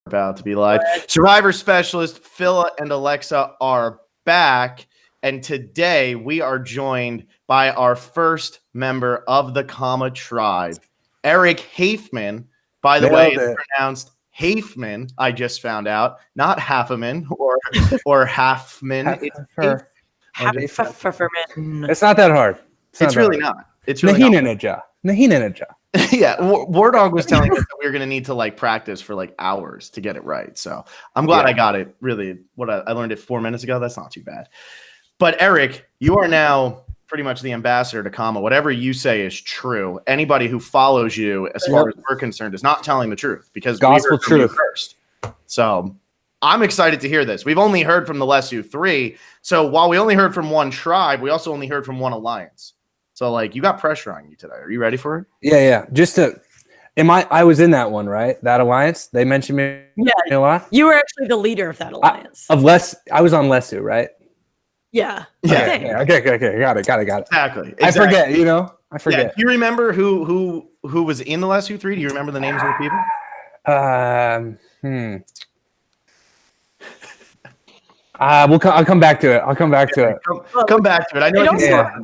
About to be live. Survivor specialist Phil and Alexa are back, and today we are joined by our first member of the Comma tribe, Eric Hafemann. By the way, it's pronounced Hafemann. I just found out, not Hafemann or Hafmann. Hafemann. It's not that hard. It's really not. It's really Nahina. Yeah, War Dog was telling us that we were going to need to like practice for like hours to get it right. So I'm glad I got it. Really, I learned it 4 minutes ago. That's not too bad. But Eric, you are now pretty much the ambassador to Comma. Whatever you say is true. Anybody who follows you, as far as we're concerned, is not telling the truth because gospel truth first. So I'm excited to hear this. We've only heard from the Lesu 3. So while we only heard from one tribe, we also only heard from one alliance. So, like, you got pressure on you today. Are you ready for it? Yeah. I was in that one, right? That alliance. They mentioned me. Yeah, a lot. You were actually the leader of that alliance. I was on Lesu, right? Yeah. Okay. Got it. Exactly. I forget. I forget. Yeah. Do you remember who was in the Lesu 3? Do you remember the names of the people? I'll come back to it. Come back to it. Come back to it. I know.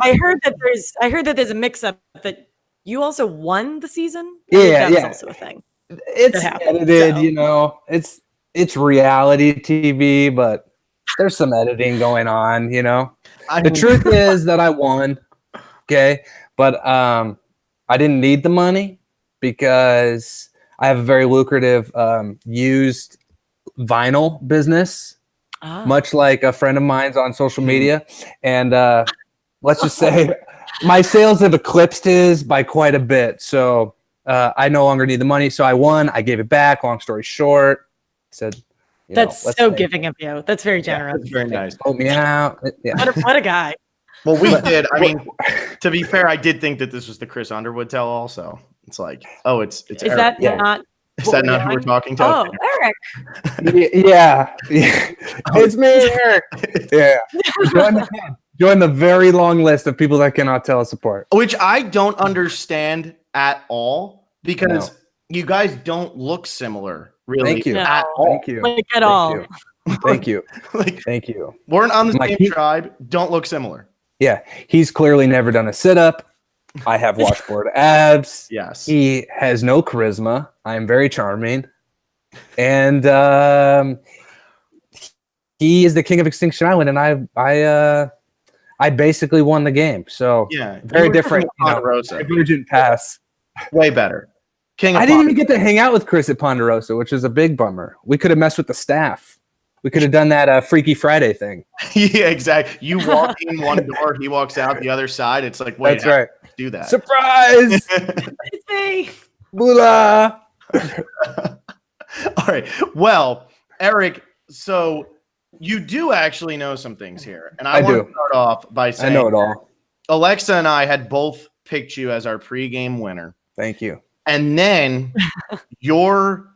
I heard that there's a mix-up that you also won the season. Yeah. That was also a thing. It's edited, It's reality TV, but there's some editing going on. The truth is that I won. Okay, but I didn't need the money because I have a very lucrative used vinyl business. Much like a friend of mine's on social media. And let's just say my sales have eclipsed his by quite a bit. So I no longer need the money. So I won. I gave it back. Long story short. Said, that's so giving of you. That's very generous. That's very nice. Vote me out. Yeah. What a guy. Well, we did. I mean, to be fair, I did think that this was the Chris Underwood tell also. It's like, it's Is Eric. that not... Is that not who we're talking to? Oh, Eric. Yeah. It's me, Eric. Yeah. Join the very long list of people that cannot tell us apart. Which I don't understand at all because you guys don't look similar, really. Thank you. At all. Thank you. Like at all. Thank you. Thank you. We're on the same tribe. Don't look similar. Yeah. He's clearly never done a sit-up. I have washboard abs. Yes. He has no charisma. I am very charming. And he is the king of Extinction Island, and I basically won the game. So very different. Divergent paths. Way better. I didn't even get to hang out with Chris at Ponderosa, which is a big bummer. We could have messed with the staff. We could have done that Freaky Friday thing. Yeah, exactly. You walk in one door, he walks out the other side. It's like, wait, that's right. Do that. Surprise! It's me. Bula. All right. Well, Eric, so you do actually know some things here. And I want to start off by saying I know it all. Alexa and I had both picked you as our pregame winner. Thank you. And then your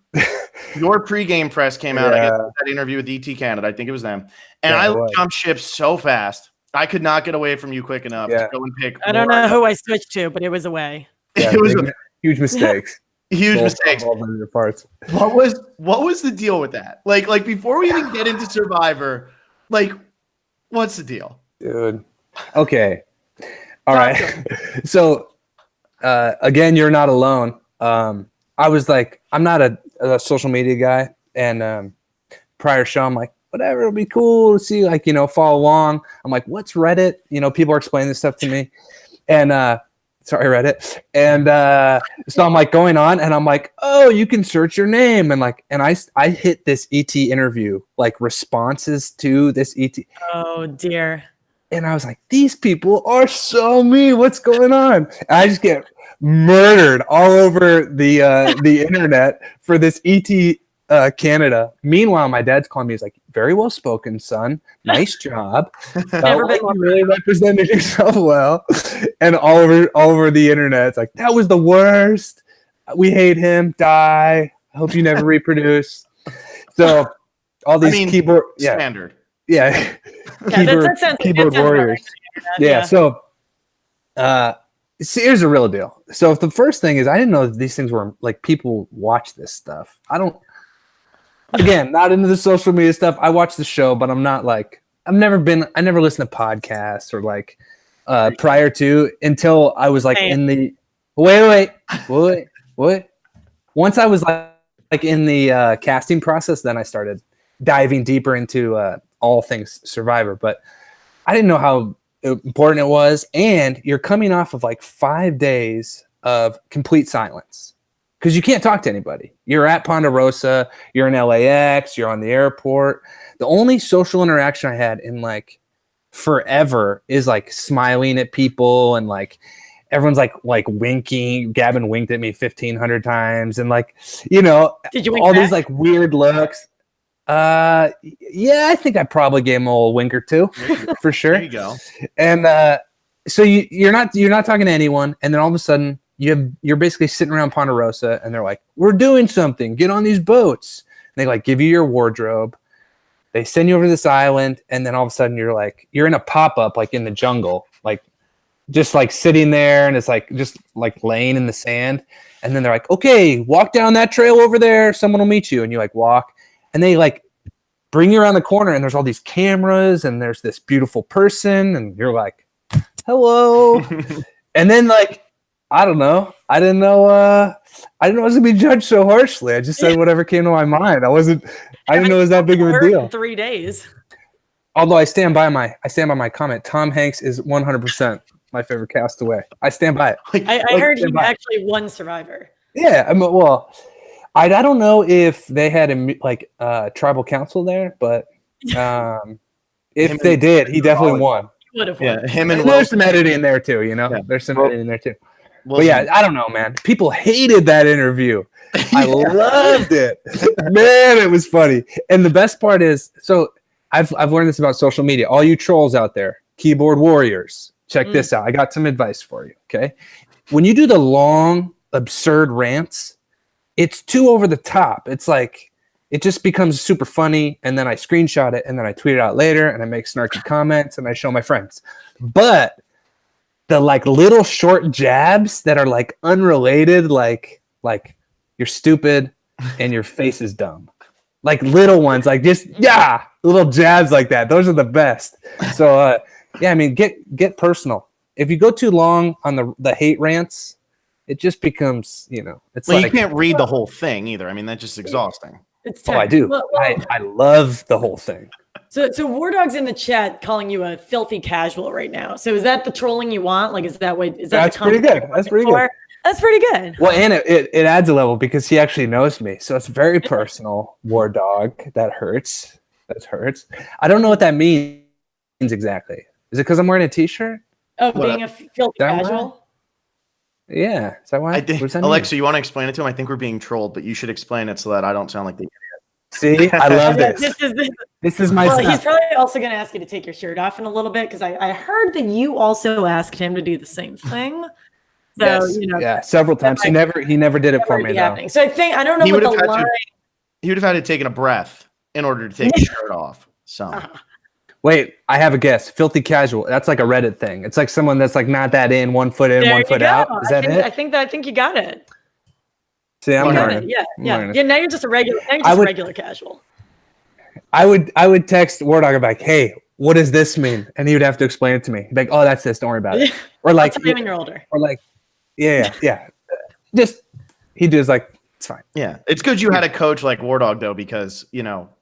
pregame press came out. I guess that interview with ET Canada. I think it was them. And I jumped ship so fast. I could not get away from you quick enough to go and pick. I don't know who I switched to, but it was away. Yeah, it was huge mistakes. Huge mistakes. Parts. What was the deal with that? Like before we even get into Survivor, like what's the deal? Dude. Okay. All right. So again, you're not alone. I was like, I'm not a social media guy, and prior show, I'm like, whatever, it'll be cool to see, like, follow along. I'm like, what's Reddit? People are explaining this stuff to me. And sorry, Reddit. And so I'm like going on, and I'm like, oh, you can search your name. And I hit this ET interview, like responses to this ET. Oh dear. And I was like, these people are so mean. What's going on? And I just get murdered all over the internet for this ET Canada. Meanwhile, my dad's calling me. He's like, very well spoken, son. Nice job. You really represented yourself well. And all over the internet, it's like, that was the worst. We hate him. Die. I hope you never reproduce. So all these keyboard standard. Yeah. Keyboard warriors. Yeah. So see, here's the real deal. So if the first thing is, I didn't know that these things were like, people watch this stuff. Again, not into the social media stuff. I watch the show, but I'm not like I never listened to podcasts or like prior to until I was like in the wait. Once I was like in the casting process, then I started diving deeper into all things Survivor. But I didn't know how important it was. And you're coming off of like 5 days of complete silence because you can't talk to anybody. You're at Ponderosa, you're in LAX, you're on the airport. The only social interaction I had in like forever is like smiling at people and like everyone's like winking. Gavin winked at me 1,500 times and like, you know, did you wink all back? these like weird looks. Yeah, I think I probably gave him a little wink or two for sure. There you go. And so you're not talking to anyone, and then all of a sudden you're basically sitting around Ponderosa, and they're like, "We're doing something. Get on these boats." And they like give you your wardrobe. They send you over to this island, and then all of a sudden you're in a pop-up like in the jungle, like just like sitting there, and it's like just like laying in the sand. And then they're like, "Okay, walk down that trail over there. Someone will meet you." And you like walk. And they like bring you around the corner and there's all these cameras and there's this beautiful person and you're like, hello. And then like, I don't know. I didn't know I was going to be judged so harshly. I just said whatever came to my mind. I didn't know it was that big of a deal. 3 days. Although I stand by my comment. Tom Hanks is 100% my favorite castaway. I stand by it. I heard he actually won Survivor. Yeah. Well, I don't know if they had a tribal council there, but if they did, he definitely won. He would have won. Yeah, him and there's some editing in there too, you know. Yeah. There's some editing in there too. But yeah, I don't know, man. People hated that interview. I loved it, man. It was funny, and the best part is, so I've learned this about social media. All you trolls out there, keyboard warriors, check this out. I got some advice for you. Okay, when you do the long, absurd rants, it's too over the top. It's like, it just becomes super funny. And then I screenshot it and then I tweet it out later and I make snarky comments and I show my friends. But the like little short jabs that are like unrelated, like you're stupid and your face is dumb. Like little ones, like just, little jabs like that. Those are the best. So yeah, I mean, get personal. If you go too long on the hate rants, it just becomes, you know, it's you can't read the whole thing either. I mean, that's just exhausting. Oh, I do. Well, I love the whole thing. So War Dog's in the chat calling you a filthy casual right now. So is that the trolling you want? Like, that's pretty good. That's pretty good. That's pretty good. Well, and it adds a level because he actually knows me. So it's very personal. War Dog. That hurts. That hurts. I don't know what that means exactly. Is it because I'm wearing a t-shirt? Oh, being a filthy casual? Yeah. Is that why? Alexa, you want to explain it to him? I think we're being trolled, but you should explain it so that I don't sound like the idiot. See, I love this. This is my stuff. He's probably also going to ask you to take your shirt off in a little bit because I heard that you also asked him to do the same thing. So, yes. Yeah, several times. He never did it for me though. So I don't know what the line. He would have had to take a breath in order to take his shirt off. So. Wait, I have a guess. Filthy casual. That's like a Reddit thing. It's like someone that's like not that in, 1 foot in, 1 foot out. Is that it? I think you got it. See, I'm learning. Yeah. Now you're just a regular casual. I would text War Dog like, "Hey, what does this mean?" And he would have to explain it to me. He'd be like, "Oh, that's this. Don't worry about it." Or like, when you're older. Or like, yeah. Just he does like, it's fine. Yeah, it's good you had a coach like War Dog though, because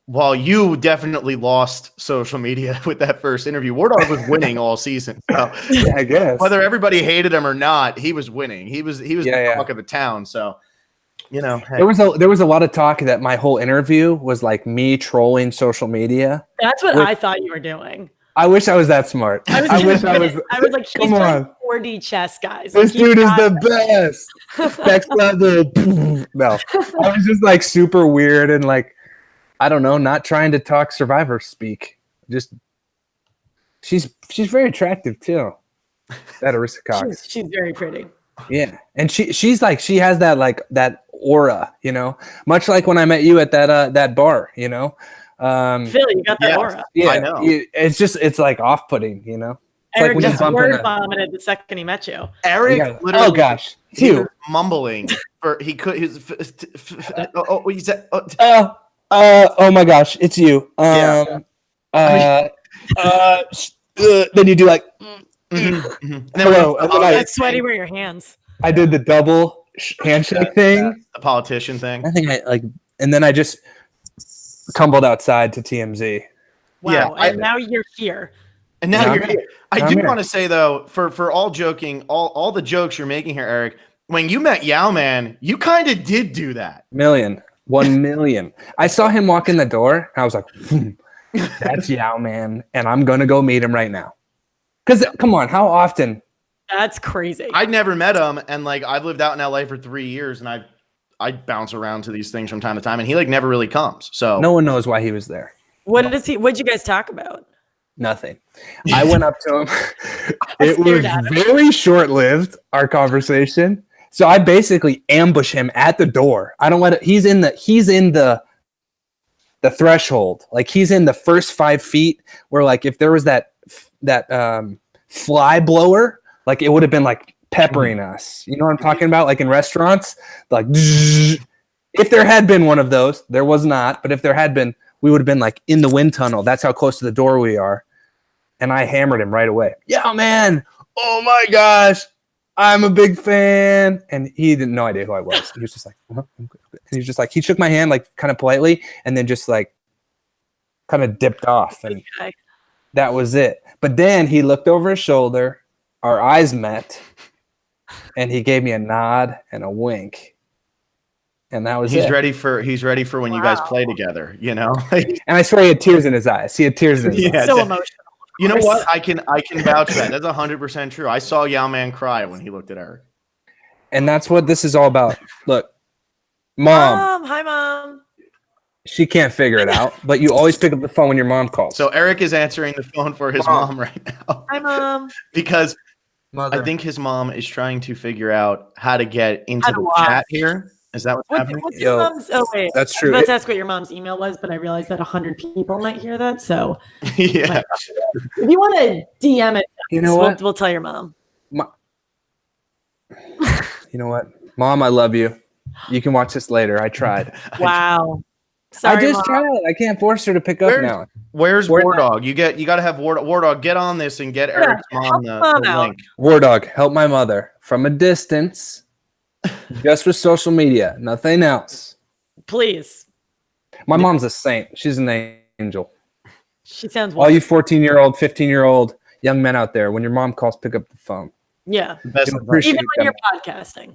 while you definitely lost social media with that first interview, War Dog was winning all season. So yeah, I guess whether everybody hated him or not, he was winning. He was the talk of the town. So hey. There was a lot of talk that my whole interview was like me trolling social media. That's what I thought you were doing. I wish I was that smart. I wish I was. I was like, he's playing 4D chess, guys. This dude is the best. Next level. No, I was just like super weird and like, I don't know, not trying to talk Survivor speak. Just she's very attractive too. That Arisa Cox. She's very pretty. Yeah, and she's like, she has that like that aura, much like when I met you at that bar, Phil, you got that aura. Yeah, I know. It's like off-putting, It's Eric like just word vomited the second he met you. Eric, literally, oh gosh, he was mumbling, or he could. He said, Oh my gosh, it's you. Yeah. Then you do like, hello, and then That's sweaty were your hands. I did the double handshake thing. The politician thing. I think and then I just tumbled outside to TMZ. Wow, Yeah, and now you're here. And now you're here. here. I do want to say though, for all joking, all the jokes you're making here, Eric, when you met Yao Man, you kind of did do that. 1 million. I saw him walk in the door. And I was like, that's Yao Man, and I'm gonna go meet him right now. Because come on, how often? That's crazy. I'd never met him, and like I've lived out in LA for 3 years, and I bounce around to these things from time to time, and he like never really comes. So no one knows why he was there. What'd you guys talk about? Nothing. I went up to him. It was very short-lived, our conversation. So I basically ambush him at the door. I don't let it. He's in the threshold. Like he's in the first 5 feet where like if there was that fly blower, like it would have been like peppering us. You know what I'm talking about? Like in restaurants, like if there had been one of those, there was not. But if there had been, we would have been like in the wind tunnel. That's how close to the door we are. And I hammered him right away. Yeah, man. Oh my gosh. I'm a big fan. And he didn't know idea who I was. He was just like, and he was just like, he shook my hand like kind of politely and then just like kind of dipped off. And that was it. But then he looked over his shoulder. Our eyes met. And he gave me a nod and a wink. And that was he's it. ready for when you guys play together, you know? And I swear he had tears in his eyes. He had tears in his eyes. So emotional. You know what? I can vouch for that. That's 100% true. I saw Yao Man cry when he looked at Eric. And that's what this is all about. Look, mom. Hi, Mom. She can't figure it out, but you always pick up the phone when your mom calls. So Eric is answering the phone for his mom right now. Hi, Mom. Because Mother. I think his mom is trying to figure out how to get into the chat here. Is that what's happening? What's your mom's? Oh wait, that's true. Let's ask what your mom's email was, but I realized that 100 people might hear that. So yeah, if you want to DM it, you know what? We'll tell your mom. You know what, Mom? I love you. You can watch this later. I tried. Wow. Sorry, I just Mom. tried. I can't force her to pick up now. Where's War Dog? You got to have War Dog get on this and get Eric's mom the link. War Dog, help my mother from a distance. Just with social media, nothing else. Please. My mom's a saint. She's an angel. She sounds wonderful. All you 14-year-old, 15-year-old young men out there, when your mom calls, pick up the phone. Yeah. Even when you're podcasting.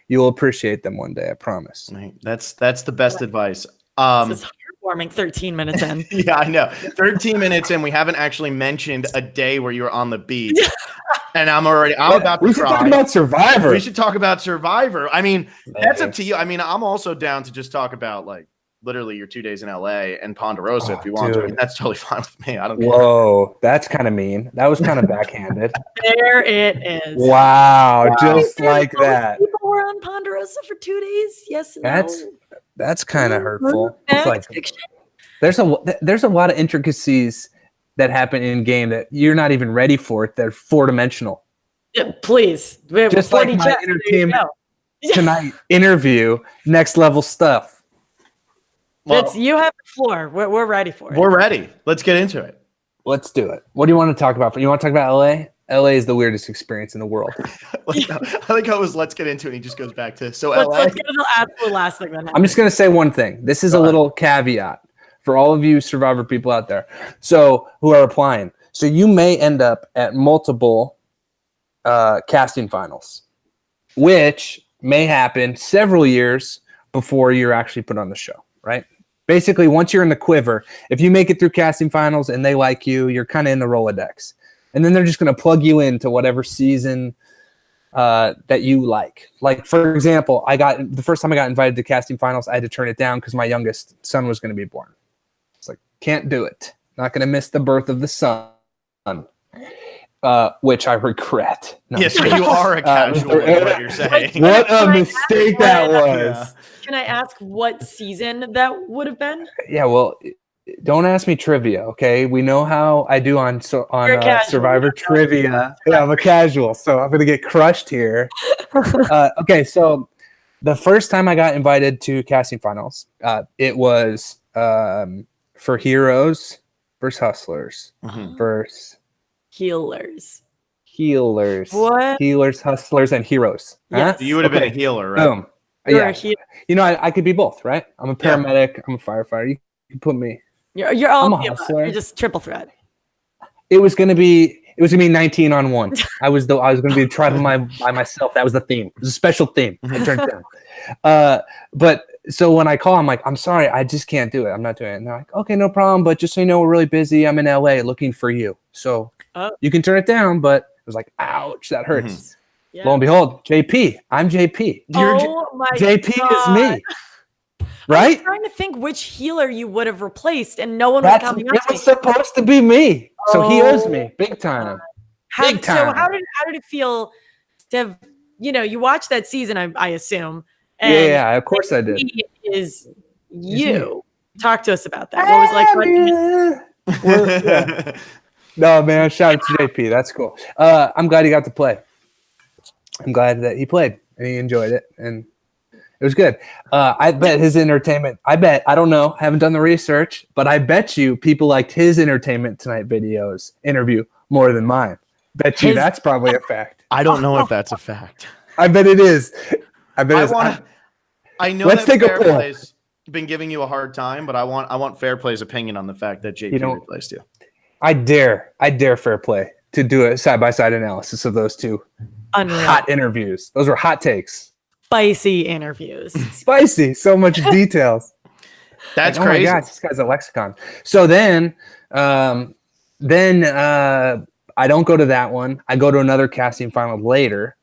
You will appreciate them one day, I promise. That's the best advice. This is heartwarming 13 minutes in. Yeah, I know. 13 minutes in, we haven't actually mentioned a day where you were on the beach. And I'm about to We should cry. talk about Survivor. We should talk about Survivor. I mean, that's up to you. I mean, I'm also down to just talk about like literally your 2 days in LA and Ponderosa if you want to. I mean, that's totally fine with me. I don't care. Whoa, that's kind of mean. That was kind of backhanded. There it is. Wow, just like that. People were on Ponderosa for 2 days. Yes, no. That's kind of hurtful. It's like, there's a lot of intricacies that happen in game that you're not even ready for it. They're 4-dimensional. Yeah, please. Just like my entertainment tonight interview, next level stuff. Well, you have the floor. We're ready for it. We're ready. Let's get into it. Let's do it. What do you want to talk about? You want to talk about LA? LA is the weirdest experience in the world. I like how it was let's get into it. He just goes back to let's get to the absolute last thing that happened. I'm just going to say one thing. This is a little caveat for all of you Survivor people out there. So who are applying. So you may end up at multiple casting finals, which may happen several years before you're actually put on the show, right? Basically, once you're in the quiver, if you make it through casting finals and they like you, you're kind of in the Rolodex. And then they're just going to plug you into whatever season that you like. Like, for example, the first time I got invited to casting finals, I had to turn it down because my youngest son was going to be born. It's like, can't do it. Not going to miss the birth of the son, which I regret. No, yes, you are a casual, what you're saying. What a mistake that was. Yeah. Can I ask what season that would have been? Yeah, well, don't ask me trivia, okay? We know how I do on Survivor trivia. Yeah, I'm a casual, so I'm going to get crushed here. Okay, so The first time I got invited to casting finals, it was for Heroes versus Hustlers versus Healers. What? Healers, Hustlers, and Heroes. Yes. So you would have been a healer, right? Boom. Yeah. You know, I could be both, right? I'm a paramedic. I'm a firefighter. You can put me. You're all I'm a hustler. You're just triple threat. It was gonna be 19 on 1. I was gonna be tried by myself. That was the theme. It was a special theme. I turned it down. But so when I call, I'm like, I'm sorry, I just can't do it. I'm not doing it. And they're like, okay, no problem. But just so you know, we're really busy. I'm in LA looking for you. So you can turn it down. But it was like, ouch, that hurts. Yeah. Lo and behold, JP. I'm JP. JP is me. Right? I was trying to think which healer you would have replaced, and no one was coming up. It was supposed to be me. So he owes me big time. Big time. So how did it feel to have, you watched that season, I assume. And yeah, of course I did. Is you. Talk to us about that. What was it like? No, man, shout out to JP. That's cool. I'm glad he got to play. I'm glad that he played and he enjoyed it. And it was good. I bet his entertainment. I don't know. Haven't done the research, but I bet you people liked his Entertainment Tonight interview more than mine. Bet you that's probably a fact. I don't know if that's a fact. I bet it is. I know Let's that take a poll. Fairplay's been giving you a hard time, but I want Fairplay's opinion on the fact that JP replaced you. I dare Fairplay to do a side-by-side analysis of those two hot interviews. Those were hot takes. Spicy interviews. Spicy. So much details. That's crazy. Oh my gosh, this guy's a lexicon. So then I don't go to that one. I go to another casting final later,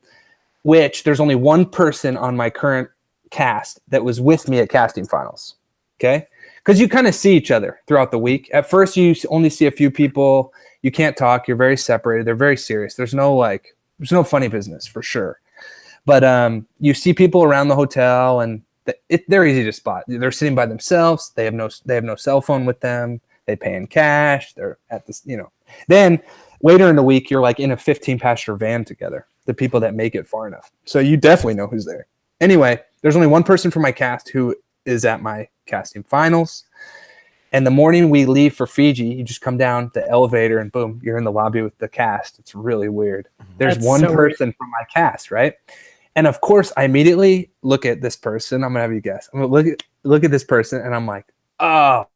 which there's only one person on my current cast that was with me at casting finals. Okay? Because you kind of see each other throughout the week. At first, you only see a few people. You can't talk. You're very separated. They're very serious. There's no funny business for sure. But you see people around the hotel, and they're easy to spot. They're sitting by themselves. They have no cell phone with them. They pay in cash. They're at this, Then later in the week, you're like in a 15-passenger van together. The people that make it far enough, so you definitely know who's there. Anyway, there's only one person from my cast who is at my casting finals. And the morning we leave for Fiji, you just come down the elevator and boom, you're in the lobby with the cast. It's really weird. There's one person from my cast, right? And of course, I immediately look at this person. I'm gonna have you guess. I'm gonna look at this person, and I'm like, oh,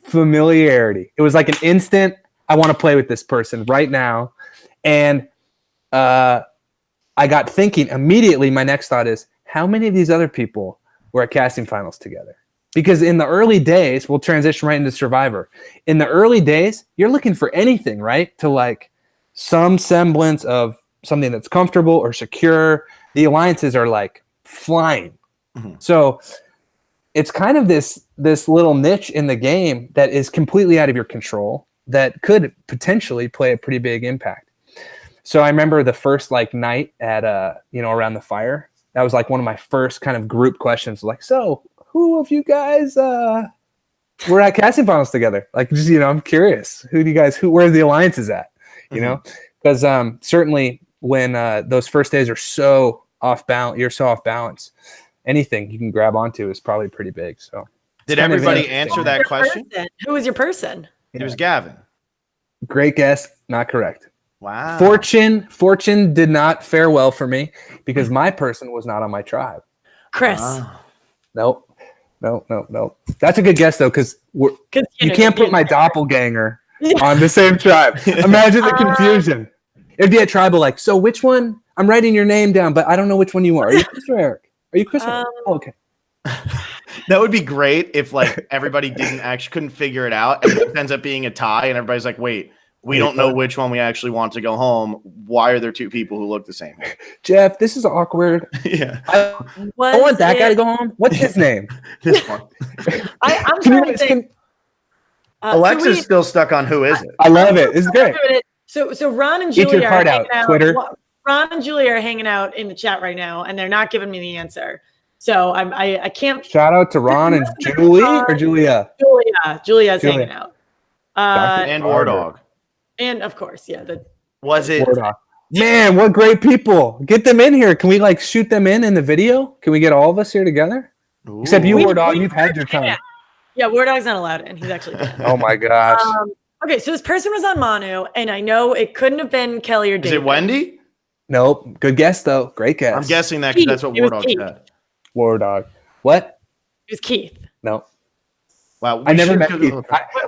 familiarity. It was like an instant. I want to play with this person right now, and I got thinking immediately. My next thought is, how many of these other people were at casting finals together? Because in the early days, we'll transition right into Survivor. In the early days, you're looking for anything, right? To like some semblance of something that's comfortable or secure. The alliances are like flying. Mm-hmm. So it's kind of this little niche in the game that is completely out of your control that could potentially play a pretty big impact. So I remember the first night at around the fire. That was like one of my first kind of group questions. Like, so who of you guys were at casting finals together? Like, just I'm curious. Where's the alliances at? You know, because certainly when those first days are so off balance, you're so off balance. Anything you can grab onto is probably pretty big. So, did everybody answer that question? Who was your person? It was Gavin. Great guess, not correct. Wow. Fortune did not fare well for me because my person was not on my tribe. Chris. Nope. That's a good guess though, because you can't put my doppelganger on the same tribe. Imagine the confusion. It'd be a tribal so which one? I'm writing your name down, but I don't know which one you are. Are you Chris or Eric? Are you Chris or Eric? Oh, okay. That would be great if everybody couldn't figure it out, and it ends up being a tie, and everybody's like, wait, we don't know which one we actually want to go home. Why are there two people who look the same? Jeff, this is awkward. Yeah. I want that guy to go home. What's his name? This one. I'm trying to think. Alexa's still stuck on who is it. I love it. It's great. So Ron and Julia are hanging out. Twitter. Ron and Julia are hanging out in the chat right now, and they're not giving me the answer. So I can't. Shout out to Ron and Julie or Julia. Julia's hanging out. And War Dog. And of course, yeah. Was it? Man, what great people. Get them in here. Can we like shoot them in the video? Can we get all of us here together? Ooh. Except you, War Dog, you've had your time. Yeah, War Dog's not allowed in. He's actually banned. Oh my gosh. Okay, so this person was on Manu, and I know it couldn't have been Kelly or David. Is it Wendy? Nope. Good guess though. Great guess. I'm guessing that because that's what War Dog said. War Dog. What? It was Keith. No. Wow. I never met Keith.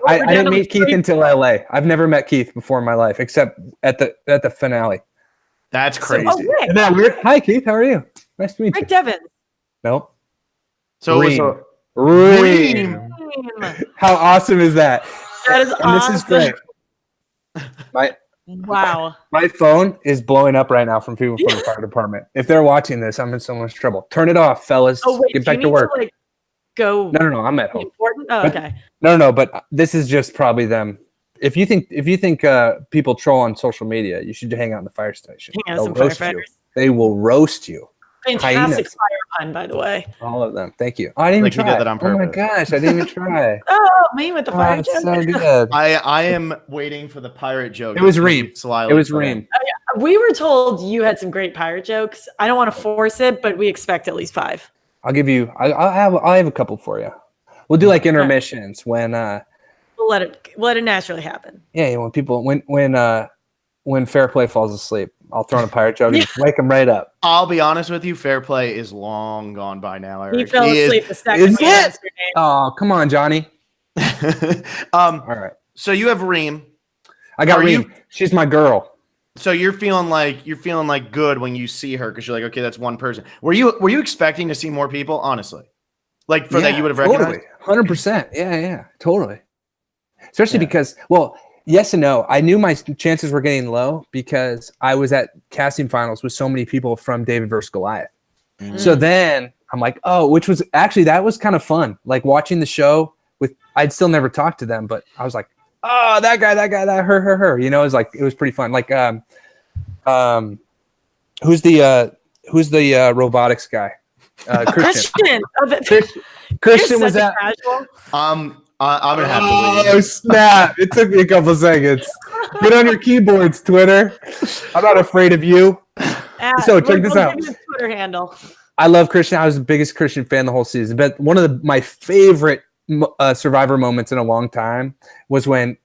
I didn't meet Keith until LA. I've never met Keith before in my life, except at the finale. That's crazy. Isn't that weird? Hi, Keith. How are you? Nice to meet you. Rick Devins. Nope. So Reem. How awesome is that? That is awesome. This is great. Wow. My phone is blowing up right now from people from the fire department. If they're watching this, I'm in so much trouble. Turn it off, fellas. Oh, wait, get back to work. Go. No. I'm at home. Important? Oh, okay. No. But this is just probably them. If you think people troll on social media, you should hang out in the fire station. Hang out with some firefighters. They will roast you. Fantastic fire pun, by the way. All of them. Thank you. Oh, I didn't even try. That on purpose. Oh my gosh, I didn't even try. Me with the fire joke. So good. I am waiting for the pirate joke. It was Reem. It was Reem. Oh, yeah. We were told you had some great pirate jokes. I don't want to force it, but we expect at least 5. I'll give you. I'll have a couple for you. We'll do like intermissions when. We'll let it naturally happen. Yeah, when Fair Play falls asleep, I'll throw in a pirate joke and wake him right up. I'll be honest with you, Fair Play is long gone by now, Eric. He fell asleep the second you answered your name. Oh, come on, Johnny. All right. So you have Reem. I got Reem. She's my girl. So you're feeling like good when you see her because you're like, okay, that's one person. Were you expecting to see more people? Honestly, like that you would have recognized. 100%. Yeah, totally. Especially because, yes and no. I knew my chances were getting low because I was at casting finals with so many people from David vs. Goliath. Mm-hmm. So then I'm like, that was kind of fun. Like watching the show I'd still never talked to them, but I was like, oh, that guy, that her. You know, it was pretty fun. Like, who's the robotics guy? Christian. Christian was that. I'm gonna have to leave. Oh snap! It took me a couple seconds. Get on your keyboards, Twitter. I'm not afraid of you. So check this out. Twitter handle. I love Christian. I was the biggest Christian fan the whole season. But one of my favorite Survivor moments in a long time was when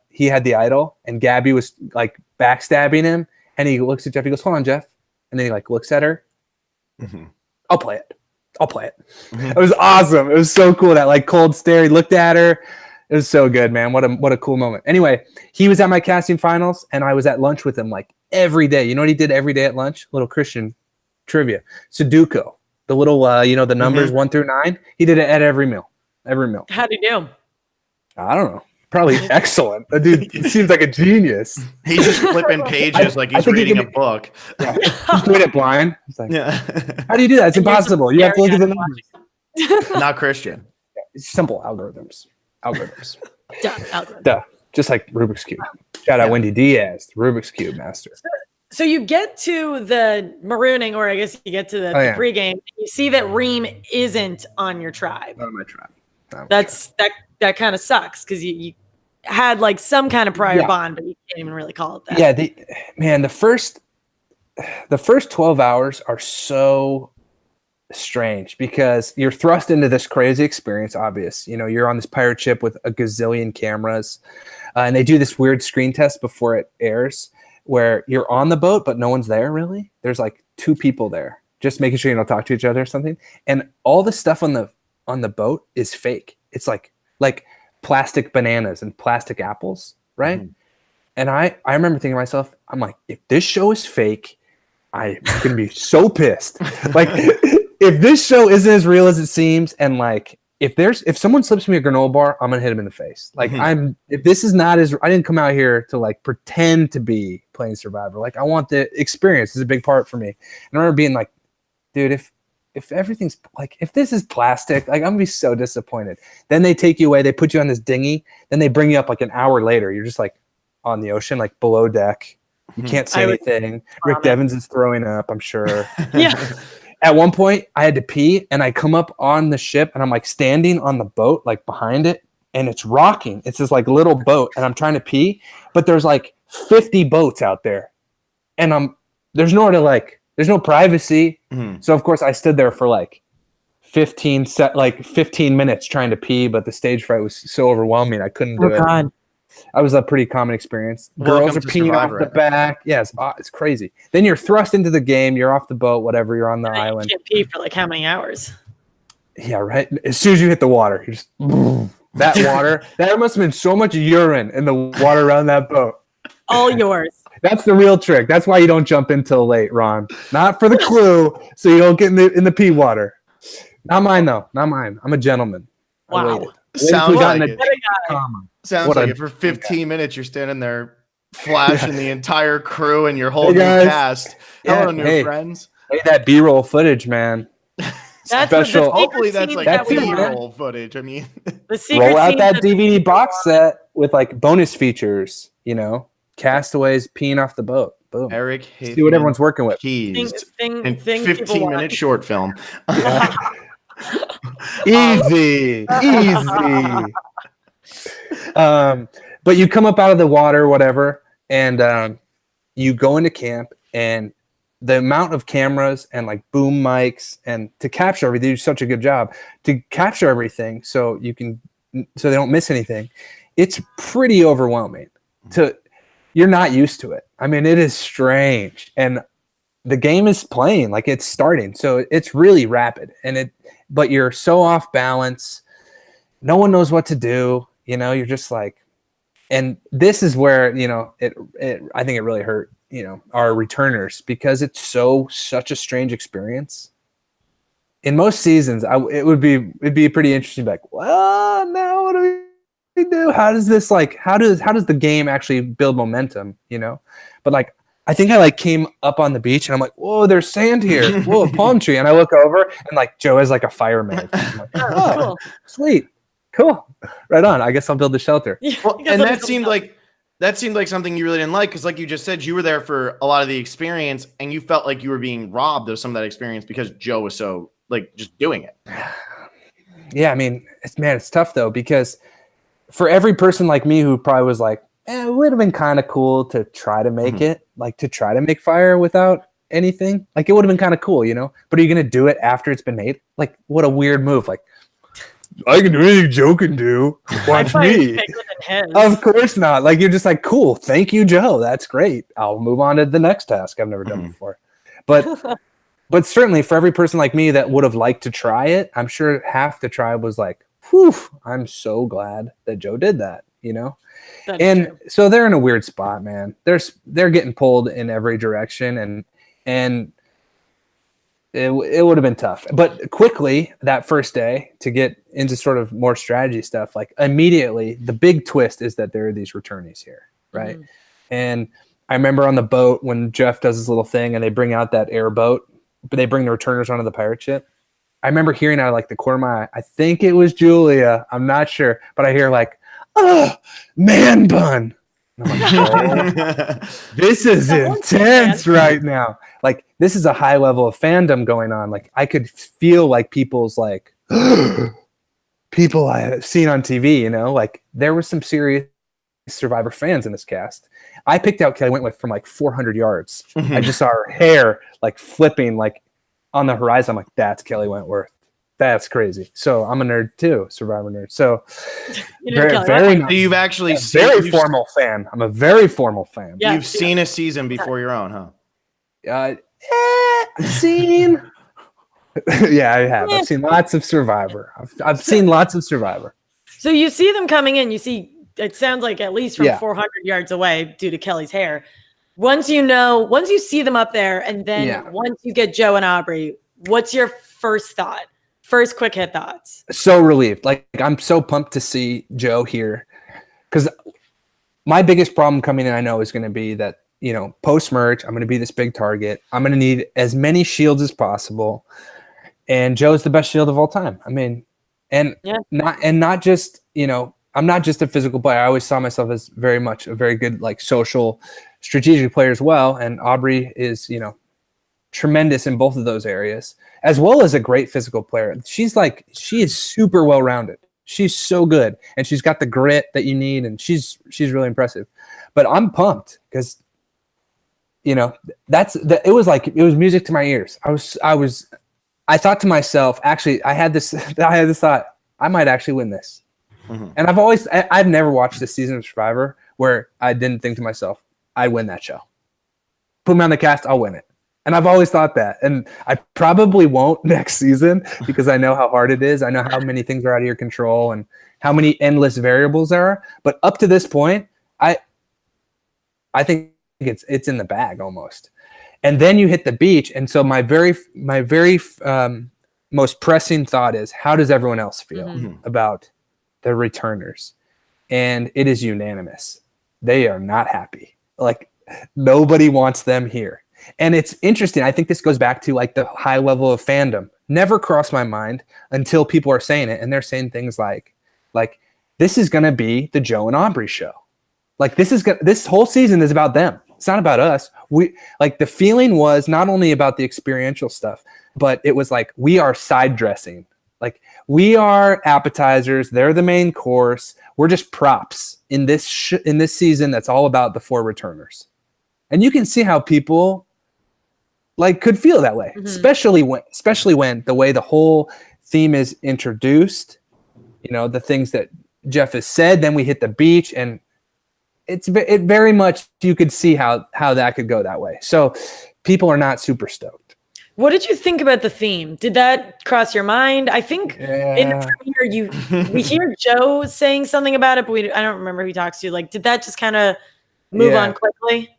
he had the idol and Gabby was like backstabbing him, and he looks at Jeff. He goes, "Hold on, Jeff," and then he like looks at her. Mm-hmm. I'll play it. Mm-hmm. It was awesome. It was so cool. That like cold stare. He looked at her. It was so good, man. What a cool moment. Anyway, he was at my casting finals, and I was at lunch with him like every day. You know what he did every day at lunch? Little Christian trivia. Sudoku. The little, the numbers 1 through 9. He did it at every meal. How'd he do? I don't know. Probably excellent. The dude seems like a genius. He's just flipping pages like he's reading a book. Yeah. He's doing it blind. Like, how do you do that? It's impossible. You have to look at the numbers. Not Christian. Yeah, it's simple algorithms. Duh. Just like Rubik's Cube. Shout out Wendy Diaz, the Rubik's Cube master. So you get to the marooning, or I guess you get to the pregame, and you see that Reem isn't on your tribe. Not on my tribe. That kind of sucks because you had like some kind of prior bond, but you can't even really call it that. Yeah, the first 12 hours are so strange because you're thrust into this crazy experience. Obvious, you're on this pirate ship with a gazillion cameras, and they do this weird screen test before it airs, where you're on the boat but no one's there really. There's like 2 people there, just making sure you don't talk to each other or something, and all the stuff on the boat is fake. It's like plastic bananas and plastic apples, right? Mm-hmm. And I remember thinking to myself, I'm like, if this show is fake, I'm gonna be so pissed. Like, if this show isn't as real as it seems, and like if someone slips me a granola bar, I'm gonna hit him in the face. Like, if this is not as, I didn't come out here to like pretend to be playing Survivor. Like, I want the experience. Is a big part for me. And I remember being like, dude, if everything's like, if this is plastic, like I'm gonna be so disappointed. Then they take you away, they put you on this dinghy, then they bring you up like an hour later. You're just like on the ocean, like below deck. You can't say anything. Rick Devins is throwing up, I'm sure. Yeah. At one point I had to pee and I come up on the ship and I'm like standing on the boat, like behind it, and it's rocking. It's this like little boat and I'm trying to pee, but there's like 50 boats out there. and there's no privacy. So of course I stood there for like 15 minutes trying to pee, but the stage fright was so overwhelming I couldn't do it. That was a pretty common experience. Girls are peeing off the back. Yeah, it's crazy. Then you're thrust into the game. You're off the boat, whatever. You're on the island. You can't pee for like how many hours? Yeah, right. As soon as you hit the water, you just that water. There must have been so much urine in the water around that boat. All yours. That's the real trick. That's why you don't jump in till late, Ron. Not for the clue, so you don't get in the pee water. Not mine, though. Not mine. I'm a gentleman. Wow. Sounds like it. For 15 minutes, you're standing there flashing the entire crew and your whole new cast. Hello, new friends. Hey, that B-roll footage, man. That's special. Hopefully, that's like B-roll footage. I mean, the secret roll out that DVD box set with like bonus features. You know, castaways peeing off the boat. Boom. Eric Hafemann, see what everyone's working with. Keys and 15-minute short film. Easy. But you come up out of the water, whatever, and you go into camp, and the amount of cameras and like boom mics and to capture everything, they do such a good job to capture everything so they don't miss anything. It's pretty overwhelming. You're not used to it. I mean, it is strange, and the game is playing, like it's starting, so it's really rapid, but you're so off balance. No one knows what to do. You know, you're just like, and this is where, you know, I think it really hurt, you know, our returners, because it's such a strange experience. In most seasons, it'd be pretty interesting. Like, well, now what do we do? How does the game actually build momentum? You know, but like, I think I like came up on the beach and I'm like, whoa, there's sand here. Whoa, a palm tree. And I look over and like Joe is like a fireman. I'm like, oh, cool. Sweet. Cool. Right on. I guess I'll build the shelter. Well, and that seemed like something you really didn't like, because like you just said, you were there for a lot of the experience and you felt like you were being robbed of some of that experience because Joe was so like just doing it. Yeah, I mean, it's tough though, because for every person like me who probably was like, it would have been kind of cool to try to make it, like to try to make fire without anything. Like it would have been kind of cool, you know? But are you going to do it after it's been made? Like, what a weird move. Like, I can do anything Joe can do. Watch me. Of course not. Like, you're just like, cool. Thank you, Joe. That's great. I'll move on to the next task I've never done before. But certainly for every person like me that would have liked to try it, I'm sure half the tribe was like, whew, I'm so glad that Joe did that, you know? So they're in a weird spot, man. They're getting pulled in every direction, and it would have been tough. But quickly that first day, to get into sort of more strategy stuff, like immediately the big twist is that there are these returnees here, right? And I remember on the boat when Jeff does his little thing and they bring out that airboat, but they bring the returners onto the pirate ship. I remember hearing out of like the corner of my eye, I think it was Julia, I'm not sure, but I hear like, oh, man bun. And I'm like, this is intense right now. Like, this is a high level of fandom going on. Like, I could feel like people's like, people I have seen on TV, you know, like there were some serious Survivor fans in this cast. I picked out Kelly Wentworth from like 400 yards. I just saw her hair like flipping like on the horizon. I'm like, that's Kelly Wentworth. That's crazy. So I'm a nerd too, Survivor nerd. So you've actually formal fan. I'm a very formal fan. Yeah, you've seen a season before your own, huh? Seen. Yeah, I have. I've seen lots of Survivor. I've seen lots of Survivor. So you see them coming in. You see, it sounds like at least from 400 yards away due to Kelly's hair. Once you see them up there, and then once you get Joe and Aubrey, what's your first thought? First quick hit thoughts. So relieved. Like, I'm so pumped to see Joe here, because my biggest problem coming in, I know, is going to be that, you know, post merge, I'm going to be this big target. I'm going to need as many shields as possible. And Joe's the best shield of all time. I mean, not just, you know, I'm not just a physical player. I always saw myself as very much a very good, like, social, strategic player as well. And Aubrey is, you know, tremendous in both of those areas, as well as a great physical player. She is super well-rounded. She's so good, and she's got the grit that you need, and she's really impressive. But I'm pumped because, you know, it was music to my ears. I thought to myself, actually, I had this thought, I might actually win this. Mm-hmm. And I've never watched this season of Survivor where I didn't think to myself, I'd win that show. Put me on the cast, I'll win it. And I've always thought that. And I probably won't next season because I know how hard it is. I know how many things are out of your control and how many endless variables there are. But up to this point, I think it's in the bag almost. And then you hit the beach. And so my very most pressing thought is, how does everyone else feel about the returners? And it is unanimous. They are not happy. Like, nobody wants them here. And it's interesting. I think this goes back to like the high level of fandom. Never crossed my mind until people are saying it. And they're saying things like this is going to be the Joe and Aubrey show. Like, this whole season is about them. It's not about us. The feeling was not only about the experiential stuff, but it was like, we are side dressing. Like, we are appetizers. They're the main course. We're just props in this season. That's all about the 4 returners. And you can see how people could feel that way, especially when the way the whole theme is introduced, you know, the things that Jeff has said, then we hit the beach, and it very much, you could see how that could go that way. So people are not super stoked. What did you think about the theme? Did that cross your mind? I think in the premiere, we hear Joe saying something about it, but I don't remember who he talks to. Like, did that just kind of move on quickly?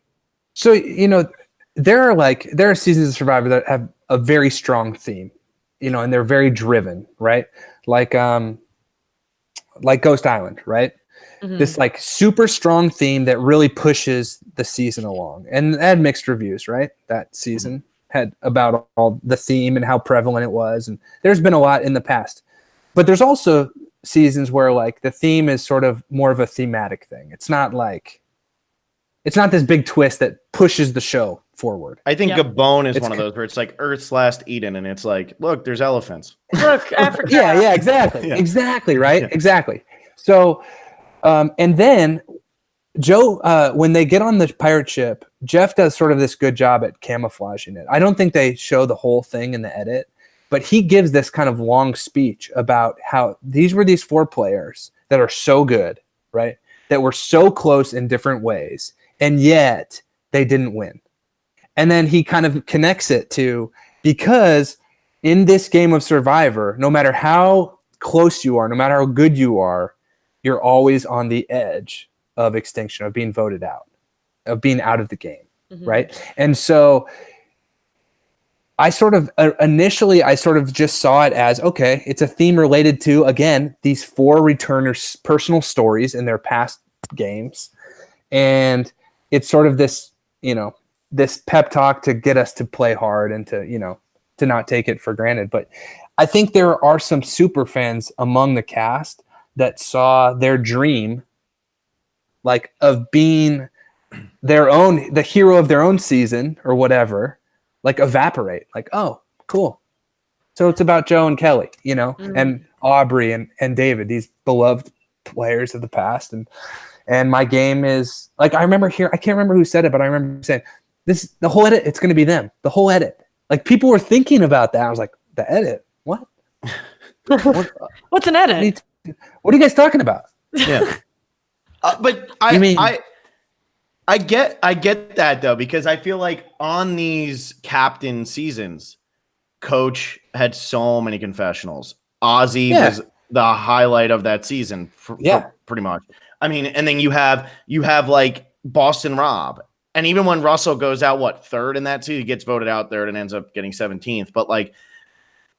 So, you know, there are seasons of Survivor that have a very strong theme, you know, and they're very driven, right? Like Ghost Island, right? Mm-hmm. This like super strong theme that really pushes the season along. And it had mixed reviews, right? That season had about all the theme and how prevalent it was. And there's been a lot in the past. But there's also seasons where like the theme is sort of more of a thematic thing. It's not this big twist that pushes the show forward. I think Gabon is one of those where it's like Earth's Last Eden, and it's like, look, there's elephants. Look, Africa. Yeah, exactly. Yeah. Exactly, right? Yeah. Exactly. So, and then Joe, when they get on the pirate ship, Jeff does sort of this good job at camouflaging it. I don't think they show the whole thing in the edit, but he gives this kind of long speech about how these 4 players that are so good, right? That were so close in different ways, and yet they didn't win. And then he kind of connects it to, because in this game of Survivor, no matter how close you are, no matter how good you are, you're always on the edge of extinction, of being voted out, of being out of the game, right? And so I sort of initially just saw it as, okay, it's a theme related to, again, these 4 returners' personal stories in their past games. And it's sort of this, you know, this pep talk to get us to play hard and to, you know, to not take it for granted. But I think there are some super fans among the cast that saw their dream, like, of being the hero of their own season or whatever, like, evaporate. Like, oh, cool. So it's about Joe and Kelly, you know, and Aubrey and David, these beloved players of the past. And my game is like, I can't remember who said it, but I remember saying, the whole edit, it's going to be them. The whole edit. Like, people were thinking about that. I was like, the edit? What? What's an edit? What are you guys talking about? Yeah. But I get that though, because I feel like on these captain seasons, Coach had so many confessionals. Ozzy was the highlight of that season for pretty much. I mean, and then you have like Boston Rob. And even when Russell goes out, 3rd in that season, he gets voted out 3rd and ends up getting 17th. But like,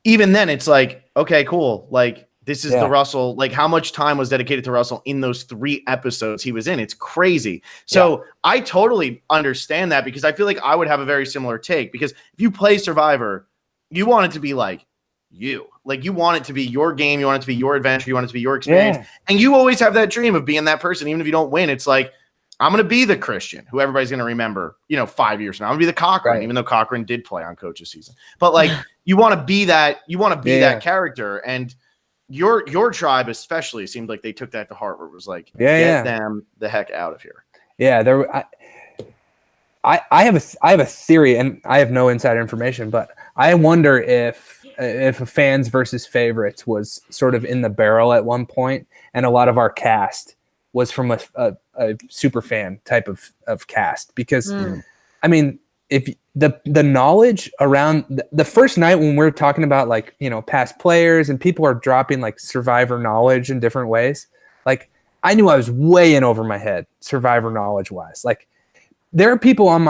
even then it's like, okay, cool. Like, this is the Russell, like, how much time was dedicated to Russell in those 3 episodes he was in? It's crazy. So I totally understand that, because I feel like I would have a very similar take, because if you play Survivor, you want it to be like you. Like, you want it to be your game. You want it to be your adventure. You want it to be your experience. Yeah. And you always have that dream of being that person. Even if you don't win, it's like, I'm going to be the Christian who everybody's going to remember, 5 years from now. I'm going to be the Cochran, even though Cochran did play on Coach's season. But like, you want to be that, that character. And your tribe especially seemed like they took that to heart, where it was like, get them the heck out of here. Yeah. I have a theory, and I have no insider information, but I wonder if a fans versus favorites was sort of in the barrel at one point, and a lot of our cast was from a super fan type of cast, because I mean, if the knowledge around the first night when we're talking about like, you know, past players and people are dropping like Survivor knowledge in different ways, like I knew I was way in over my head Survivor knowledge wise. Like there are people on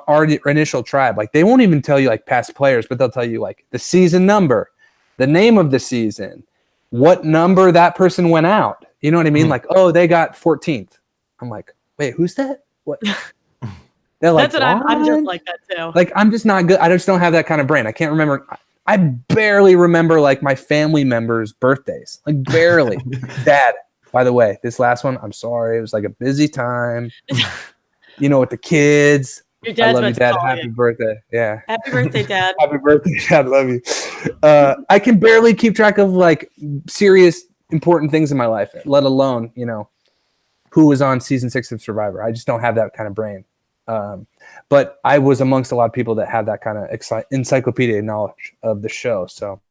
our initial tribe, like they won't even tell you like past players, but they'll tell you like the season number, the name of the season, what number that person went out. You know what I mean? Like, oh, they got 14th. I'm like, wait, who's that? What? They're like, that's what I'm just like that too. Like, I'm just not good. I just don't have that kind of brain. I can't remember. I barely remember like my family members' birthdays. Like barely. Dad, by the way, this last one, I'm sorry. It was like a busy time. You know, with the kids. Your dad's I love you, Dad. Happy birthday. Yeah. Happy birthday, Dad. Happy birthday, Dad. Love you. I can barely keep track of like serious, important things in my life, let alone, you know, who was on season 6 of Survivor. I just don't have that kind of brain. But I was amongst a lot of people that have that kind of encyclopedia knowledge of the show. So,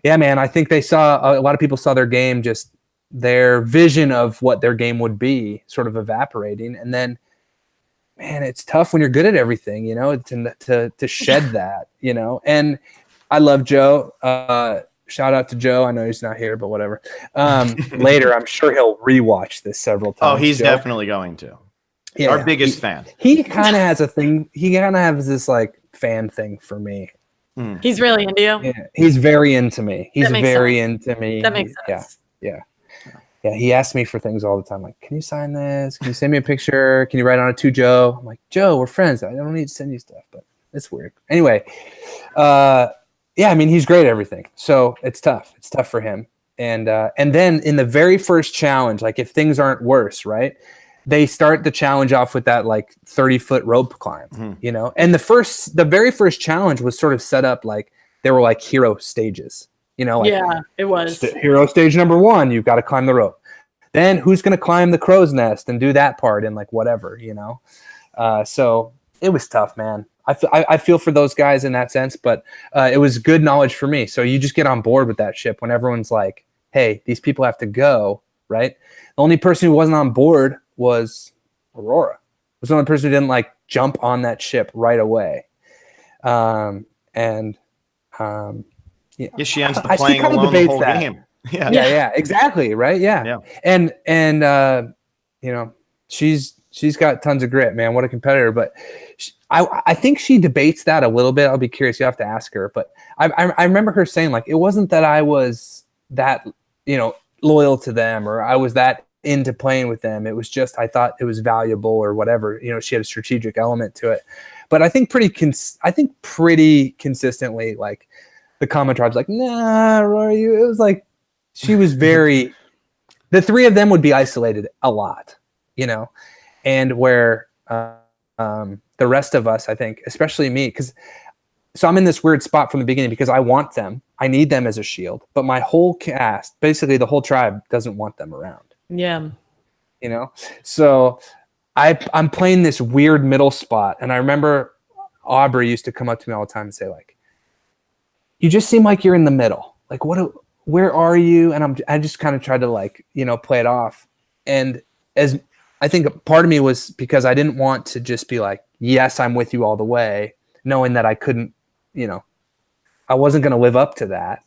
yeah, man, I think a lot of people saw their game, just their vision of what their game would be sort of evaporating. And then, man, it's tough when you're good at everything, you know, to shed that, you know. And I love Joe. Shout out to Joe. I know he's not here, but whatever. Later, I'm sure he'll rewatch this several times. Oh, he's definitely going to. Yeah, our biggest fan. He kind of has a thing. He kind of has this like fan thing for me. He's really into you. Yeah, he's very into me. He's very into me. That makes sense. Yeah. He asks me for things all the time. Like, can you sign this? Can you send me a picture? Can you write on it to Joe? I'm like, Joe, we're friends. I don't need to send you stuff, but it's weird. Anyway, yeah, I mean, he's great at everything. So it's tough. It's tough for him. And then in the very first challenge, like if things aren't worse, right? They start the challenge off with that like 30-foot rope climb, you know? And the very first challenge was sort of set up like there were like hero stages, you know? Like, yeah, it was. Hero stage number 1, you've got to climb the rope. Then who's going to climb the crow's nest and do that part and like whatever, you know? So it was tough, man. I feel for those guys in that sense, but it was good knowledge for me. So you just get on board with that ship when everyone's like, hey, these people have to go, right? The only person who wasn't on board was Aurora. Was the only person who didn't like jump on that ship right away. Yeah, she ends up playing alone the whole game. Yeah, exactly, right? Yeah. And you know, she's got tons of grit, man. What a competitor. But I think she debates that a little bit. I'll be curious. You have to ask her. But I remember her saying like, it wasn't that I was that, you know, loyal to them or I was that into playing with them. It was just I thought it was valuable or whatever. You know, she had a strategic element to it. But I think pretty consistently, like the Common Tribe's like, nah, Rory. It was like she was very. The three of them would be isolated a lot, you know, and where the rest of us, I think, especially me, so I'm in this weird spot from the beginning because I want them. I need them as a shield, but my whole cast, basically the whole tribe, doesn't want them around. Yeah. You know? So I'm playing this weird middle spot. And I remember Aubrey used to come up to me all the time and say, like, you just seem like you're in the middle. Like, where are you? And I just kind of tried to, like, you know, play it off. And as I think part of me was because I didn't want to just be like, yes, I'm with you all the way, knowing that I couldn't, you know, I wasn't going to live up to that.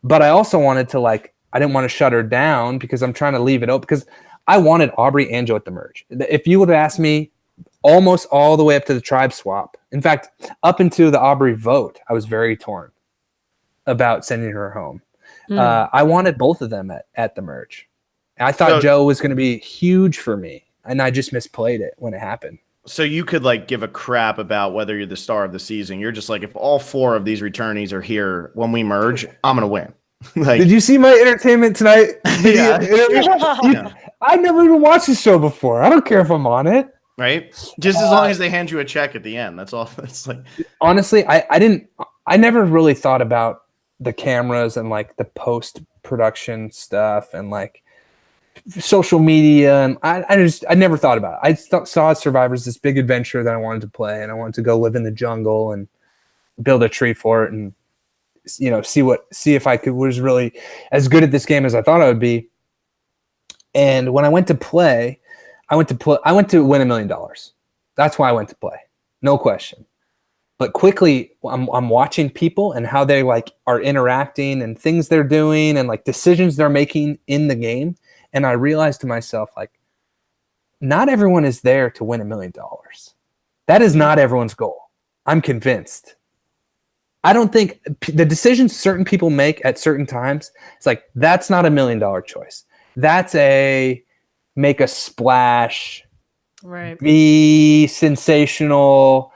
But I also wanted to, like, I didn't want to shut her down because I'm trying to leave it open because I wanted Aubrey and Joe at the merge. If you would have asked me almost all the way up to the tribe swap, in fact, up into the Aubrey vote, I was very torn about sending her home. I wanted both of them at the merge. I thought Joe was going to be huge for me, and I just misplayed it when it happened. So you could like give a crap about whether you're the star of the season. You're just like, if all 4 of these returnees are here when we merge, I'm gonna win. Like, did you see my entertainment tonight? I never even watched the show before. I don't care if I'm on it. Right? Just as long as they hand you a check at the end. That's all. It's like, honestly, I never really thought about the cameras and like the post-production stuff and like social media, and I never thought about it. Saw Survivor as this big adventure that I wanted to play, and I wanted to go live in the jungle and build a tree fort, and see if I was really as good at this game as I thought I would be. And when I went to play, I went to win $1 million. That's why I went to play, no question. But quickly, I'm watching people and how they like are interacting and things they're doing and like decisions they're making in the game. And I realized to myself, like, not everyone is there to win $1 million. That is not everyone's goal. I'm convinced. I don't think the decisions certain people make at certain times, it's like, that's not $1 million choice. That's make a splash, right? Be sensational,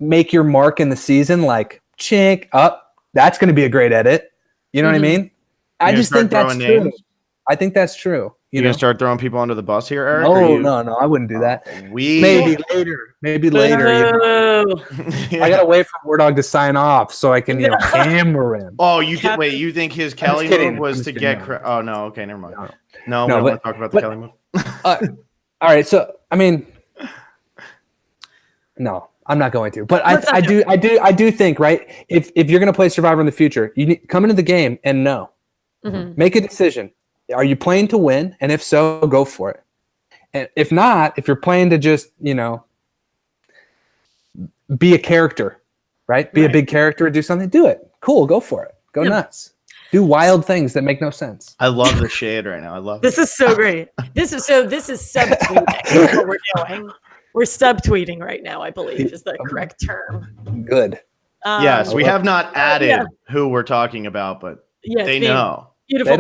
make your mark in the season, like chink up. That's going to be a great edit. You know what I mean? I just think that's true. I think that's true. You're going to start throwing people under the bus here, Eric? No, I wouldn't do that. Maybe later. I got to wait for War Dog to sign off so I can hammer him. Oh, you think his Kelly move was to get oh, no. Okay, never mind. No, we don't want to talk about the Kelly move. All right, so, I mean, no. I'm not going to, but I do think, right? If you're going to play Survivor in the future, you need come into the game and make a decision. Are you playing to win? And if so, go for it. And if not, if you're playing to just, be a character, right? Be a big character and do something, do it. Cool. Go for it. Go nuts. Do wild things that make no sense. I love the shade right now. I love this. Is so great. This is subtweeting what we're doing. We're subtweeting right now, I believe is the correct term. Good. Yes, we have not added who we're talking about, but they know. Beautiful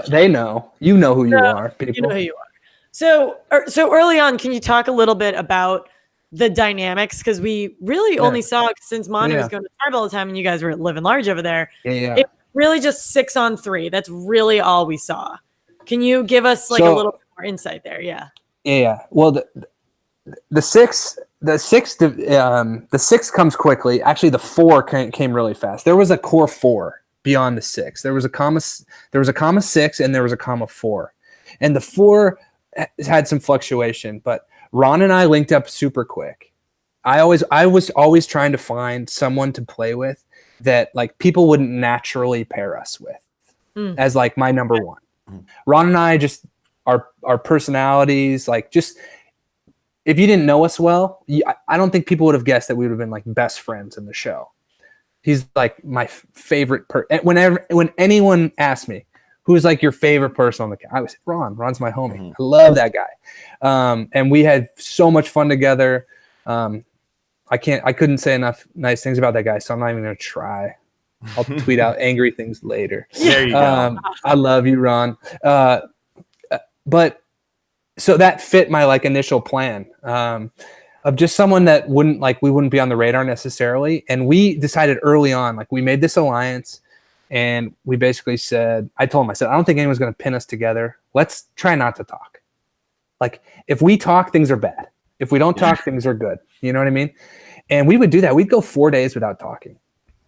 they know. You know who you are, people. You know who you are. So early on, can you talk a little bit about the dynamics? Because we really only saw, since Monty was going to Tarb all the time and you guys were living large over there, it really just 6-on-3. That's really all we saw. Can you give us a little more insight there? Yeah. Yeah. Well, the six comes quickly. Actually, the 4 came really fast. There was a core 4 beyond the 6. There was a comma 6 and there was a comma 4. And the 4 had some fluctuation, but Ron and I linked up super quick. I was always trying to find someone to play with that like people wouldn't naturally pair us with as like my number one. Ron and I just our personalities, like just if you didn't know us well, I don't think people would have guessed that we would have been like best friends in the show. He's like my favorite when anyone asks me who's like your favorite person on the I was Ron. Ron's my homie. I love that guy. And we had so much fun together. I couldn't say enough nice things about that guy, so I'm not even gonna try. I'll tweet out angry things later. There you go. I love you, Ron. But so that fit my like initial plan of just someone that we wouldn't be on the radar necessarily. And we decided early on, like we made this alliance and we basically said, I told him, I don't think anyone's going to pin us together. Let's try not to talk. Like if we talk, things are bad. If we don't talk, things are good. You know what I mean? And we would do that. We'd go 4 days without talking.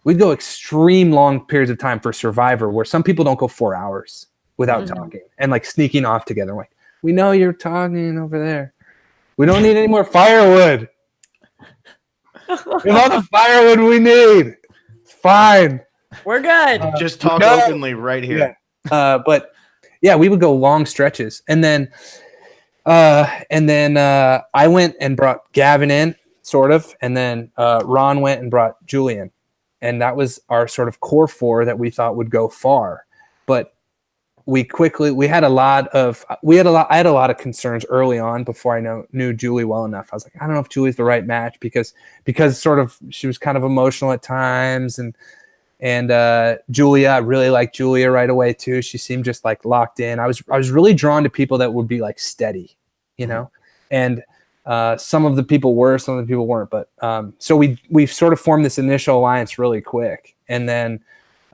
We'd go extreme long periods of time for Survivor where some people don't go 4 hours without talking and like sneaking off together. Like, we know you're talking over there. We don't need any more firewood. We have all the firewood we need. It's fine. We're good. Just talk openly right here. Yeah. But yeah, we would go long stretches. And then I went and brought Gavin in, sort of. And then Ron went and brought Julian. And that was our sort of core 4 that we thought would go far. But I had a lot of concerns early on before I knew Julie well enough. I was like, I don't know if Julie's the right match because sort of she was kind of emotional at times and Julia, I really liked Julia right away too. She seemed just like locked in. I was really drawn to people that would be like steady, and some of the people were, some of the people weren't. But so we sort of formed this initial alliance really quick, and then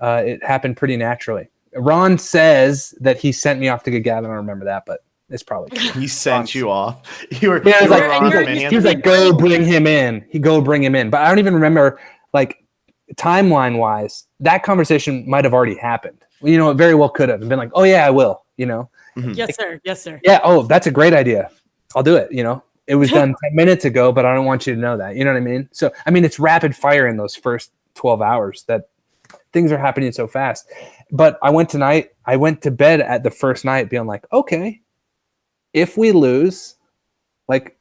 it happened pretty naturally. Ron says that he sent me off to get Gavin. I don't remember that, but it's probably he sent you off. He was like, go bring him in. But I don't even remember like timeline wise. That conversation might have already happened, You know, it very well could have been like, oh yeah, I will, you know. Yes, sir. Yes, sir. Yeah. Oh, that's a great idea. I'll do it. You know, it was done 10 minutes ago, but I don't want you to know that. You know what I mean? So, I mean, it's rapid fire in those first 12 hours that things are happening so fast. But I went to bed at the first night being like, okay, if we lose, like,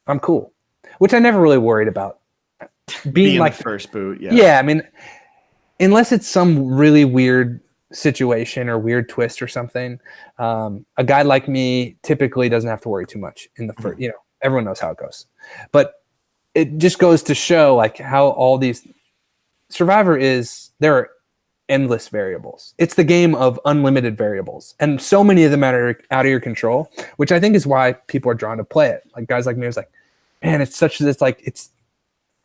I'm cool, which I never really worried about. Being like the first boot. Yeah. Yeah. I mean, unless it's some really weird situation or weird twist or something, a guy like me typically doesn't have to worry too much in the first, you know, everyone knows how it goes, but it just goes to show like how all these Survivor is, there are endless variables. It's the game of unlimited variables, and so many of them are out of your control, which I think is why people are drawn to play it. Like guys like me was like, man, it's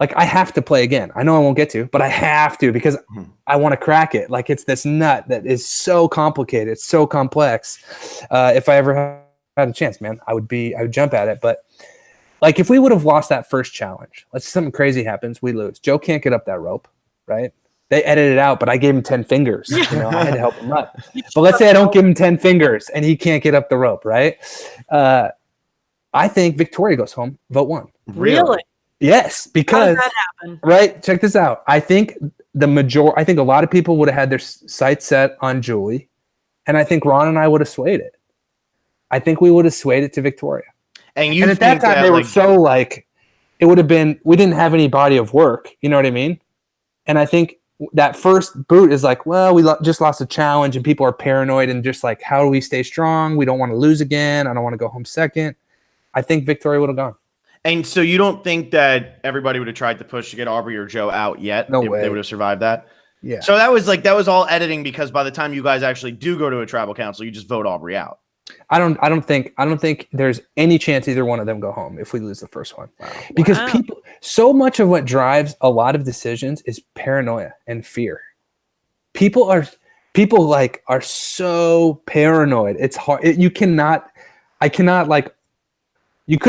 like I have to play again. I know I won't get to, but I have to because I want to crack it. Like it's this nut that is so complicated, it's so complex. If I ever had a chance, man, I would jump at it. But like if we would have lost that first challenge, let's say something crazy happens, we lose. Joe can't get up that rope, right? They edited it out, but I gave him 10 fingers. You know, I had to help him up. But let's say I don't give him 10 fingers and he can't get up the rope, right? I think Victoria goes home, vote 1. Really? Yes, because how does that happen? Right. Check this out. I think a lot of people would have had their sights set on Julie, and I think Ron and I would have swayed it. I think we would have swayed it to Victoria. And at that time, they were so like, it would have been, we didn't have any body of work. You know what I mean? And I think that first boot is like, well, we just lost a challenge, and people are paranoid and just like, how do we stay strong? We don't want to lose again. I don't want to go home second. I think Victoria would have gone. And so you don't think that everybody would have tried to push to get Aubrey or Joe out yet? No if way. They would have survived that? Yeah. So that was all editing, because by the time you guys actually do go to a tribal council, you just vote Aubrey out. I don't think there's any chance either one of them go home if we lose the first one. Wow. Because people, so much of what drives a lot of decisions is paranoia and fear. People are so paranoid. It's hard. You couldn't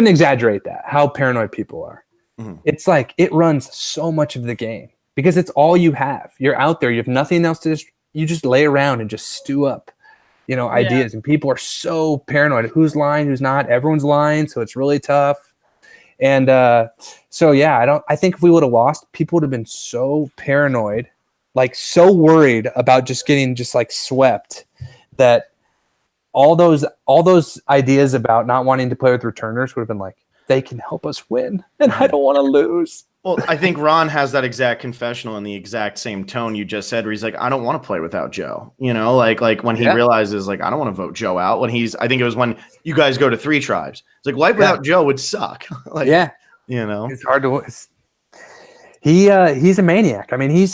exaggerate that, how paranoid people are. Mm-hmm. It's like it runs so much of the game because it's all you have. You're out there. You have nothing else to you just lay around and just stew up, you know, ideas. And people are so paranoid. Who's lying, who's not? Everyone's lying, so it's really tough. And I think if we would have lost, people would have been so paranoid, like so worried about just getting like swept, that all those ideas about not wanting to play with returners would have been like, they can help us win, and I don't want to lose. Well, I think Ron has that exact confessional in the exact same tone you just said, where he's like, I don't want to play without Joe. You know, like when he realizes, like, I don't want to vote Joe out. I think it was when you guys go to 3 tribes. It's like, life without Joe would suck. Like, you know, it's hard to. He's a maniac. I mean,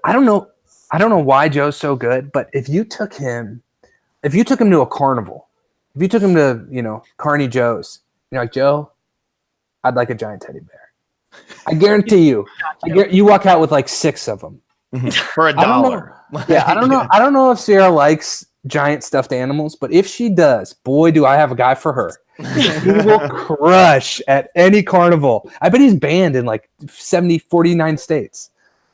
I don't know why Joe's so good, but if you took him to a carnival, if you took him to, you know, Carney Joe's, you're like, Joe, I'd like a giant teddy bear. I guarantee you, you walk out with like 6 of them for $1. I don't know. I don't know if Sarah likes giant stuffed animals, but if she does, boy, do I have a guy for her. He will crush at any carnival. I bet he's banned in like 49 states.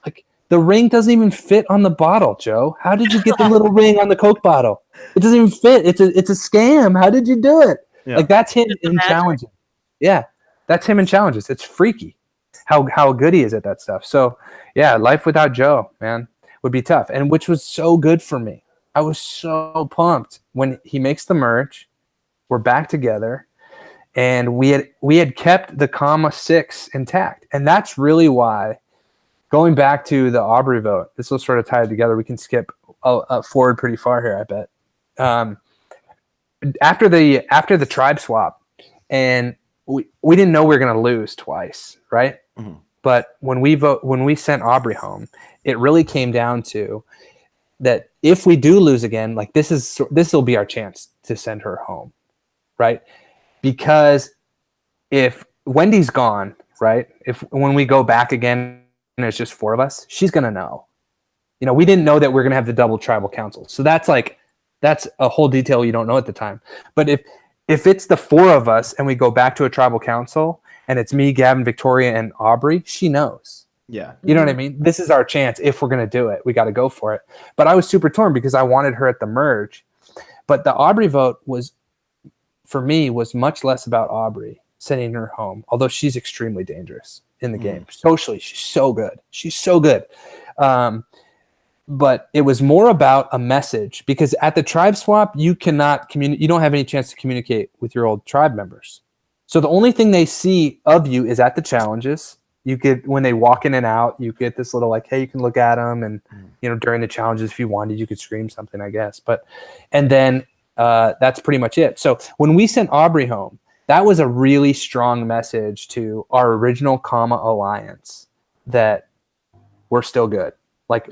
Like the ring doesn't even fit on the bottle, Joe. How did you get the little ring on the Coke bottle? It doesn't even fit. It's a scam. How did you do it? Yeah. Like that's him in challenges. Yeah, that's him in challenges. It's freaky how good he is at that stuff. So yeah, life without Joe, man, would be tough. And which was so good for me. I was so pumped when he makes the merge. We're back together, and we had kept the comma 6 intact. And that's really why, going back to the Aubrey vote, this will sort of tie it together. We can skip forward pretty far here, I bet. After the tribe swap, and we didn't know we were going to lose twice, right? Mm-hmm. But when we sent Aubrey home, it really came down to that if we do lose again, like this will be our chance to send her home, right? Because if Wendy's gone, right? When we go back again and it's just 4 of us, she's going to know. You know, we didn't know that we're going to have the double tribal council. So that's a whole detail you don't know at the time. But if it's the 4 of us and we go back to a tribal council and it's me, Gavin, Victoria, and Aubrey, she knows. Yeah. You know what I mean? This is our chance. If we're going to do it, we got to go for it. But I was super torn because I wanted her at the merge. But the Aubrey vote was, for me, was much less about Aubrey sending her home, although she's extremely dangerous in the game. Socially, she's so good. She's so good. But it was more about a message, because at the tribe swap, you cannot communicate. You don't have any chance to communicate with your old tribe members. So the only thing they see of you is at the challenges. You get, when they walk in and out, you get this little like, hey, you can look at them, and during the challenges, if you wanted, you could scream something, I guess. And then that's pretty much it. So when we sent Aubrey home, that was a really strong message to our original alliance that we're still good. Like.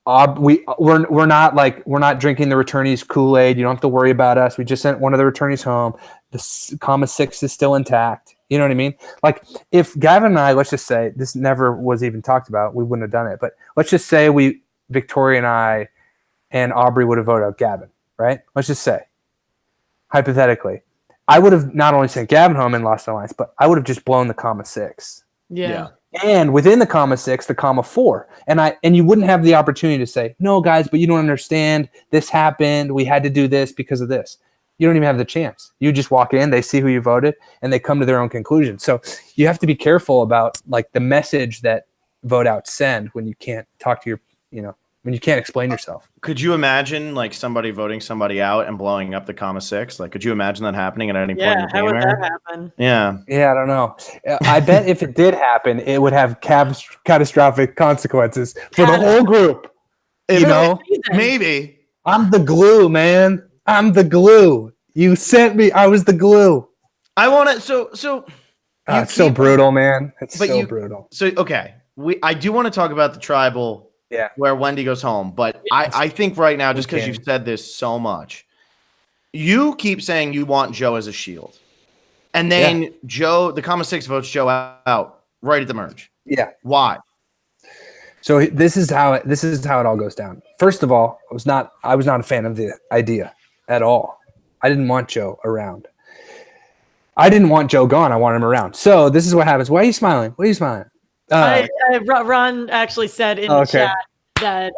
We're not drinking the returnees Kool-Aid. You don't have to worry about us. We just sent one of the returnees home. The 6 is still intact. You know what I mean? Like, if Gavin and I, let's just say, this never was even talked about, we wouldn't have done it. But let's just say Victoria and I and Aubrey would have voted out Gavin, right? Let's just say, hypothetically, I would have not only sent Gavin home and lost alliance, but I would have just blown the 6. Yeah. And within the 6, the 4, and you wouldn't have the opportunity to say, no, guys, but you don't understand. This happened. We had to do this because of this. You don't even have the chance. You just walk in, they see who you voted, and they come to their own conclusion. So you have to be careful about like the message that vote out send when you can't talk to when you can't explain yourself. Could you imagine like somebody voting somebody out and blowing up the 6? Like, could you imagine that happening at any point in the game? How would that happen? Yeah. Yeah, I don't know. I bet if it did happen, it would have catastrophic consequences for the whole group. Maybe. I'm the glue, man. I'm the glue. You sent me. I was the glue. I want to. So. It's so brutal, man. It's so brutal. So okay, I do want to talk about the tribal. Yeah, where Wendy goes home. But I think right now, just because you've said this so much, you keep saying you want Joe as a shield. And then Joe, the 6 votes Joe out right at the merge. Yeah. Why? So this is how it all goes down. First of all, I was not a fan of the idea at all. I didn't want Joe around. I didn't want Joe gone. I want him around. So this is what happens. Why are you smiling? What are you smiling? Ron actually said in the chat that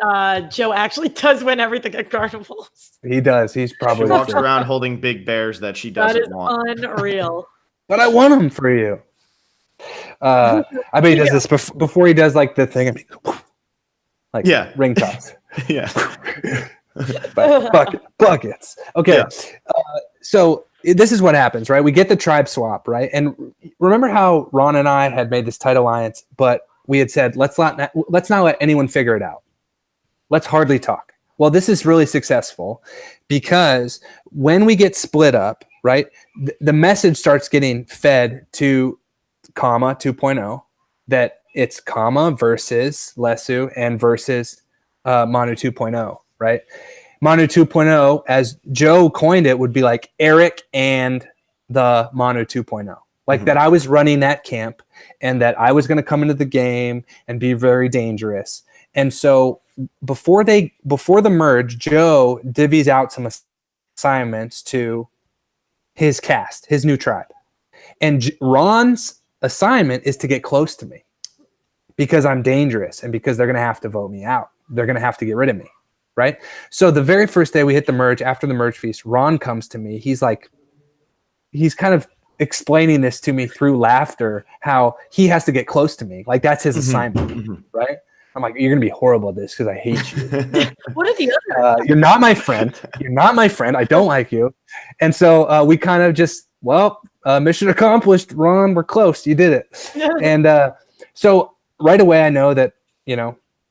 Joe actually does win everything at carnivals. He does. He's probably she walks around holding big bears that she doesn't want. That is unreal. But I want them for you. I bet he does this before he does like the thing. Like ring toss. Yeah. Buckets. Okay. Yeah. So this is what happens, right? We get the tribe swap, right? And remember how Ron and I had made this tight alliance, but we had said, let's not let anyone figure it out. Let's hardly talk. Well, this is really successful because when we get split up, right, the message starts getting fed to comma 2.0 that it's comma versus Lesu and versus Manu 2.0, right? Manu 2.0, as Joe coined it, would be like Eric and the Manu 2.0. Like that I was running that camp and that I was going to come into the game and be very dangerous. And so before the merge, Joe divvies out some assignments to his cast, his new tribe. And Ron's assignment is to get close to me because I'm dangerous and because they're going to have to vote me out. They're going to have to get rid of me. Right. So the very first day we hit the merge, after the merge feast, Ron comes to me. He's kind of explaining this to me through laughter, how he has to get close to me. Like that's his assignment. Right. I'm like, you're going to be horrible at this because I hate you. What are the others? You're not my friend. You're not my friend. I don't like you. And so we kind of just, mission accomplished, Ron. We're close. You did it. And so right away, I know that,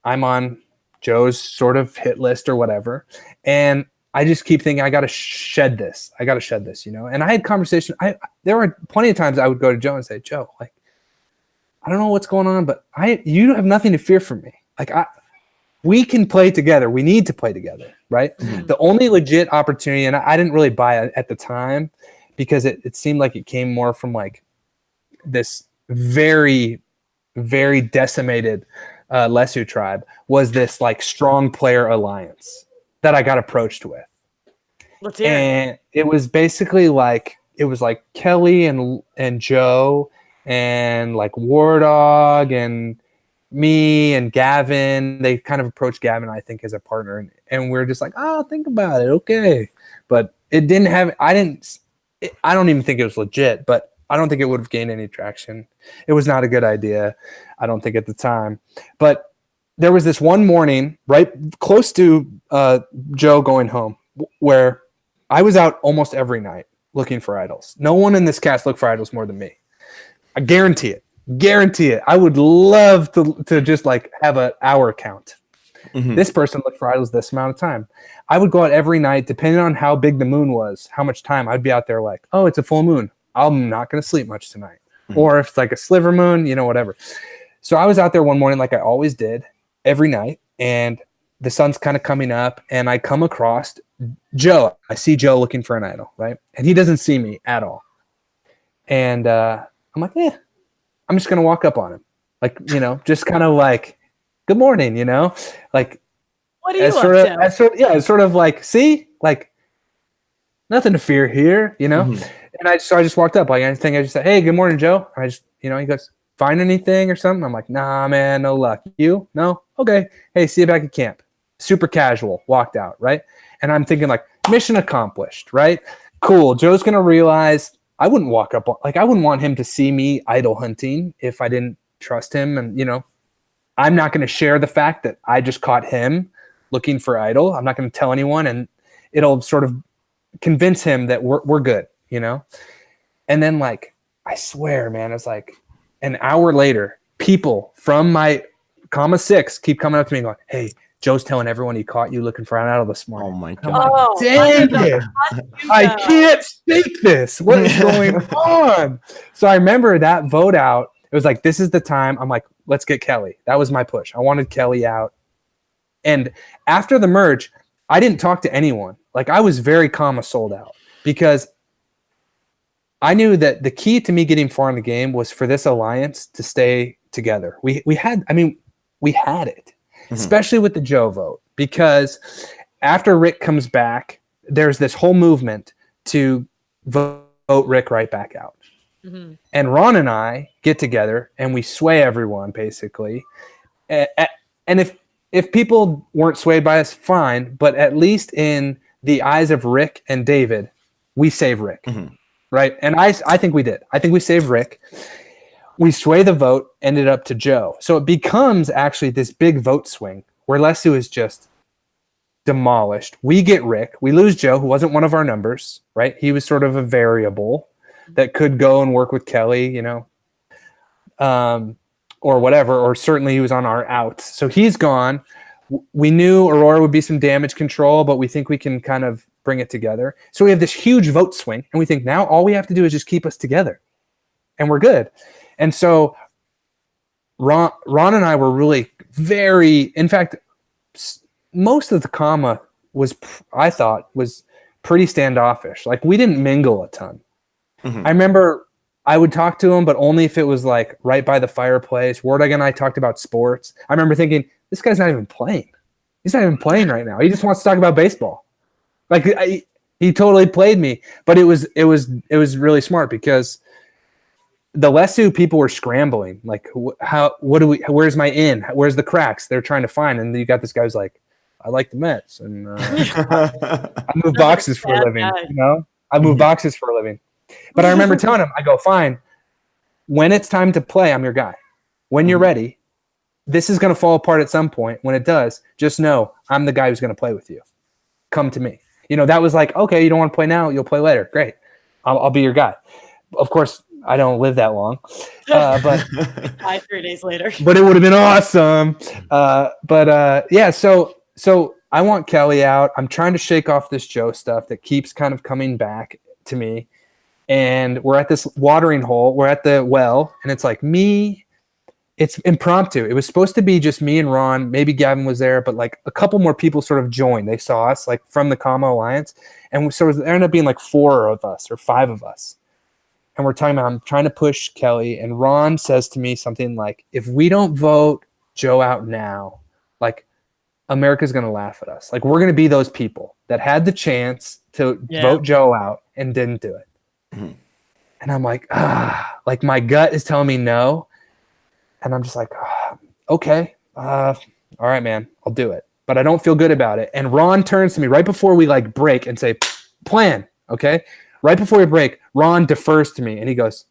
I'm on Joe's sort of hit list or whatever. And I just keep thinking, I got to shed this. And I had conversation. There were plenty of times I would go to Joe and say, Joe, like, I don't know what's going on, but you have nothing to fear from me. Like we can play together. We need to play together. Right. Mm-hmm. The only legit opportunity, and I didn't really buy it at the time because it seemed like it came more from like this very, very decimated Lesu tribe, was this like strong player alliance that I got approached with. Let's hear and it was basically like Kelly and Joe and like War Dog and me and Gavin. They kind of approached Gavin, I think, as a partner, and we're just like, oh, think about it, okay. But it didn't have. I don't even think it was legit, but I don't think it would have gained any traction. It was not a good idea, I don't think, at the time. But there was this one morning, right close to Joe going home, where I was out almost every night looking for idols. No one in this cast looked for idols more than me. I guarantee it. I would love to just like have an hour count. Mm-hmm. This person looked for idols this amount of time. I would go out every night, depending on how big the moon was, how much time. I'd be out there like, oh, it's a full moon. I'm not going to sleep much tonight. Mm-hmm. Or if it's like a sliver moon, whatever. So I was out there one morning like I always did every night, and the sun's kind of coming up, and I come across Joe. I see Joe looking for an idol, right? And he doesn't see me at all. And I'm like, I'm just going to walk up on him. Like, just kind of like, good morning, like, what are you up to? It's sort of like, see, like, nothing to fear here, Mm-hmm. And I just walked up. Like, I just said, hey, good morning, Joe. And I just, he goes, find anything or something? I'm like, nah, man, no luck. You? No? Okay. Hey, see you back at camp. Super casual. Walked out, right? And I'm thinking like, mission accomplished, right? Cool. Joe's going to realize I wouldn't walk up. Like, I wouldn't want him to see me idol hunting if I didn't trust him. And, I'm not going to share the fact that I just caught him looking for idol. I'm not going to tell anyone, and it'll sort of convince him that we're good, And then, like, I swear, man, it's like an hour later, people from my comma 6 keep coming up to me and going, hey, Joe's telling everyone he caught you looking for an idol this morning. Oh my God. Oh, dang it. I can't stake this. What is going on? So I remember that vote out. It was like, this is the time. I'm like, let's get Kelly. That was my push. I wanted Kelly out. And after the merge, I didn't talk to anyone. Like, I was very comma sold out because I knew that the key to me getting far in the game was for this alliance to stay together. We had it, mm-hmm. especially with the Joe vote, because after Rick comes back, there's this whole movement to vote Rick right back out. Mm-hmm. And Ron and I get together and we sway everyone basically. And if people weren't swayed by us, fine. But at least in the eyes of Rick and David, we save Rick. Mm-hmm. Right. And I think we did. I think we saved Rick. We sway the vote, ended up to Joe. So it becomes actually this big vote swing where Lesu is just demolished. We get Rick. We lose Joe, who wasn't one of our numbers. Right. He was sort of a variable that could go and work with Kelly, or whatever, or certainly he was on our outs. So he's gone. We knew Aurora would be some damage control, but we think we can kind of bring it together. So we have this huge vote swing, and we think now all we have to do is just keep us together, and we're good. And so Ron and I were really in fact, most of the comma I thought was pretty standoffish. Like, we didn't mingle a ton. Mm-hmm. I remember I would talk to him, but only if it was like right by the fireplace. Wardag and I talked about sports. I remember thinking, this guy's not even playing. He's not even playing right now. He just wants to talk about baseball. Like, he totally played me, but it was really smart because the Lesu people were scrambling. Like, where's my in? Where's the cracks? They're trying to find, and you got this guy who's like, I like the Mets, and I move boxes for a living. I move boxes for a living. But I remember telling him, I go, fine. When it's time to play, I'm your guy. When you're ready, this is going to fall apart at some point. When it does, just know I'm the guy who's going to play with you. Come to me. That was like, okay, you don't want to play now, you'll play later. Great. I'll be your guy. Of course, I don't live that long. But 3 days later. But it would have been awesome. So I want Kelly out. I'm trying to shake off this Joe stuff that keeps kind of coming back to me. And we're at this watering hole. We're at the well, and it's like me. It's impromptu. It was supposed to be just me and Ron. Maybe Gavin was there, but like a couple more people sort of joined. They saw us like from the Comma Alliance, and so there ended up being like 4 of us or 5 of us. And we're talking about, I'm trying to push Kelly, and Ron says to me something like, if we don't vote Joe out now, like, America's going to laugh at us. Like, we're going to be those people that had the chance to vote Joe out and didn't do it. Mm-hmm. And I'm like, like my gut is telling me no. And I'm just like, okay, all right, man, I'll do it. But I don't feel good about it. And Ron turns to me right before we like break and say, plan, okay? Right before we break, Ron defers to me and he goes,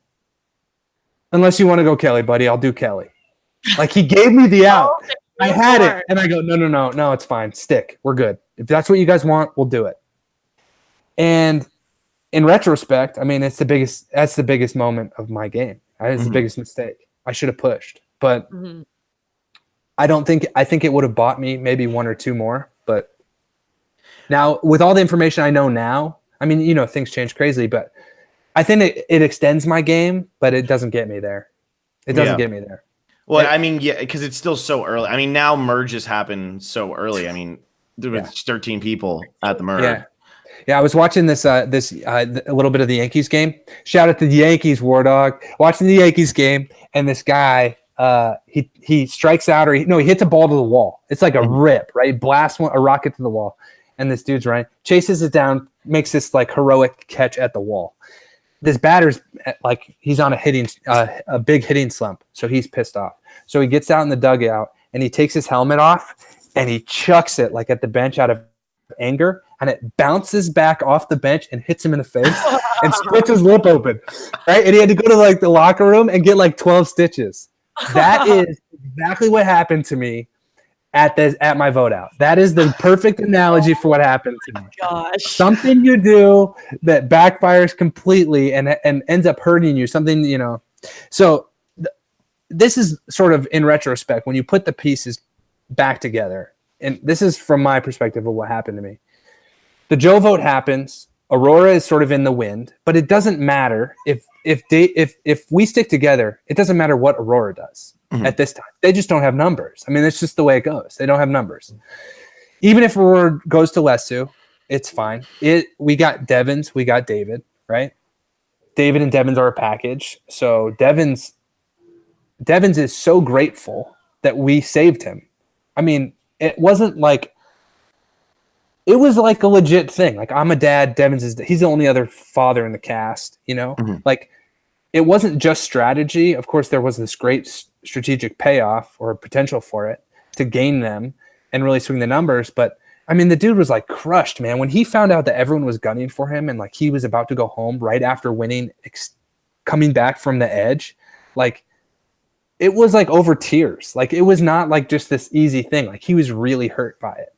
unless you want to go Kelly, buddy, I'll do Kelly. Like he gave me the out. I had it. And I go, no, it's fine. Stick. We're good. If that's what you guys want, we'll do it. And in retrospect, I mean, that's the biggest moment of my game. It's the biggest mistake. I should have pushed, but I think it would have bought me maybe one or two more. But now with all the information I know now, I mean, you know, things change crazily, but I think it extends my game, but it doesn't get me there. It doesn't get me there. Well, I mean, yeah, because it's still so early. I mean, now merges happen so early. I mean, there was 13 people at the merge. Yeah, I was watching this a little bit of the Yankees game. Shout out to the Yankees, War Dog. Watching the Yankees game, and this guy, he strikes out, he hits a ball to the wall. It's like a rip, right? Blasts a rocket to the wall, and this dude's running, chases it down, makes this like heroic catch at the wall. This batter's like he's on a big hitting slump, so he's pissed off. So he gets out in the dugout and he takes his helmet off and he chucks it like at the bench out of anger, and it bounces back off the bench and hits him in the face and splits his lip open, right? And he had to go to like the locker room and get like 12 stitches. That is exactly what happened to me at my vote out. That is the perfect analogy for what happened to me. Gosh. Something you do that backfires completely and ends up hurting you. Something, you know. So this is sort of in retrospect when you put the pieces back together. And this is from my perspective of what happened to me. The Joe vote happens. Aurora is sort of in the wind, but it doesn't matter if we stick together. It doesn't matter what Aurora does at this time. They just don't have numbers. I mean, it's just the way it goes. They don't have numbers. Even if Aurora goes to Lesu, it's fine. We got Devins, we got David, right? David and Devins are a package. So Devins is so grateful that we saved him. I mean, it wasn't like it was like a legit thing. Like, I'm a dad, he's the only other father in the cast, you know? Like, it wasn't just strategy. Of course, there was this great strategic payoff or potential for it to gain them and really swing the numbers. But, I mean, the dude was, like, crushed, man. When he found out that everyone was gunning for him and, like, he was about to go home right after winning, coming back from the Edge, like, it was, like, over tears. Like, it was not, like, just this easy thing. Like, he was really hurt by it.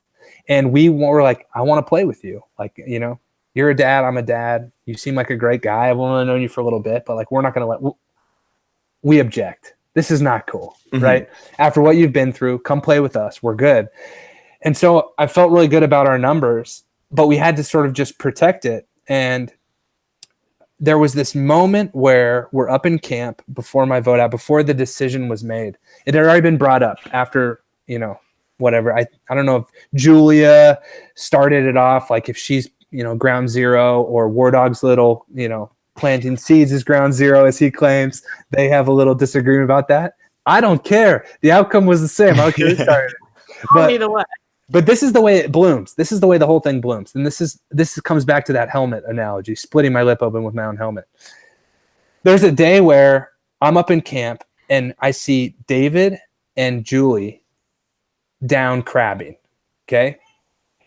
And we were like, I want to play with you. Like, you know, you're a dad, I'm a dad. You seem like a great guy. I've only known you for a little bit, but like, we're not going to we object. This is not cool, right? After what you've been through, come play with us. We're good. And so I felt really good about our numbers, but we had to sort of just protect it. And there was this moment where we're up in camp before my vote out, before the decision was made. It had already been brought up after, you know, whatever. I don't know if Julia started it off, like if she's, you know, ground zero, or War Dog's little, you know, planting seeds is ground zero, as he claims. They have a little disagreement about that. I don't care. The outcome was the same. I don't care who started it. Either way. But this is the way it blooms. This is the way the whole thing blooms. And this comes back to that helmet analogy, splitting my lip open with my own helmet. There's a day where I'm up in camp and I see David and Julie down crabbing, okay?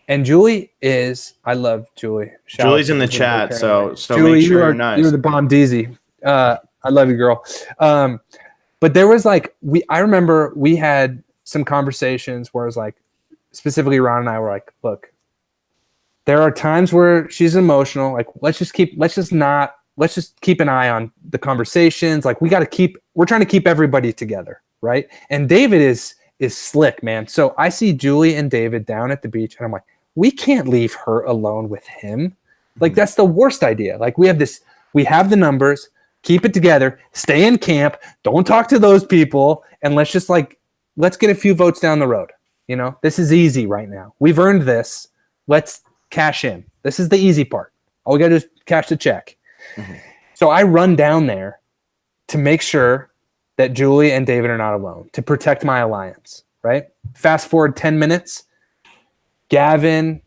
And Julie is, I love Julie. Julie's in the chat, so Julie, make sure you're nice. You're the bomb DZ. I love you, girl. But there was like, I remember we had some conversations where it was like, specifically Ron and I were like, look, there are times where she's emotional. Like, let's just keep an eye on the conversations. Like, we're trying to keep everybody together, right? And David is slick, man. So I see Julie and David down at the beach, and I'm like, we can't leave her alone with him. Like, that's the worst idea. Like, we have the numbers, keep it together, stay in camp, don't talk to those people, and let's get a few votes down the road. You know, this is easy right now. We've earned this. Let's cash in. This is the easy part. All we got to do is cash the check. So I run down there to make sure that Julie and David are not alone, to protect my alliance, right? Fast forward 10 minutes, Gavin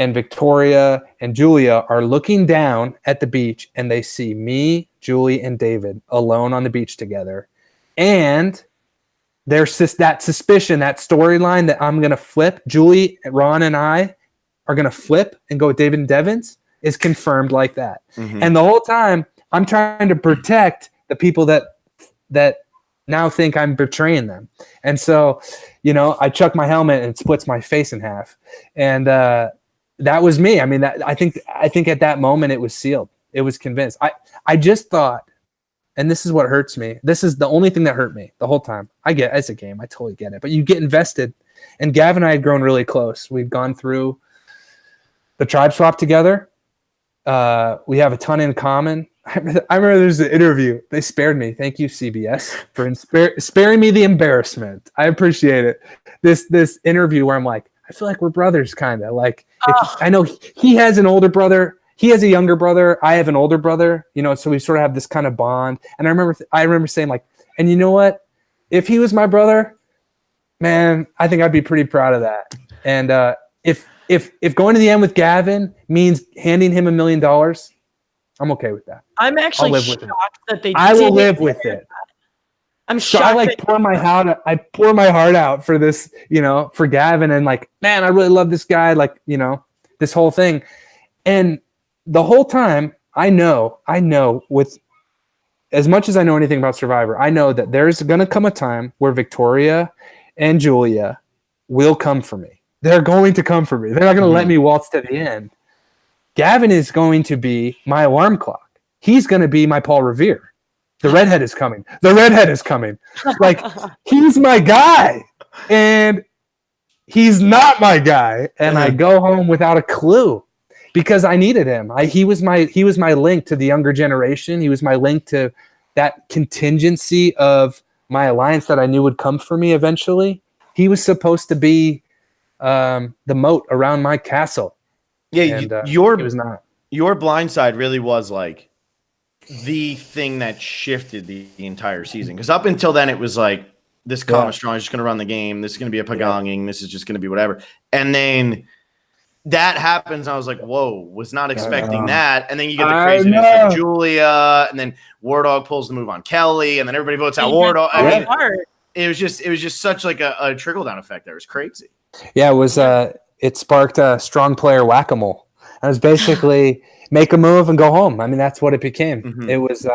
and Victoria and Julia are looking down at the beach, and they see me, Julie, and David alone on the beach together. And there's that suspicion, that storyline that I'm going to flip. Julie, Ron, and I are going to flip and go with David and Devins is confirmed like that. Mm-hmm. And the whole time I'm trying to protect the people that now think I'm betraying them. And so, I chuck my helmet and it splits my face in half. And that was me. I mean, I think at that moment it was sealed. It was convinced. I just thought, and this is what hurts me. This is the only thing that hurt me the whole time. I get it's a game. I totally get it. But you get invested. And Gavin and I had grown really close. We'd gone through the tribe swap together. We have a ton in common. I remember there's an interview. They spared me. Thank you, CBS, for sparing me the embarrassment. I appreciate it. This interview where I'm like, I feel like we're brothers, kind of. Like, I know he has an older brother. He has a younger brother. I have an older brother. So we sort of have this kind of bond. And I remember saying, like, and you know what? If he was my brother, man, I think I'd be pretty proud of that. And if going to the end with Gavin means handing him $1 million, I'm okay with that. I'm actually shocked that they. I will live with it. I'm shocked. So I pour my heart out for this, for Gavin, and like, man, I really love this guy, like, this whole thing. And the whole time, I know with as much as I know anything about Survivor, I know that there's going to come a time where Victoria and Julia will come for me. They're going to come for me. They're not going to let me waltz to the end. Gavin is going to be my alarm clock. He's going to be my Paul Revere. The redhead is coming. Like, he's my guy. And he's not my guy. And I go home without a clue because I needed him. He was my link to the younger generation. He was my link to that contingency of my alliance that I knew would come for me eventually. He was supposed to be the moat around my castle. Yeah, and, it was not. Your blind side really was like the thing that shifted the entire season. Because up until then, it was like, this Kama Strong is just going to run the game. This is going to be a pagonging. This is just going to be whatever. And then that happens. And I was like, whoa, was not expecting that. And then you get the craziness with Julia. And then War Dog pulls the move on Kelly. And then everybody votes out War Dog. I mean, it was just such like a trickle-down effect there. It was crazy. Yeah, it was it sparked a strong player whack-a-mole. It was basically make a move and go home. I mean, that's what it became. Mm-hmm. It was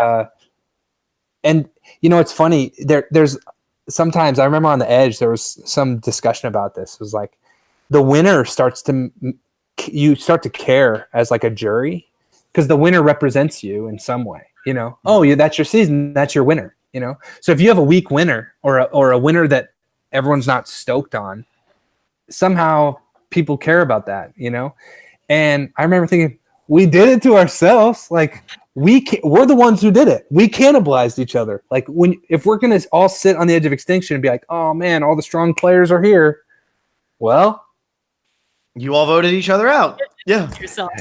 and it's funny. There's sometimes I remember on the Edge there was some discussion about this. It was like the winner you start to care as like a jury because the winner represents you in some way. That's your season, that's your winner. So if you have a weak winner or a winner that everyone's not stoked on, somehow people care about that, And I remember thinking, we did it to ourselves. Like we're the ones who did it. We cannibalized each other. Like if we're gonna all sit on the edge of extinction and be like, oh man, all the strong players are here. Well, you all voted each other out. Yeah. Yourself.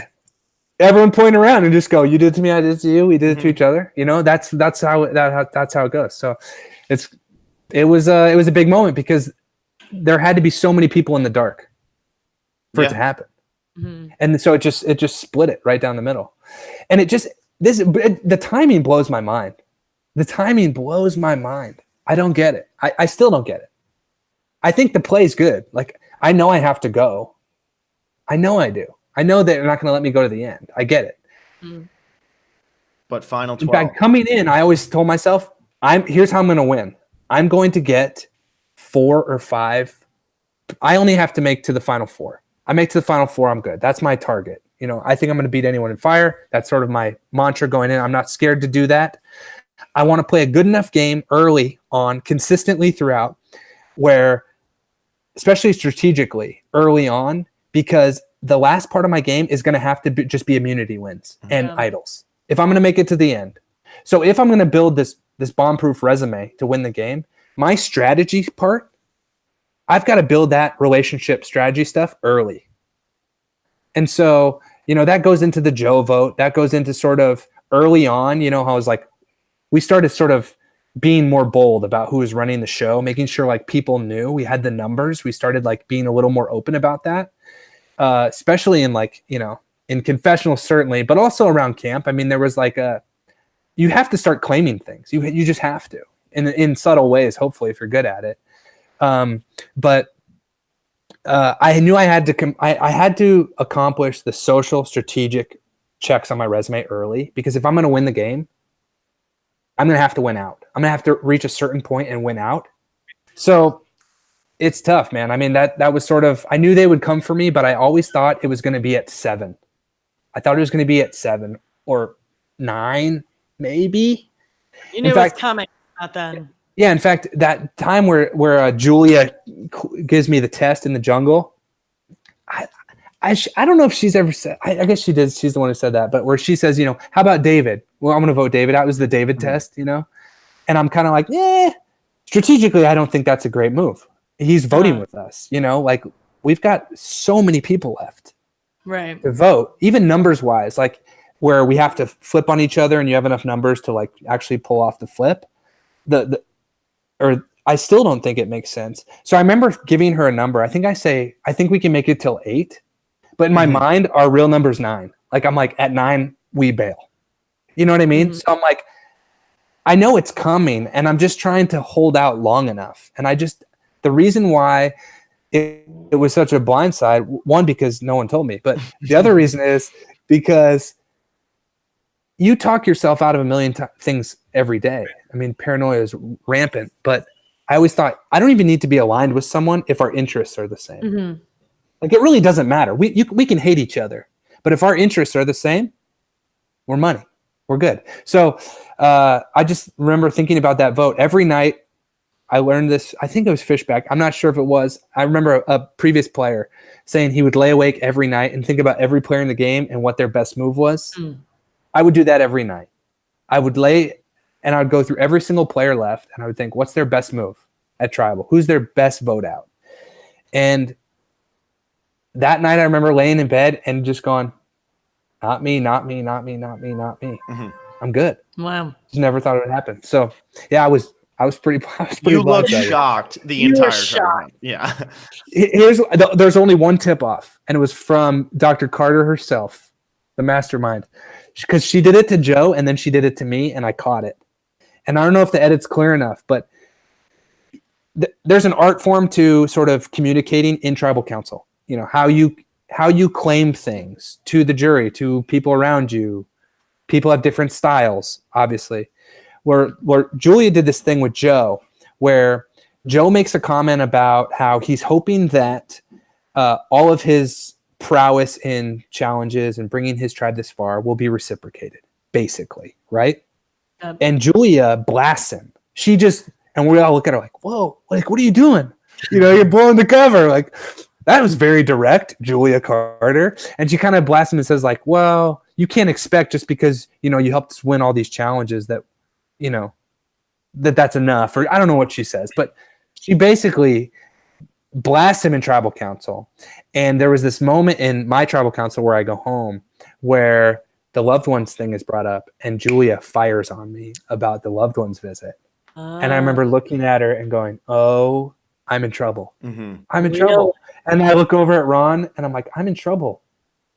Everyone point around and just go, you did it to me, I did it to you, we did it to each other. That's how it goes. So it was a big moment because there had to be so many people in the dark for it to happen. Mm-hmm. And so it just split it right down the middle. And the timing blows my mind. I don't get it. I still don't get it. I think the play's good. Like, I know I have to go. I know I do. I know that they're not going to let me go to the end. I get it. Mm. But final 12. In fact, coming in, I always told myself, here's how I'm going to win. I'm going to get 4 or 5. I only have to make to the final 4. I make to the final 4, I'm good. That's my target. I think I'm going to beat anyone in fire. That's sort of my mantra going in. I'm not scared to do that. I want to play a good enough game early on, consistently throughout, where, especially strategically, early on, because the last part of my game is going to have to just be immunity wins and idols if I'm going to make it to the end. So if I'm going to build this bomb-proof resume to win the game, my strategy part, I've got to build that relationship strategy stuff early. And so, that goes into the Joe vote. That goes into sort of early on, how I was like, we started sort of being more bold about who was running the show, making sure like people knew we had the numbers. We started like being a little more open about that. especially in in confessional, certainly, but also around camp. I mean, there was you have to start claiming things. You just have to in subtle ways, hopefully, if you're good at it. But I knew I had to accomplish the social strategic checks on my resume early, because if I'm going to win the game, I'm going to have to win out. I'm going to have to reach a certain point and win out. So it's tough, man. I mean, that was sort of, I knew they would come for me, but I always thought it was going to be at 7. I thought it was going to be at 7 or 9, maybe. You knew it was coming, not then. Yeah, in fact, that time where Julia gives me the test in the jungle, I don't know if she's ever said, I guess she did. She's the one who said that, but where she says, how about David? Well, I'm going to vote David. That was the David test, And I'm kind of like, strategically, I don't think that's a great move. He's voting with us, we've got so many people left to vote, even numbers wise, where we have to flip on each other and you have enough numbers to actually pull off the flip. I still don't think it makes sense. So I remember giving her a number. I think we can make it till 8. But in my mind, our real number is 9. I'm like, at 9, we bail. You know what I mean? So I'm like, I know it's coming, and I'm just trying to hold out long enough. And the reason why it was such a blindside, one, because no one told me, but the other reason is because you talk yourself out of a million things every day. I mean, paranoia is rampant, but I always thought, I don't even need to be aligned with someone if our interests are the same. It really doesn't matter. We can hate each other, but if our interests are the same, we're money. We're good. So I just remember thinking about that vote. Every night I learned this. I think it was Fishback. I'm not sure if it was. I remember a previous player saying he would lay awake every night and think about every player in the game and what their best move was. I would do that every night. I would lay and I would go through every single player left and I would think, what's their best move at Tribal? Who's their best vote out? And that night I remember laying in bed and just going, not me, not me, not me, not me, not me. I'm good. Wow. Just never thought it would happen. So yeah, I was pretty you looked shocked the entire time. Yeah. There's only one tip off, and it was from Dr. Carter herself, the mastermind, because she did it to Joe and then she did it to me and I caught it. And I don't know if the edit's clear enough, but there's an art form to sort of communicating in tribal council. How you claim things to the jury, to people around you. People have different styles, obviously. Where Julia did this thing with Joe, where Joe makes a comment about how he's hoping that all of his prowess in challenges and bringing his tribe this far will be reciprocated, basically, right? And Julia blasts him. And we all look at her like, whoa, what are you doing? You're blowing the cover. That was very direct, Julia Carter. And she kind of blasts him and says well, you can't expect just because, you helped us win all these challenges that, that's enough. Or I don't know what she says, but she basically blasts him in tribal council. And there was this moment in my tribal council where I go home where the loved ones thing is brought up and Julia fires on me about the loved ones visit. And I remember looking at her and going, oh, I'm in trouble. I'm in trouble. And I look over at Ron and I'm like, I'm in trouble.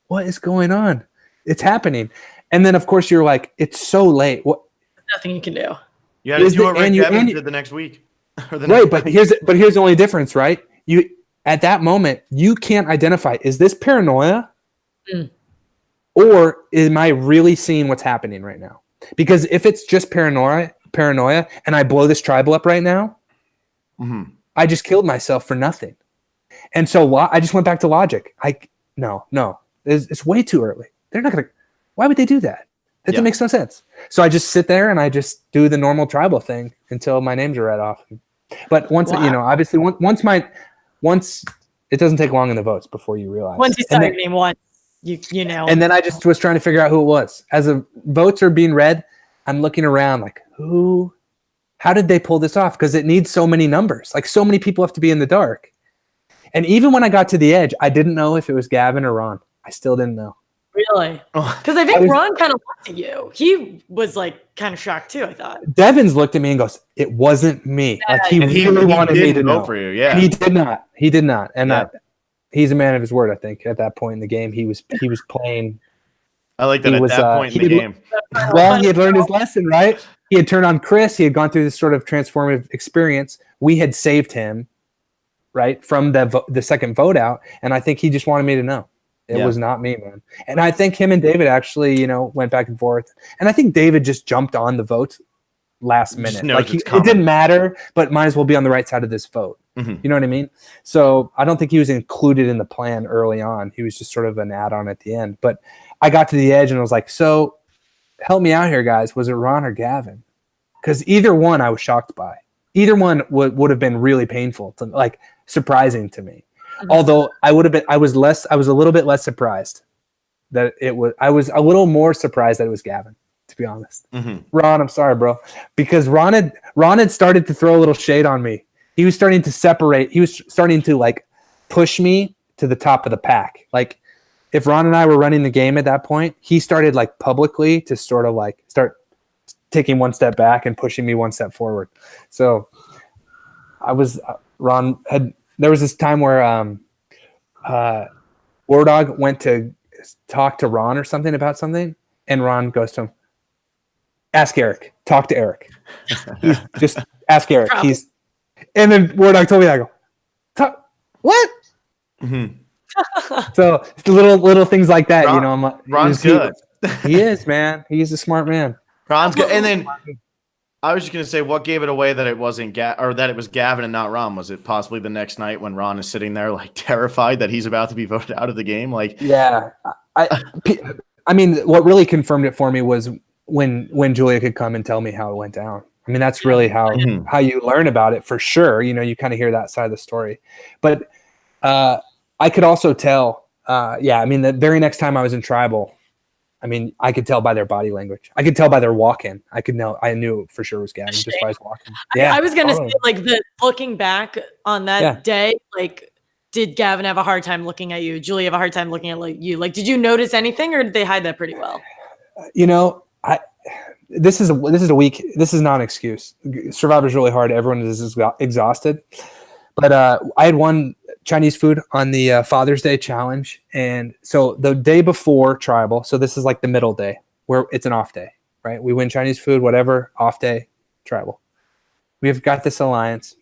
What is going on? It's happening. And then, of course, you're like, it's so late. What? Nothing you can do. You had to do what Rick Evans did the next week. But here's the only difference, right? You at that moment, you can't identify, is this paranoia? Or am I really seeing what's happening right now? Because if it's just paranoia, and I blow this tribal up right now, I just killed myself for nothing. And so I just went back to logic. No, it's way too early. They're not going to, why would they do that? That makes no sense. So I just sit there and I just do the normal tribal thing until my names are read off. But once, obviously once it doesn't take long in the votes before you realize. Once you start your name once, you know. And then I just was trying to figure out who it was. As the votes are being read, I'm looking around like, how did they pull this off? Because it needs so many numbers. So many people have to be in the dark. And even when I got to the edge, I didn't know if it was Gavin or Ron. I still didn't know. Really? Because I think Ron kind of looked at you. He was kind of shocked too, I thought. Devins looked at me and goes, it wasn't me. Yeah, he really wanted me to know. For you, yeah. And he did not. And yeah. he's a man of his word. I think at that point in the game, he was playing. I like that at that point in the game. Well, he had learned his lesson, right? He had turned on Chris. He had gone through this sort of transformative experience. We had saved him, right, from the second vote out, and I think he just wanted me to know it was not me, man. And I think him and David actually, went back and forth, and I think David just jumped on the vote last minute. Like it didn't matter, but might as well be on the right side of this vote. Mm-hmm. You know what I mean? So I don't think he was included in the plan early on. He was just sort of an add-on at the end. But I got to the edge and I was like, so help me out here, guys. Was it Ron or Gavin? Because either one I was shocked by. Either one would have been really painful, surprising to me. Mm-hmm. Although I was a little bit less surprised that it was. I was a little more surprised that it was Gavin, to be honest. Mm-hmm. Ron, I'm sorry, bro, because Ron had started to throw a little shade on me. He was starting to separate. He was starting to push me to the top of the pack. Like if Ron and I were running the game at that point, he started publicly to sort of start taking one step back and pushing me one step forward. So I was there was this time where War Dog went to talk to Ron or something about something, and Ron goes to him, "Ask Eric. Talk to Eric. Just ask Eric." And then War Dog told me that. I go, what? Mm-hmm. So little things like that, I'm like, Ron's good. He is, man. He's a smart man. Ron's good. And then I was just gonna say, what gave it away that it wasn't that it was Gavin and not Ron? Was it possibly the next night when Ron is sitting there terrified that he's about to be voted out of the game? Yeah, I mean, what really confirmed it for me was when Julia could come and tell me how it went down. I mean, that's really how you learn about it for sure. You kind of hear that side of the story. But I could also tell, I mean, the very next time I was in Tribal, I mean, I could tell by their body language. I could tell by their walk-in. I knew for sure it was Gavin just by his walk-in. Yeah, I was going to say, looking back on that day, did Gavin have a hard time looking at you? Julie have a hard time looking at you? Did you notice anything, or did they hide that pretty well? This is a week. This is not an excuse. Survivor's really hard. Everyone is exhausted. But I had won Chinese food on the Father's Day challenge. And so the day before Tribal, so this is the middle day where it's an off day, right? We win Chinese food, whatever, off day, Tribal. We've got this alliance.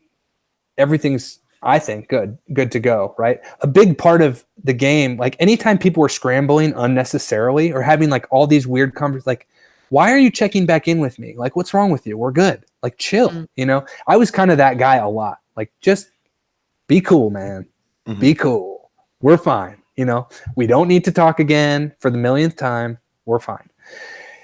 Everything's, I think, good to go, right? A big part of the game, anytime people were scrambling unnecessarily or having all these weird conversations, why are you checking back in with me? What's wrong with you? We're good. Chill. Mm-hmm. I was kind of that guy a lot. Just be cool, man. Mm-hmm. Be cool. We're fine. We don't need to talk again for the millionth time. We're fine.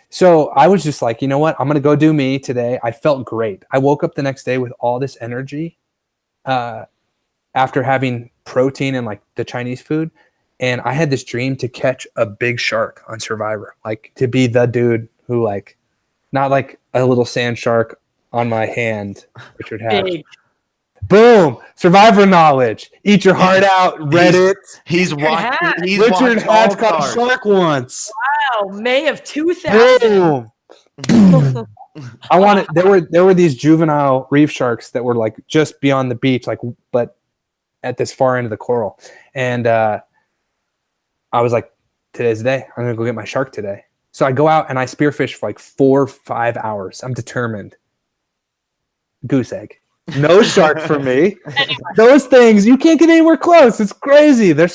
So I was just you know what? I'm going to go do me today. I felt great. I woke up the next day with all this energy after having protein and the Chinese food. And I had this dream to catch a big shark on Survivor, to be the dude who not a little sand shark on my hand, Richard had. Boom! Survivor knowledge. Eat your heart out. Reddit. He's watching. Richard Hatch caught a shark once. Wow, May of 2000. Boom. I wanted. There were these juvenile reef sharks that were just beyond the beach, but at this far end of the coral, and I was today's the day. I'm gonna go get my shark today. So I go out and I spearfish for 4 or 5 hours. I'm determined. Goose egg. No shark for me. Those things, you can't get anywhere close. It's crazy. They're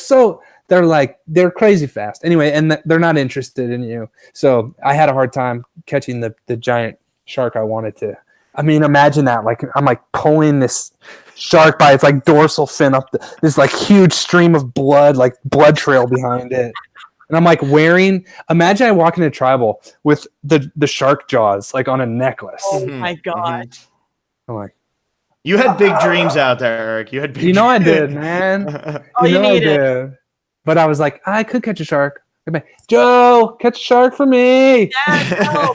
crazy fast. Anyway, and they're not interested in you. So I had a hard time catching the giant shark I wanted to. I mean, imagine that. I'm pulling this shark by its dorsal fin up this huge stream of blood, blood trail behind it. And I'm imagine I walk into Tribal with the shark jaws on a necklace. Oh my God. I'm you had big dreams out there, Eric. You had big dreams. I did, man. You I did. But I was I could catch a shark. Joe, catch a shark for me. Yeah, no.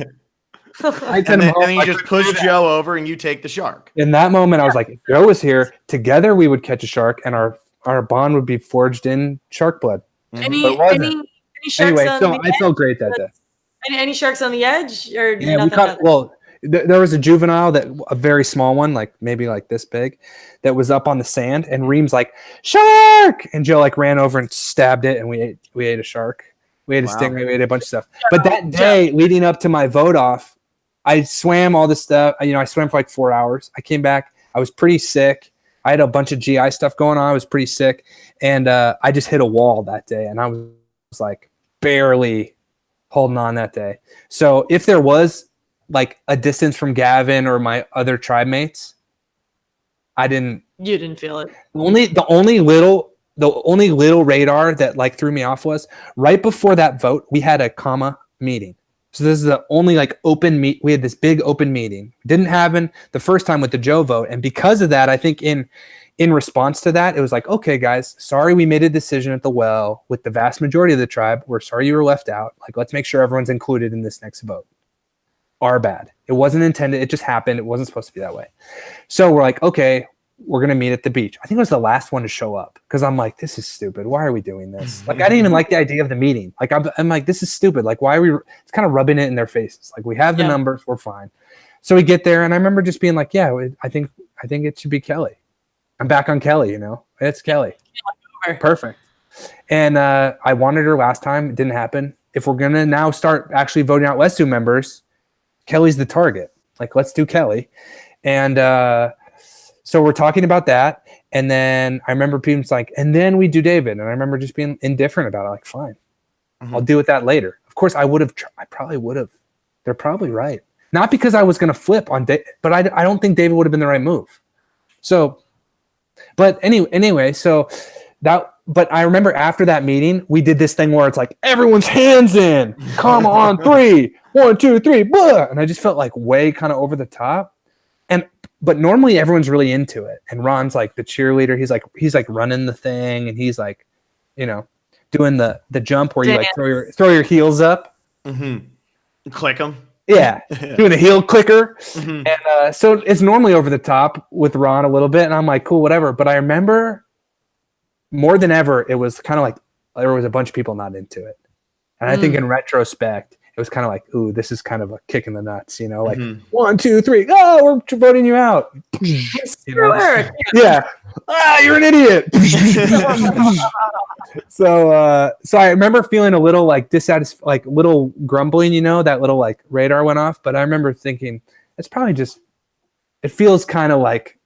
And then you just push Joe over and you take the shark. In that moment, I was if Joe was here, together we would catch a shark and our bond would be forged in shark blood. Any sharks anyway, on so the I felt great that day. Any sharks on the edge? Or yeah, There was a juvenile a very small one, like maybe like this big, that was up on the sand, and Reem's like, shark, and Joe like ran over and stabbed it, and we ate a shark. We ate a stingray. We ate a bunch of stuff. But that day leading up to my vote off, I swam all this stuff. I swam for like 4 hours. I came back. I was pretty sick. I had a bunch of GI stuff going on. I was pretty sick. And I just hit a wall that day. And I was like barely holding on that day. So if there was like a distance from Gavin or my other tribe mates, you didn't feel it. The only little radar that like threw me off was right before that vote, we had a comma meeting. So this is the only like open meet. We had this big open meeting. Didn't happen the first time with the Joe vote. And because of that, I think in response to that, it was like, okay, guys, sorry we made a decision at the well with the vast majority of the tribe. We're sorry you were left out. Like, let's make sure everyone's included in this next vote. Our bad. It wasn't intended. It just happened. It wasn't supposed to be that way. So we're like, okay, we're going to meet at the beach. I think it was the last one to show up because I'm like, this is stupid. Why are we doing this? Like, I didn't even like the idea of the meeting. Like, I'm like, this is stupid. Like, why are we? It's kind of rubbing it in their faces. Like, we have the numbers. We're fine. So we get there, and I remember just being like, yeah, I think it should be Kelly. I'm back on Kelly, It's Kelly. Perfect. And I wanted her last time. It didn't happen. If we're going to now start actually voting out West Sioux members, Kelly's the target. Like, let's do Kelly. And so we're talking about that. And then I remember people like, and then we do David. And I remember just being indifferent about it. Like, fine, I'll deal with that later. Of course, I probably would have. They're probably right. Not because I was going to flip on David, but I don't think David would have been the right move. So, but anyway, so that, but I remember after that meeting, we did this thing where it's like, everyone's hands in, come on, 3, 1, 2, 3, blah. And I just felt like way kind of over the top. But normally everyone's really into it. And Ron's like the cheerleader. He's like running the thing, and he's like, doing the jump where you like throw your heels up. Mm-hmm. Click them. Yeah. Doing a heel clicker. Mm-hmm. And so it's normally over the top with Ron a little bit. And I'm like, cool, whatever. But I remember more than ever, it was kind of like there was a bunch of people not into it. And I think in retrospect, it was kind of like, ooh, this is kind of a kick in the nuts, like 1, 2, 3, we're voting you out. Eric. Yeah. You're an idiot. So I remember feeling a little like dissatisfied, like little grumbling, that little like radar went off. But I remember thinking it's probably just, it feels kind of like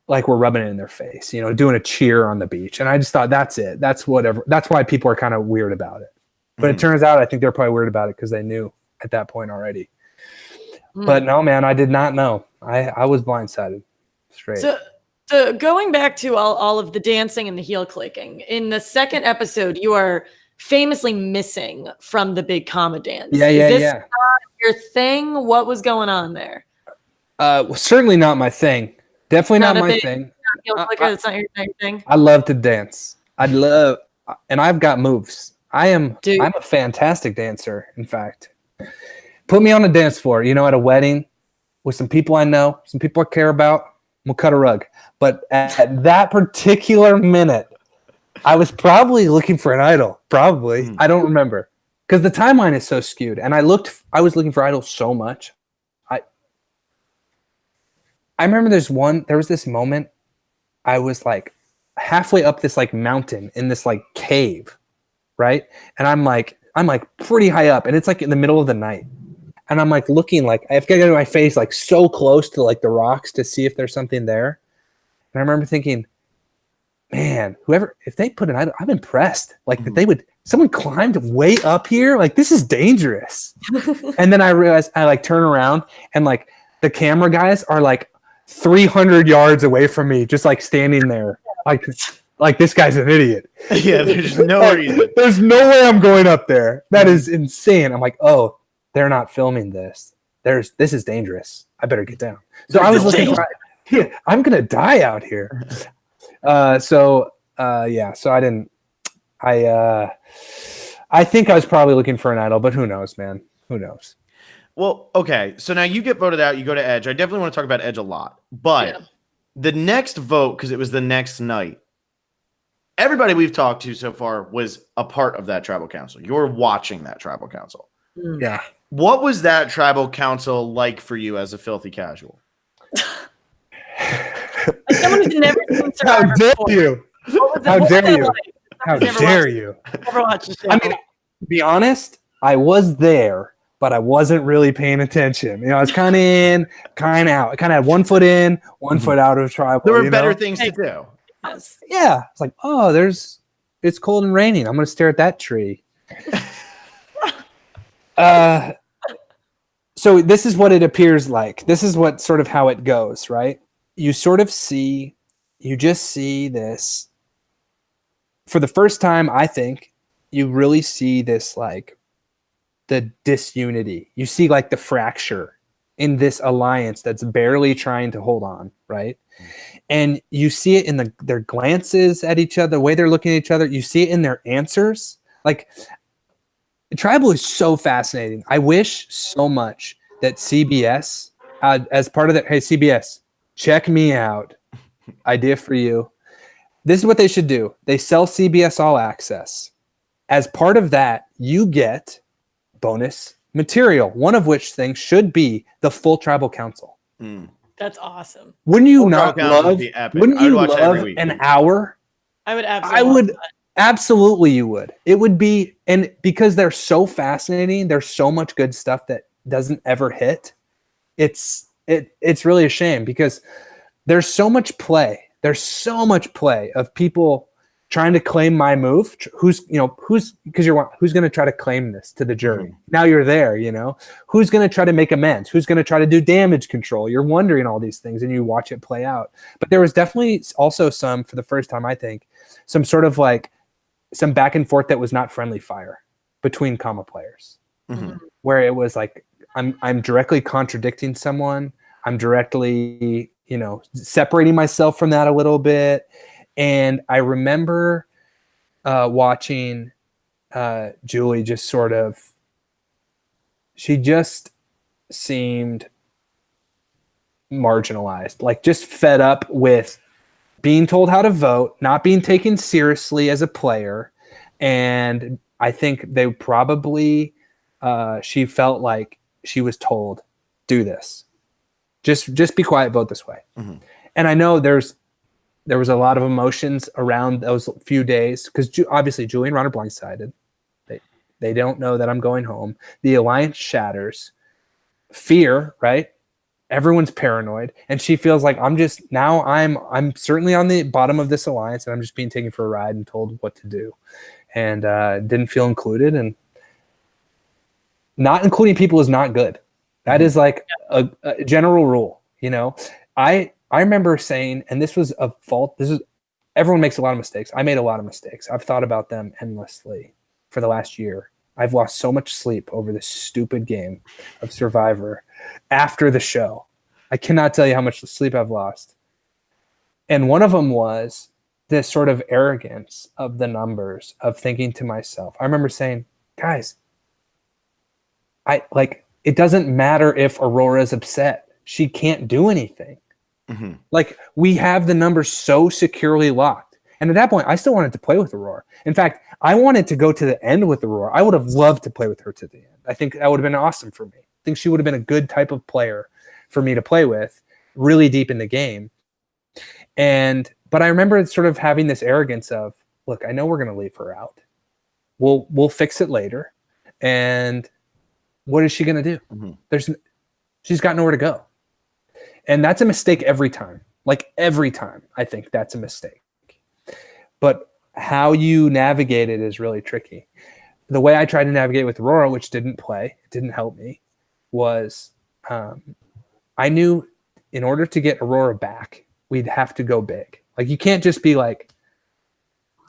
we're rubbing it in their face, doing a cheer on the beach. And I just thought that's it. That's whatever. That's why people are kind of weird about it. But it turns out I think they're probably weird about it because they knew at that point already. But no, man, I did not know. I was blindsided straight. So going back to all of the dancing and the heel clicking, in the second episode, you are famously missing from the big comma dance. Yeah. Is this not your thing? What was going on there? Well, certainly not my thing. Definitely not my thing. Heel clicker, that's not your thing? I love to dance. And I've got moves. I'm a fantastic dancer, in fact. Put me on a dance floor, at a wedding with some people I know, some people I care about, we'll cut a rug. But at that particular minute, I was probably looking for an idol. Probably. I don't remember. Because the timeline is so skewed. And I was looking for idols so much. I remember there was this moment I was like halfway up this like mountain in this like cave. Right. And I'm like pretty high up, and it's like in the middle of the night. And I'm like looking like I've got to get my face like so close to like the rocks to see if there's something there. And I remember thinking, man, if they put an idol, I'm impressed. Like that someone climbed way up here. Like, this is dangerous. And then I realized I like turn around and like the camera guys are like 300 yards away from me, just like standing there. Like this guy's an idiot. Yeah, there's no reason. There's no way I'm going up there. That is insane. I'm like, oh, they're not filming this. This is dangerous. I better get down. So I was looking for, I'm gonna die out here. So I didn't. I think I was probably looking for an idol, but who knows, man? Who knows? Well, okay. So now you get voted out. You go to Edge. I definitely want to talk about Edge a lot, but the next vote, because it was the next night. Everybody we've talked to so far was a part of that tribal council. You're watching that tribal council. Yeah. What was that tribal council like for you as a filthy casual? As someone who's never seen Survivor How dare before, you? How dare you? How dare you? Never watched the show. I mean, to be honest, I was there, but I wasn't really paying attention. I was kind of in, kind of out. I kind of had 1 foot in, 1 foot out of tribal. There were better things to do. Yes. Yeah. It's like, oh, it's cold and raining. I'm going to stare at that tree. So this is what it appears like. This is what sort of how it goes, right? You just see this for the first time. I think you really see this, like the disunity. You see like the fracture in this alliance that's barely trying to hold on, right? And you see it in their glances at each other, the way they're looking at each other. You see it in their answers. Like, tribal is so fascinating. I wish so much that CBS, as part of that, hey, CBS, check me out. Idea for you. This is what they should do. They sell CBS All Access. As part of that, you get bonus material, one of which things should be the full tribal council. That's awesome. Wouldn't you not love? Wouldn't you love an hour? I would absolutely. Absolutely, you would. It would be, and because they're so fascinating, there's so much good stuff that doesn't ever hit. It's really a shame because there's so much play. There's so much play of people trying to claim my move. Who's going to try to claim this to the jury? Now you're there, who's going to try to make amends? Who's going to try to do damage control? You're wondering all these things and you watch it play out. But there was definitely also some, for the first time, I think, some sort of like some back and forth that was not friendly fire between comma players, where it was like, I'm directly contradicting someone. I'm directly, separating myself from that a little bit. And I remember watching Julie just sort of, she just seemed marginalized, like just fed up with being told how to vote, not being taken seriously as a player. And I think they probably, she felt like she was told, do this. Just be quiet, vote this way. And I know there was a lot of emotions around those few days because obviously Julie and Ron are blindsided. They don't know that I'm going home. The alliance shatters. Fear, right? Everyone's paranoid, and she feels like I'm certainly on the bottom of this alliance, and I'm just being taken for a ride and told what to do, and didn't feel included. And not including people is not good. That is like a general rule. I remember saying, and this was a fault. Everyone makes a lot of mistakes. I made a lot of mistakes. I've thought about them endlessly for the last year. I've lost so much sleep over this stupid game of Survivor after the show. I cannot tell you how much sleep I've lost. And one of them was this sort of arrogance of the numbers, of thinking to myself. I remember saying, guys, it doesn't matter if Aurora's upset. She can't do anything. Like, we have the numbers so securely locked. And at that point, I still wanted to play with Aurora. In fact, I wanted to go to the end with Aurora. I would have loved to play with her to the end. I think that would have been awesome for me. I think she would have been a good type of player for me to play with, really deep in the game. But I remember sort of having this arrogance of, look, I know we're going to leave her out. We'll fix it later. And what is she going to do? She's got nowhere to go. And that's a mistake every time. Like, every time, I think that's a mistake. But how you navigate it is really tricky. The way I tried to navigate with Aurora, which didn't help me, was I knew in order to get Aurora back, we'd have to go big. Like, you can't just be like,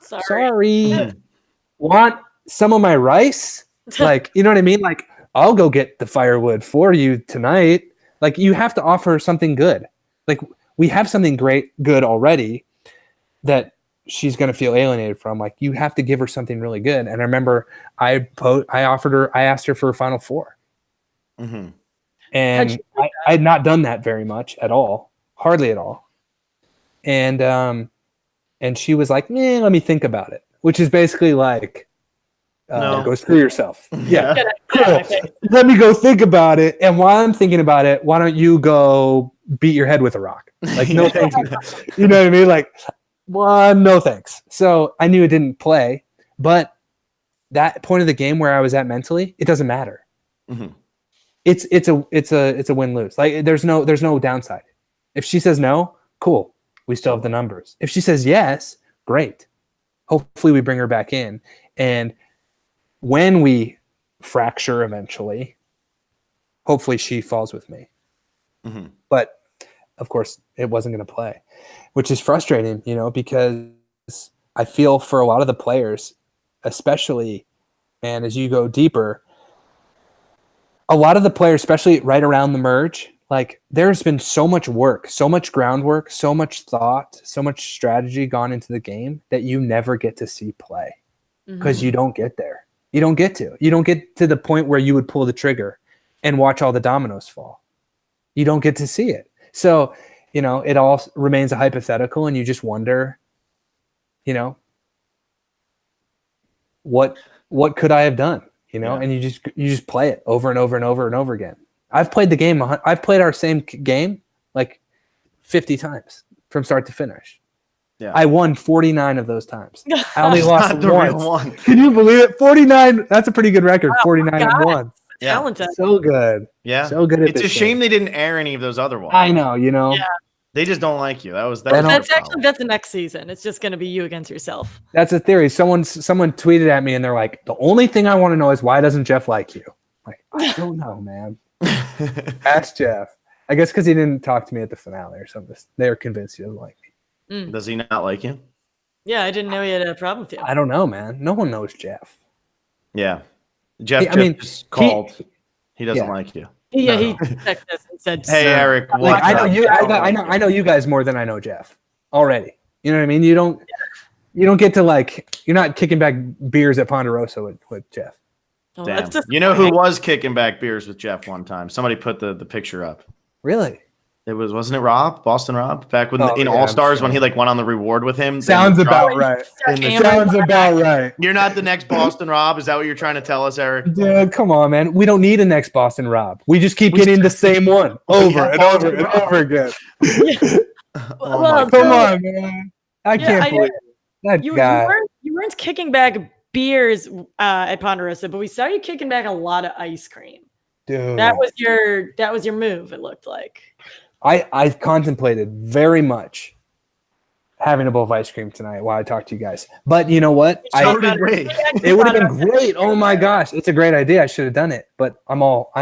sorry, want some of my rice? Like, you know what I mean? Like, I'll go get the firewood for you tonight. Like, you have to offer something good. Like, we have something good already that she's going to feel alienated from. Like, you have to give her something really good. And I remember I asked her for a Final Four. And I had not done that very much at all, hardly at all. And she was like, let me think about it, which is basically like, No. Go screw yourself. Yeah. Cool. Let me go think about it. And while I'm thinking about it, why don't you go beat your head with a rock? Like, no, thank you. You know what I mean? Like, no thanks. So I knew it didn't play, but that point of the game where I was at mentally, it doesn't matter. Mm-hmm. It's a win-lose. Like, there's no downside. If she says no, cool. We still have the numbers. If she says yes, great. Hopefully we bring her back in. And when we fracture eventually, hopefully she falls with me. Mm-hmm. But of course it wasn't going to play, which is frustrating, because I feel for a lot of the players, especially, and as you go deeper, a lot of the players, especially right around the merge, like, there's been so much work, so much groundwork, so much thought, so much strategy gone into the game that you never get to see play because you don't get there. You don't get to the point where you would pull the trigger and watch all the dominoes fall. You don't get to see it. So, it all remains a hypothetical, and you just wonder, what could I have done? And you just play it over and over and over and over again. I've played the game. I've played our same game like 50 times from start to finish. Yeah. I won 49 of those times. I only lost once. Can you believe it? 49. That's a pretty good record. 49 and 1. Yeah. Talented. So good. Yeah. So good. It's a shame they didn't air any of those other ones. I know. Yeah. They just don't like you. That's the next season. It's just going to be you against yourself. That's a theory. Someone tweeted at me and they're like, the only thing I want to know is, why doesn't Jeff like you? I'm like, I don't know, man. Ask Jeff. I guess because he didn't talk to me at the finale or something. They're convinced he doesn't like me. Does he not like you? Yeah, I didn't know he had a problem with you. I don't know, man. No one knows Jeff. Yeah. Jeff just called. He doesn't like you. Yeah, he texted us and said, "Hey, Eric, I know you. I know you guys more than I know Jeff already. You know what I mean? You don't get to you're not kicking back beers at Ponderosa with Jeff. Oh, damn. You know who was kicking back beers with Jeff one time? Somebody put the picture up. Really? Wasn't it Rob? Boston Rob? Back when in All Stars when he went on the reward with him. Sounds about right. Sounds about right. You're not the next Boston Rob. Is that what you're trying to tell us, Eric? Dude, come on, man. We don't need a next Boston Rob. We just keep getting the same one over and over again. Well, come on, man. I can't believe that guy. You weren't kicking back beers at Ponderosa, but we saw you kicking back a lot of ice cream. Dude, that was your move. It looked like. I contemplated very much having a bowl of ice cream tonight while I talked to you guys. But you know what? It would have been great. Oh my gosh, it's a great idea. I should have done it. But I'm all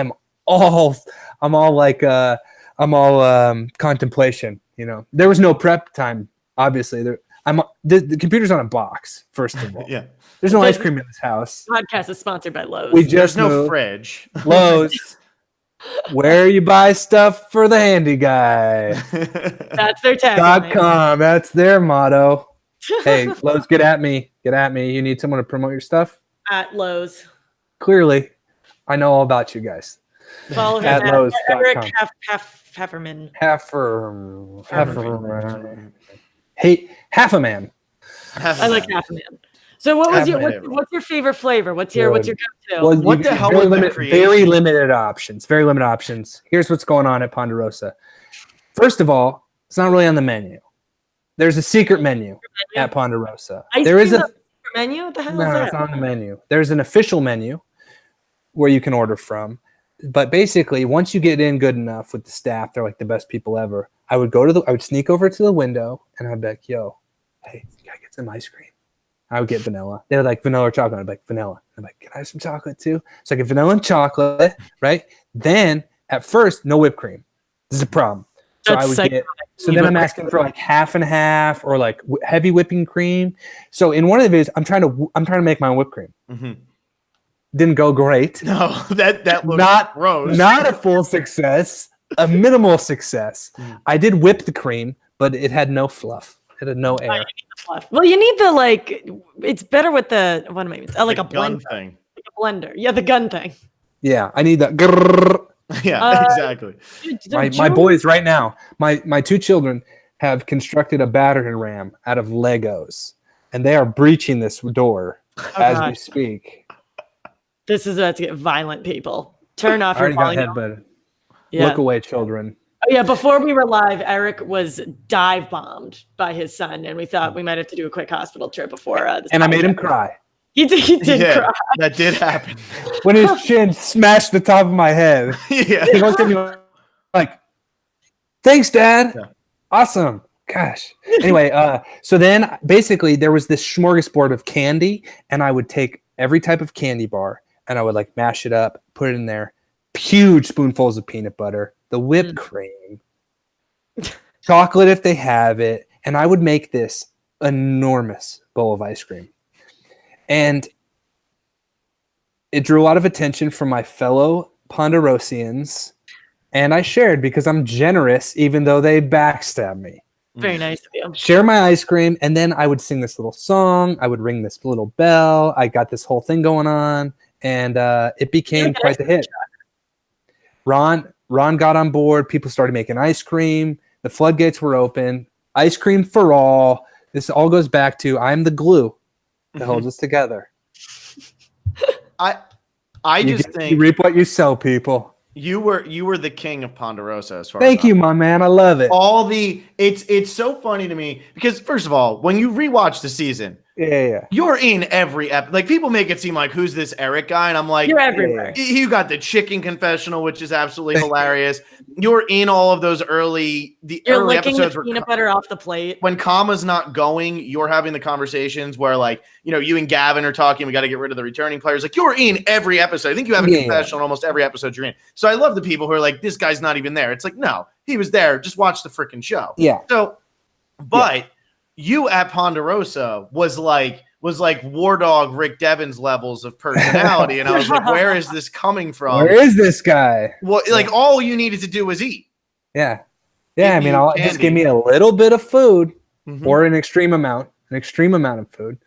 contemplation. There was no prep time. Obviously, the computer's on a box. First of all, yeah. There's no ice cream in this house. Podcast is sponsored by Lowe's. There's no fridge. Lowe's. Where you buy stuff for the handy guy. That's their tagline. .com. That's their motto. Hey, Lowe's, get at me. Get at me. You need someone to promote your stuff? At Lowe's. Clearly, I know all about you guys. Follow him at Lowe's. Eric Hafemann. Hafemann. Hey, Hafemann. I like Hafemann. So what's your favorite flavor? What's your go-to? Well, what the hell? Very limited options. Very limited options. Here's what's going on at Ponderosa. First of all, it's not really on the menu. There's a secret menu at Ponderosa. There is a menu. What the hell is that? No, it's not on the menu. There's an official menu where you can order from. But basically, once you get in good enough with the staff, they're like the best people ever. I would sneak over to the window and I'd be like, "Yo, hey, you gotta get some ice cream." I would get vanilla. They're like vanilla or chocolate. I'd be like vanilla. I'm like, can I have some chocolate too? So I get vanilla and chocolate, right? Then at first, no whipped cream. This is a problem. So then I'm asking for like half and half or like heavy whipping cream. So in one of the videos, I'm trying to make my own whipped cream. Mm-hmm. Didn't go great. No, that was not gross. Not a full success. A minimal success. I did whip the cream, but it had no fluff. It had no air. Well, you need the it's better with the what am I mean? Like a gun blender. thing. Like a blender. Yeah, the gun thing. Yeah, I need that. Yeah, exactly. My boys right now, my two children have constructed a battering ram out of Legos, and they are breaching this door as we speak. This is about to get violent, people. Turn off your volume. Yeah. Look away, children. Oh, yeah, before we were live, Eric was dive bombed by his son, and we thought we might have to do a quick hospital trip before. And I made him cry. He did cry. That did happen. When his chin smashed the top of my head. Yeah. He looked at me like, thanks, Dad. Yeah. Awesome. Gosh. Anyway, so then basically there was this smorgasbord of candy, and I would take every type of candy bar, and I would like mash it up, put it in there, huge spoonfuls of peanut butter, the whipped cream, chocolate if they have it, and I would make this enormous bowl of ice cream. And it drew a lot of attention from my fellow Ponderosians, and I shared because I'm generous, even though they backstab me. Very nice of you. Share my ice cream, and then I would sing this little song. I would ring this little bell. I got this whole thing going on, and it became quite the hit. Ron got on board. People started making ice cream. The floodgates were open. Ice cream for all. This all goes back to I'm the glue that holds us together. I just think you reap what you sow, people. You were the king of Ponderosa as far Thank you, my man. I love it. It's so funny to me because first of all, when you rewatch the season, you're in every episode. Like people make it seem like who's this Eric guy, and I'm like, you're everywhere. You got the chicken confessional, which is absolutely hilarious. You're in all of those early episodes the peanut butter off the plate. When Kama's not going, you're having the conversations where like, you and Gavin are talking, we got to get rid of the returning players. Like you're in every episode. I think you have a confessional in almost every episode you're in. So I love the people who are like, this guy's not even there. It's like, no, he was there. Just watch the freaking show. Yeah. So, but you at Ponderosa was like War Dog Rick Devens levels of personality. And I was like, where is this coming from? Where is this guy? Well, like all you needed to do was eat. Yeah. Yeah. I mean, just give me a little bit of food or an extreme amount of food.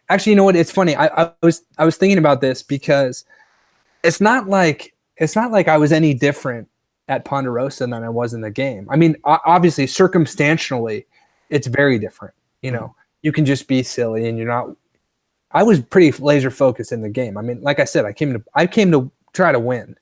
Actually, you know what? It's funny. I was thinking about this because it's not like I was any different at Ponderosa than I was in the game. I mean, obviously, circumstantially, it's very different. You can just be silly, and you're not. I was pretty laser focused in the game. I mean, like I said, I came to try to win.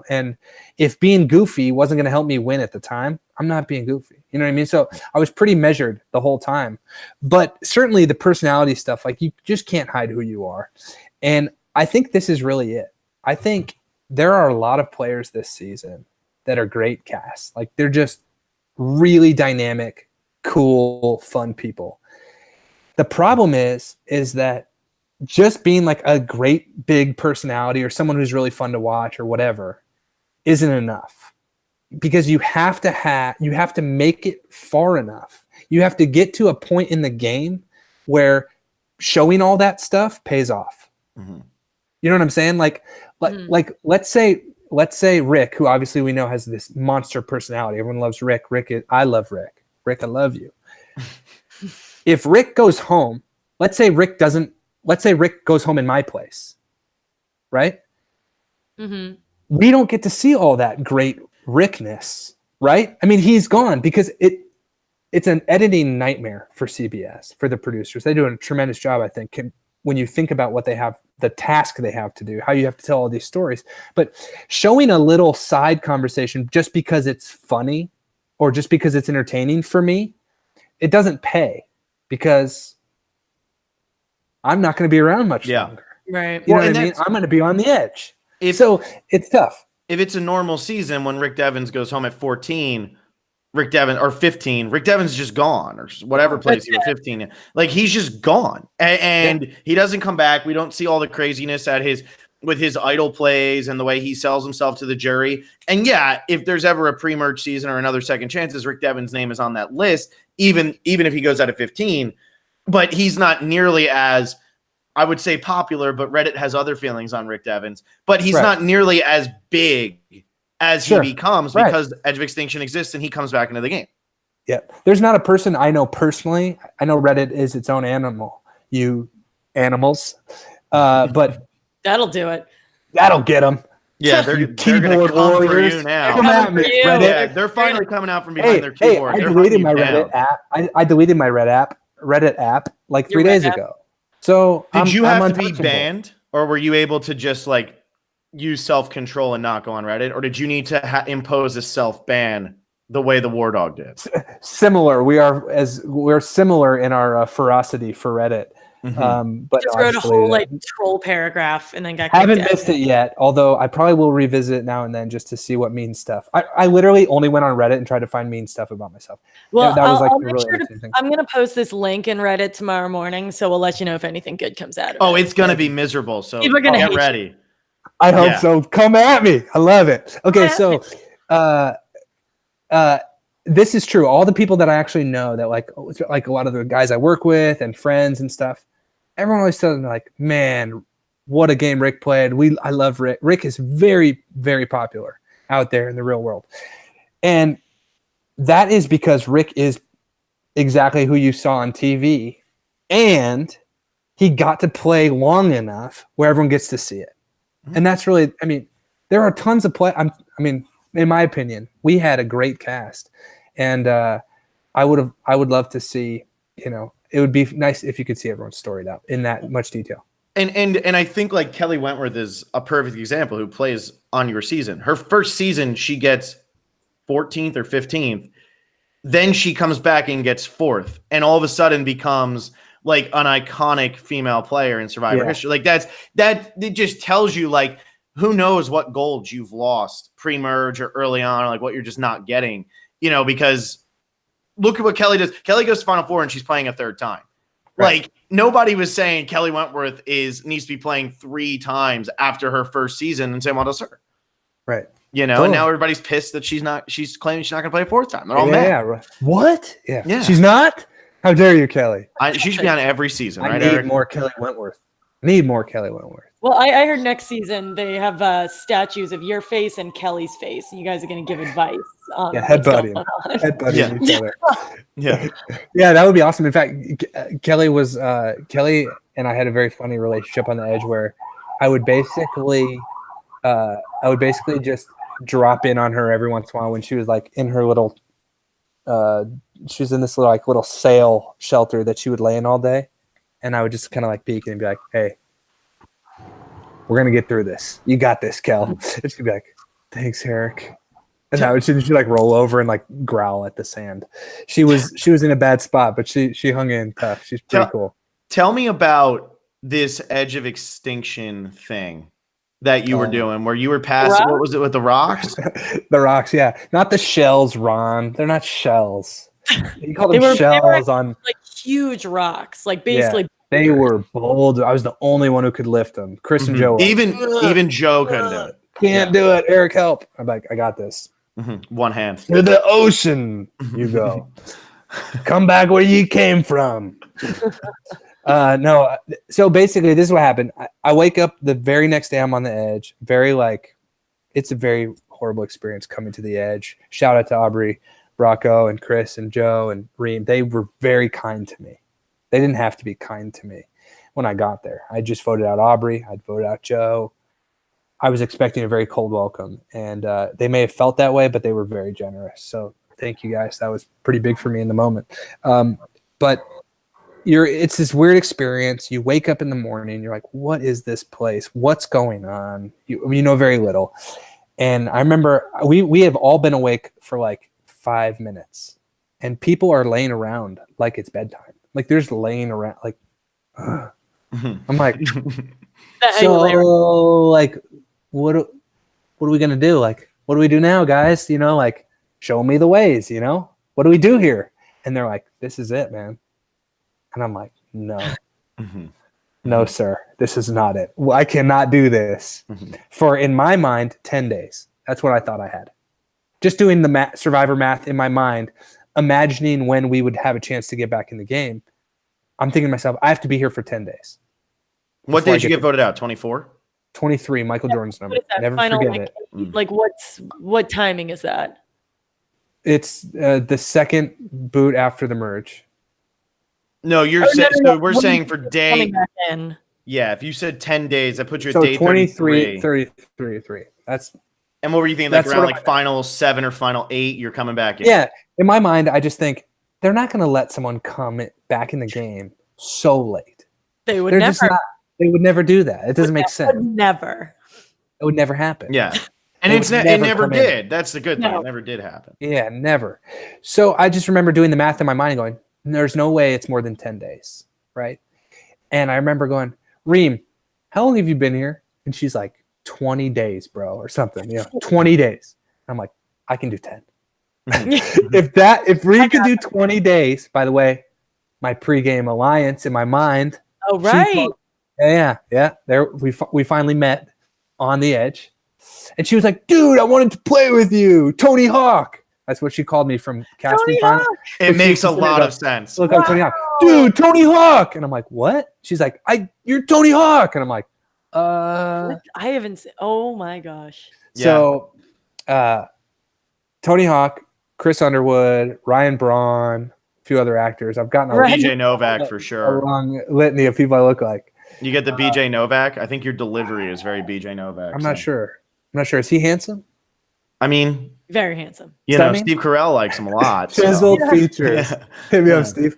And if being goofy wasn't going to help me win at the time, I'm not being goofy. You know what I mean? So I was pretty measured the whole time. But certainly the personality stuff, like you just can't hide who you are. And I think this is really it. I think there are a lot of players this season that are great casts. Like they're just really dynamic, cool, fun people. The problem is that just being like a great big personality or someone who's really fun to watch or whatever isn't enough, because you have to make it far enough. You have to get to a point in the game where showing all that stuff pays off. Mm-hmm. You know what I'm saying? Like let's say Rick, who obviously we know has this monster personality. Everyone loves Rick. I love Rick. Rick, I love you. If Rick goes home, let's say Rick goes home in my place, right? Mm-hmm. We don't get to see all that great Rickness, right? I mean, he's gone because it's an editing nightmare for CBS, for the producers. They do a tremendous job, I think, when you think about what they have, the task they have to do, how you have to tell all these stories. But showing a little side conversation just because it's funny or just because it's entertaining for me, it doesn't pay, because I'm not going to be around much longer. Right. You know what I mean? I'm going to be on the edge. So it's tough. If it's a normal season when Rick Devens goes home at 14, Rick Devens is just gone, or whatever place he was 15 in. Like he's just gone. And he doesn't come back. We don't see all the craziness with his idol plays and the way he sells himself to the jury. And if there's ever a pre-merge season or another second chances, Rick Devens' name is on that list, even if he goes out at 15. But he's not nearly as, I would say, popular, but Reddit has other feelings on Rick Devens. But he's not nearly as big as he becomes because Edge of Extinction exists and he comes back into the game. Yeah. There's not a person I know personally. I know Reddit is its own animal. You animals. But that'll do it. That'll get them. Yeah, they're keyboard warriors for you now. Come at me, Reddit. Yeah, they're finally coming out from behind their keyboard. I deleted my Reddit app. I deleted my Reddit app like 3 days ago. So did you have to be banned, or were you able to just like use self-control and not go on Reddit, or did you need to impose a self-ban the way the War Dog did? Similar. We're similar in our ferocity for Reddit. But just wrote a whole troll paragraph and then got kicked haven't missed it yet, although I probably will revisit it now and then just to see what mean stuff. I literally only went on Reddit and tried to find mean stuff about myself. Well, that was like I'm going to post this link in Reddit tomorrow morning, so we'll let you know if anything good comes out of it. Oh, it's going to be miserable, so people are gonna get ready. I hope so. Come at me. I love it. Okay, so this is true. All the people that I actually know that like a lot of the guys I work with and friends and stuff, everyone always tells me like, man, what a game Rick played. I love Rick. Rick is very, very popular out there in the real world. And that is because Rick is exactly who you saw on TV. And he got to play long enough where everyone gets to see it. And that's really, I mean, there are tons of in my opinion, we had a great cast. And I would love to see, it would be nice if you could see everyone's storied out in that much detail. And I think like Kelly Wentworth is a perfect example who plays on your season. Her first season, she gets 14th or 15th. Then she comes back and gets 4th, and all of a sudden becomes like an iconic female player in Survivor history. Like it just tells you like who knows what gold you've lost pre-merge or early on, or like what you're just not getting, because look at what Kelly does. Kelly goes to Final Four and she's playing a third time. Right. Like nobody was saying Kelly Wentworth needs to be playing 3 times after her first season and saying, well, does her. Right. And now everybody's pissed that she's claiming she's not going to play a 4th time. They're all mad. Yeah. Right. What? Yeah. She's not? How dare you, Kelly? She should be on every season, right? I need more Kelly Wentworth. Well, I heard next season they have statues of your face and Kelly's face. And you guys are going to give advice. Headbutting each other. Yeah, that would be awesome. In fact, Kelly and I had a very funny relationship on the Edge where I would basically just drop in on her every once in a while when she was like in her little. She was in this little sail shelter that she would lay in all day. And I would just kind of like peek and be like, hey, we're going to get through this. You got this, Kel. And she'd be like, thanks, Eric. And she'd like roll over and like growl at the sand. She was in a bad spot, but she hung in tough. She's pretty cool. Tell me about this Edge of Extinction thing that you were doing where you were passing. What was it with the rocks? The rocks, yeah. Not the shells, Ron. They're not shells. You call them shells on like huge rocks, like basically. Yeah, they were bold. I was the only one who could lift them. Chris and Joe. Even Joe couldn't do it. Can't do it. Eric, help! I'm like, I got this. One hand. To the ocean you go. Come back where you came from. No. So basically, this is what happened. I wake up the very next day. I'm on the Edge. It's a very horrible experience coming to the Edge. Shout out to Aubrey, Bracco, and Chris, and Joe, and Reem. They were very kind to me. They didn't have to be kind to me when I got there. I just voted out Aubrey. I'd voted out Joe. I was expecting a very cold welcome, and they may have felt that way, but they were very generous. So thank you guys. That was pretty big for me in the moment. But it's this weird experience. You wake up in the morning, you're like, what is this place? What's going on? You know very little. And I remember we have all been awake for like 5 minutes, and people are laying around like it's bedtime. Like there's laying around like I'm like so like what are we gonna do? Like what do we do now, guys? Like show me the ways, what do we do here? And they're like, this is it, man. And I'm like, no. No, sir, this is not it. Well, I cannot do this for, in my mind, 10 days. That's what I thought I had. Just doing the Survivor math in my mind, imagining when we would have a chance to get back in the game. I'm thinking to myself, I have to be here for 10 days. What day did you get voted out? 24? 23, Michael Jordan's number. Never forget it. Like what timing is that? It's the second boot after the merge. No, we're saying for day. Back in. Yeah, if you said 10 days, that puts you at so day 23. 33. And what were you thinking? Like around like final 7 or final 8, you're coming back in? Yeah, in my mind, I just think they're not going to let someone come back in the game so late. They would never. They would never do that. It doesn't make sense. Never. It would never happen. Yeah. And it never did. That's the good thing. It never did happen. Yeah, never. So I just remember doing the math in my mind and going, there's no way it's more than 10 days, right? And I remember going, Reem, how long have you been here? And she's like, 20 days, bro, or something. 20 days. I'm like, I can do 10. If Reem can do 20 days, by the way, my pregame alliance in my mind. Oh, right. Yeah. There we finally met on the edge. And she was like, dude, I wanted to play with you. Tony Hawk. That's what she called me from casting final. It makes a lot of sense. Look like Tony Hawk. Dude, Tony Hawk. And I'm like, what? She's like, you're Tony Hawk. And I'm like, I haven't seen, oh my gosh. So Tony Hawk, Chris Underwood, Ryan Braun, a few other actors. I've gotten BJ Novak for sure. A long litany of people I look like. You get the BJ Novak? I think your delivery is very BJ Novak. I'm not sure. Is he handsome? I mean, very handsome. You know, Steve Carell likes him a lot. Chiseled features. Hit me up, Steve.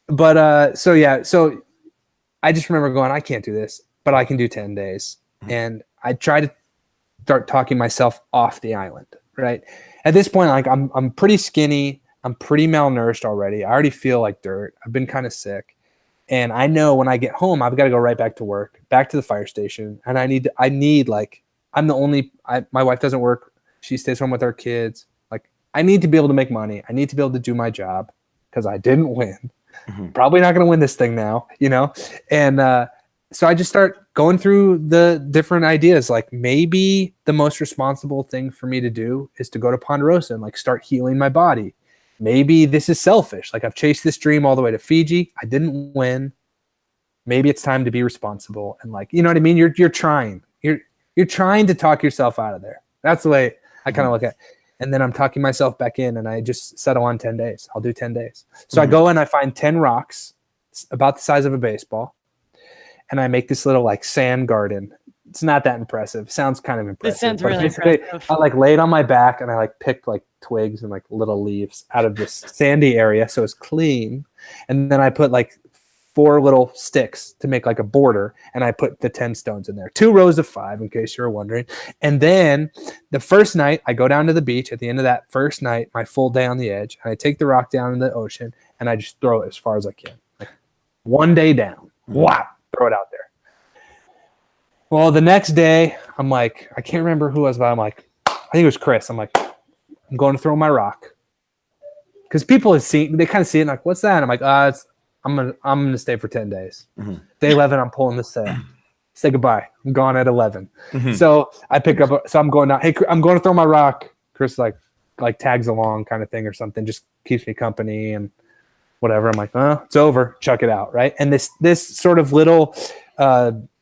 But so I just remember going, I can't do this, but I can do 10 days. Mm-hmm. And I try to start talking myself off the island, right? At this point, like I'm pretty skinny. I'm pretty malnourished already. I already feel like dirt. I've been kind of sick. And I know when I get home, I've got to go right back to work, back to the fire station. And I need like, I'm the only, my wife doesn't work. She stays home with our kids. Like, I need to be able to make money. I need to be able to do my job because I didn't win. Mm-hmm. Probably not going to win this thing now, And so I just start going through the different ideas. Like, maybe the most responsible thing for me to do is to go to Ponderosa and like start healing my body. Maybe this is selfish. Like, I've chased this dream all the way to Fiji. I didn't win. Maybe it's time to be responsible. And like, you know what I mean? You're trying. You're trying to talk yourself out of there. That's the way I kind of look at it. And then I'm talking myself back in, and I just settle on 10 days. I'll do 10 days. So I go and I find 10 rocks about the size of a baseball, and I make this little like sand garden. It's not that impressive. Sounds kind of impressive. It sounds really impressive. I like lay it on my back, and I like picked like twigs and like little leaves out of this sandy area so it's clean. And then I put like 4 little sticks to make like a border, and I put the 10 stones in there. 2 rows of 5, in case you were wondering. And then the first night, I go down to the beach. At the end of that first night, my full day on the edge, and I take the rock down in the ocean, and I just throw it as far as I can. Like, one day down. Wow. Throw it out there. Well, the next day, I'm like, I can't remember who I was, but I'm like, I think it was Chris. I'm like, I'm going to throw my rock. Because people have seen, they kind of see it, and like, what's that? And I'm like, I'm gonna stay for 10 days. Mm-hmm. Day 11, I'm pulling the sail. Say goodbye. I'm gone at 11. Mm-hmm. So I pick up. So I'm going down. Hey, I'm going to throw my rock. Chris like tags along, kind of thing or something. Just keeps me company and whatever. I'm like, it's over. Chuck it out, right? And this sort of little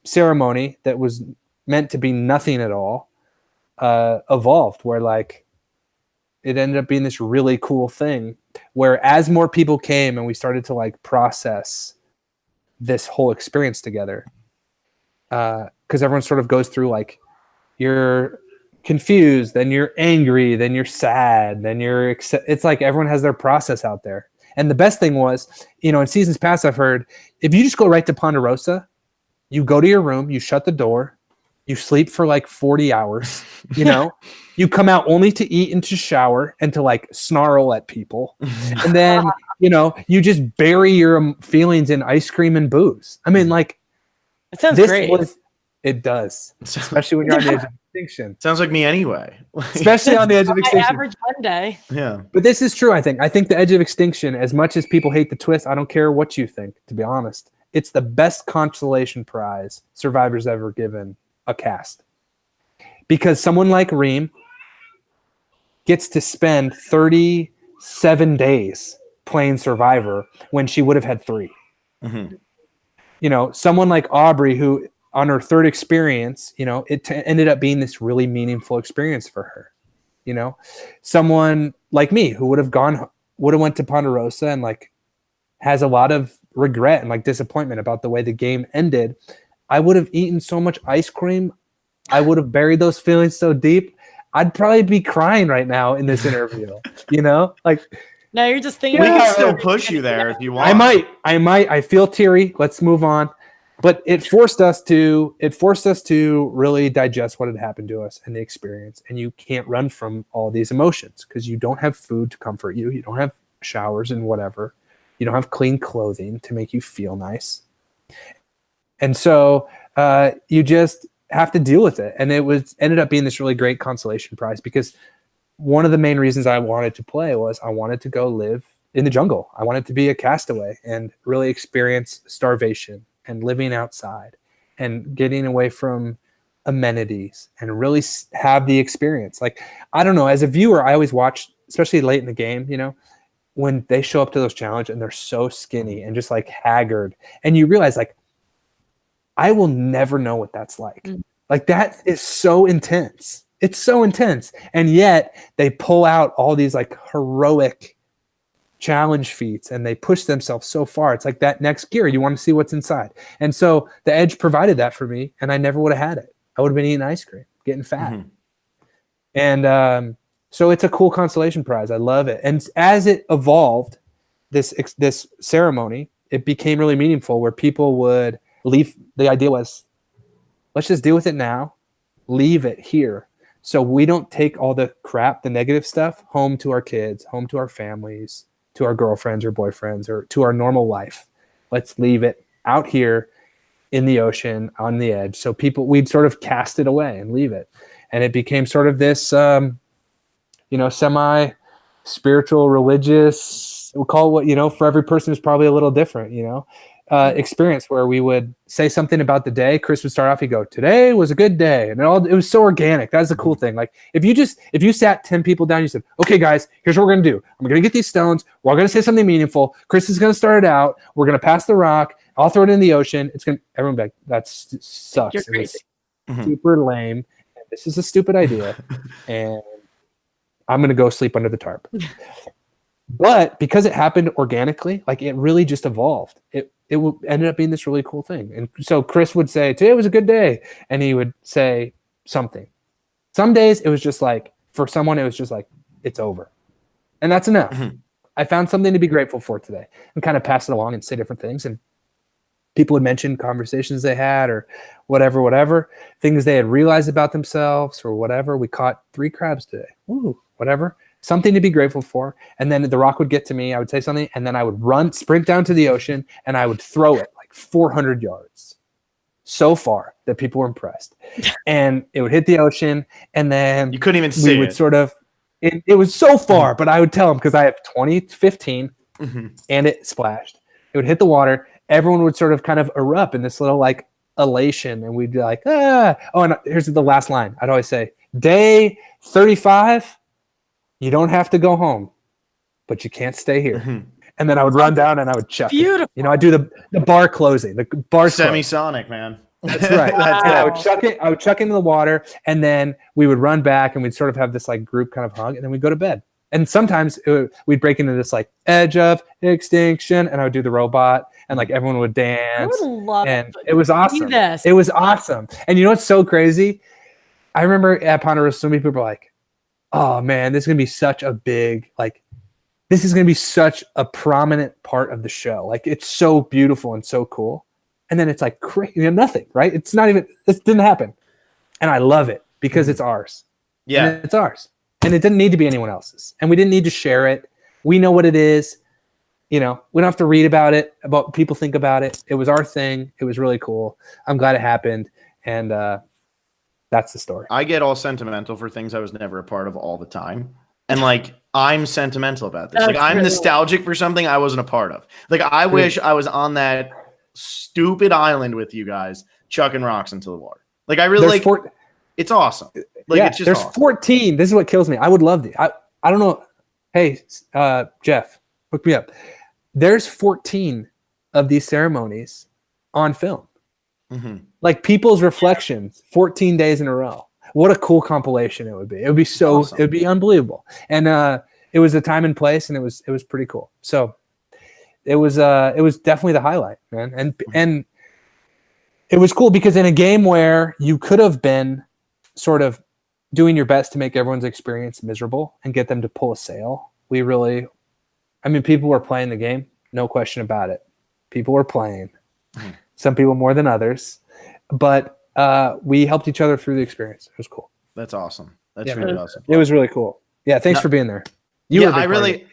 ceremony that was meant to be nothing at all evolved, where like it ended up being this really cool thing. Where as more people came and we started to like process this whole experience together, because everyone sort of goes through like, you're confused, then you're angry, then you're sad, then it's like everyone has their process out there. And the best thing was, in seasons past, I've heard, if you just go right to Ponderosa, you go to your room, you shut the door, you sleep for like 40 hours, you come out only to eat and to shower and to like snarl at people. And then, you just bury your feelings in ice cream and booze. I mean, like, it sounds great. It does, especially when you're on the edge of extinction. Sounds like me anyway. Especially on the edge of extinction. Average one day. Yeah. But this is true, I think. I think the edge of extinction, as much as people hate the twist, I don't care what you think, to be honest. It's the best consolation prize Survivor's ever given a cast. Because someone like Reem gets to spend 37 days playing Survivor when she would have had 3. Mm-hmm. Someone like Aubrey, who on her 3rd experience, it ended up being this really meaningful experience for her. Someone like me who would have went to Ponderosa and like has a lot of regret and like disappointment about the way the game ended. I would have eaten so much ice cream. I would have buried those feelings so deep. I'd probably be crying right now in this interview, like. No, you're just thinking. We can still push you there if you want. I might. I feel teary. Let's move on. But it forced us to really digest what had happened to us and the experience. And you can't run from all these emotions because you don't have food to comfort you. You don't have showers and whatever. You don't have clean clothing to make you feel nice. And so you just have to deal with it. And it ended up being this really great consolation prize, because one of the main reasons I wanted to play was I wanted to go live in the jungle. I wanted to be a castaway and really experience starvation and living outside and getting away from amenities and really have the experience. Like, I don't know, as a viewer, I always watch, especially late in the game, you know, when they show up to those challenges and they're so skinny and just like haggard, and you realize, like, I will never know what that's like. Like, that is so intense. It's so intense. And yet they pull out all these like heroic challenge feats and they push themselves so far. It's like that next gear. You want to see what's inside. And so the Edge provided that for me, and I never would have had it. I would have been eating ice cream, getting fat. Mm-hmm. And so it's a cool consolation prize. I love it. And as it evolved, this ceremony, it became really meaningful, where people would leave. The idea was, let's just deal with it now, leave it here, so we don't take all the crap, the negative stuff, home to our kids, home to our families, to our girlfriends or boyfriends, or to our normal life. Let's leave it out here in the ocean on the edge. So we'd sort of cast it away and leave it. And it became sort of this, semi-spiritual, religious, we'll call it what, for every person is probably a little different, experience, where we would say something about the day. Chris would start off, he'd go, "Today was a good day." And it was so organic. That's the cool thing. Like, if you sat 10 people down, you said, "Okay, guys, here's what we're going to do. I'm going to get these stones. We're going to say something meaningful. Chris is going to start it out. We're going to pass the rock. I'll throw it in the ocean." Everyone be like, "That sucks. You're crazy. It's super lame. This is a stupid idea. And I'm going to go sleep under the tarp." But because it happened organically, like, it really just evolved. It ended up being this really cool thing. And so Chris would say, "Today was a good day." And he would say something. Some days it was just like, for someone, it was just like, it's over. And that's enough. Mm-hmm. I found something to be grateful for today, and kind of pass it along and say different things. And people would mention conversations they had, or whatever, things they had realized about themselves, or whatever. We caught 3 crabs today. Ooh, whatever. Something to be grateful for. And then the rock would get to me. I would say something, and then I would sprint down to the ocean, and I would throw it like 400 yards, so far that people were impressed. And it would hit the ocean, and then you couldn't even see it. Sort of, it was so far, but I would tell them, because I have 15, and it splashed. It would hit the water. Everyone would sort of kind of erupt in this little like elation, and we'd be like, "Ah." Oh, and here's the last line. I'd always say, "Day 35, you don't have to go home, but you can't stay here." Mm-hmm. And then I would run down and I would chuck Beautiful. it. I do the bar closing, the bar semisonic, man. That's right. And I would chuck it. I would chuck into the water, and then we would run back, and we'd sort of have this like group kind of hug, and then we'd go to bed. And sometimes we'd break into this like Edge of Extinction, and I would do the robot, and like everyone would dance. I would love and it was awesome. It was awesome. And you know what's so crazy? I remember at Ponderosa, so many people were like, "Oh man, this is gonna be such a big, like, this is gonna be such a prominent part of the show. Like, it's so beautiful and so cool." And then it's like crazy, nothing, right? It's not even. This didn't happen, and I love it because it's ours. Yeah, and it's ours, and it didn't need to be anyone else's, and we didn't need to share it. We know what it is. We don't have to read about it, about what people think about it. It was our thing. It was really cool. I'm glad it happened, and that's the story. I get all sentimental for things I was never a part of all the time. And like, I'm sentimental about this. Like, I'm nostalgic for something I wasn't a part of. Like, I wish I was on that stupid island with you guys, chucking rocks into the water. Like, I really it's awesome. Like, it's just there's awesome. 14. This is what kills me. I would love to. I don't know. Hey, Jeff, hook me up. There's 14 of these ceremonies on film. Mm-hmm. Like, people's reflections, 14 days in a row. What a cool compilation it would be. It would be so awesome. It would be unbelievable. And it was a time and place, and it was pretty cool. So it was definitely the highlight, man. And it was cool because in a game where you could have been sort of doing your best to make everyone's experience miserable and get them to pull a sail, people were playing the game, no question about it. People were playing. Mm-hmm. Some people more than others. But we helped each other through the experience. It was cool. That's awesome. That's really awesome. It was really cool. Yeah, thanks for being there. I really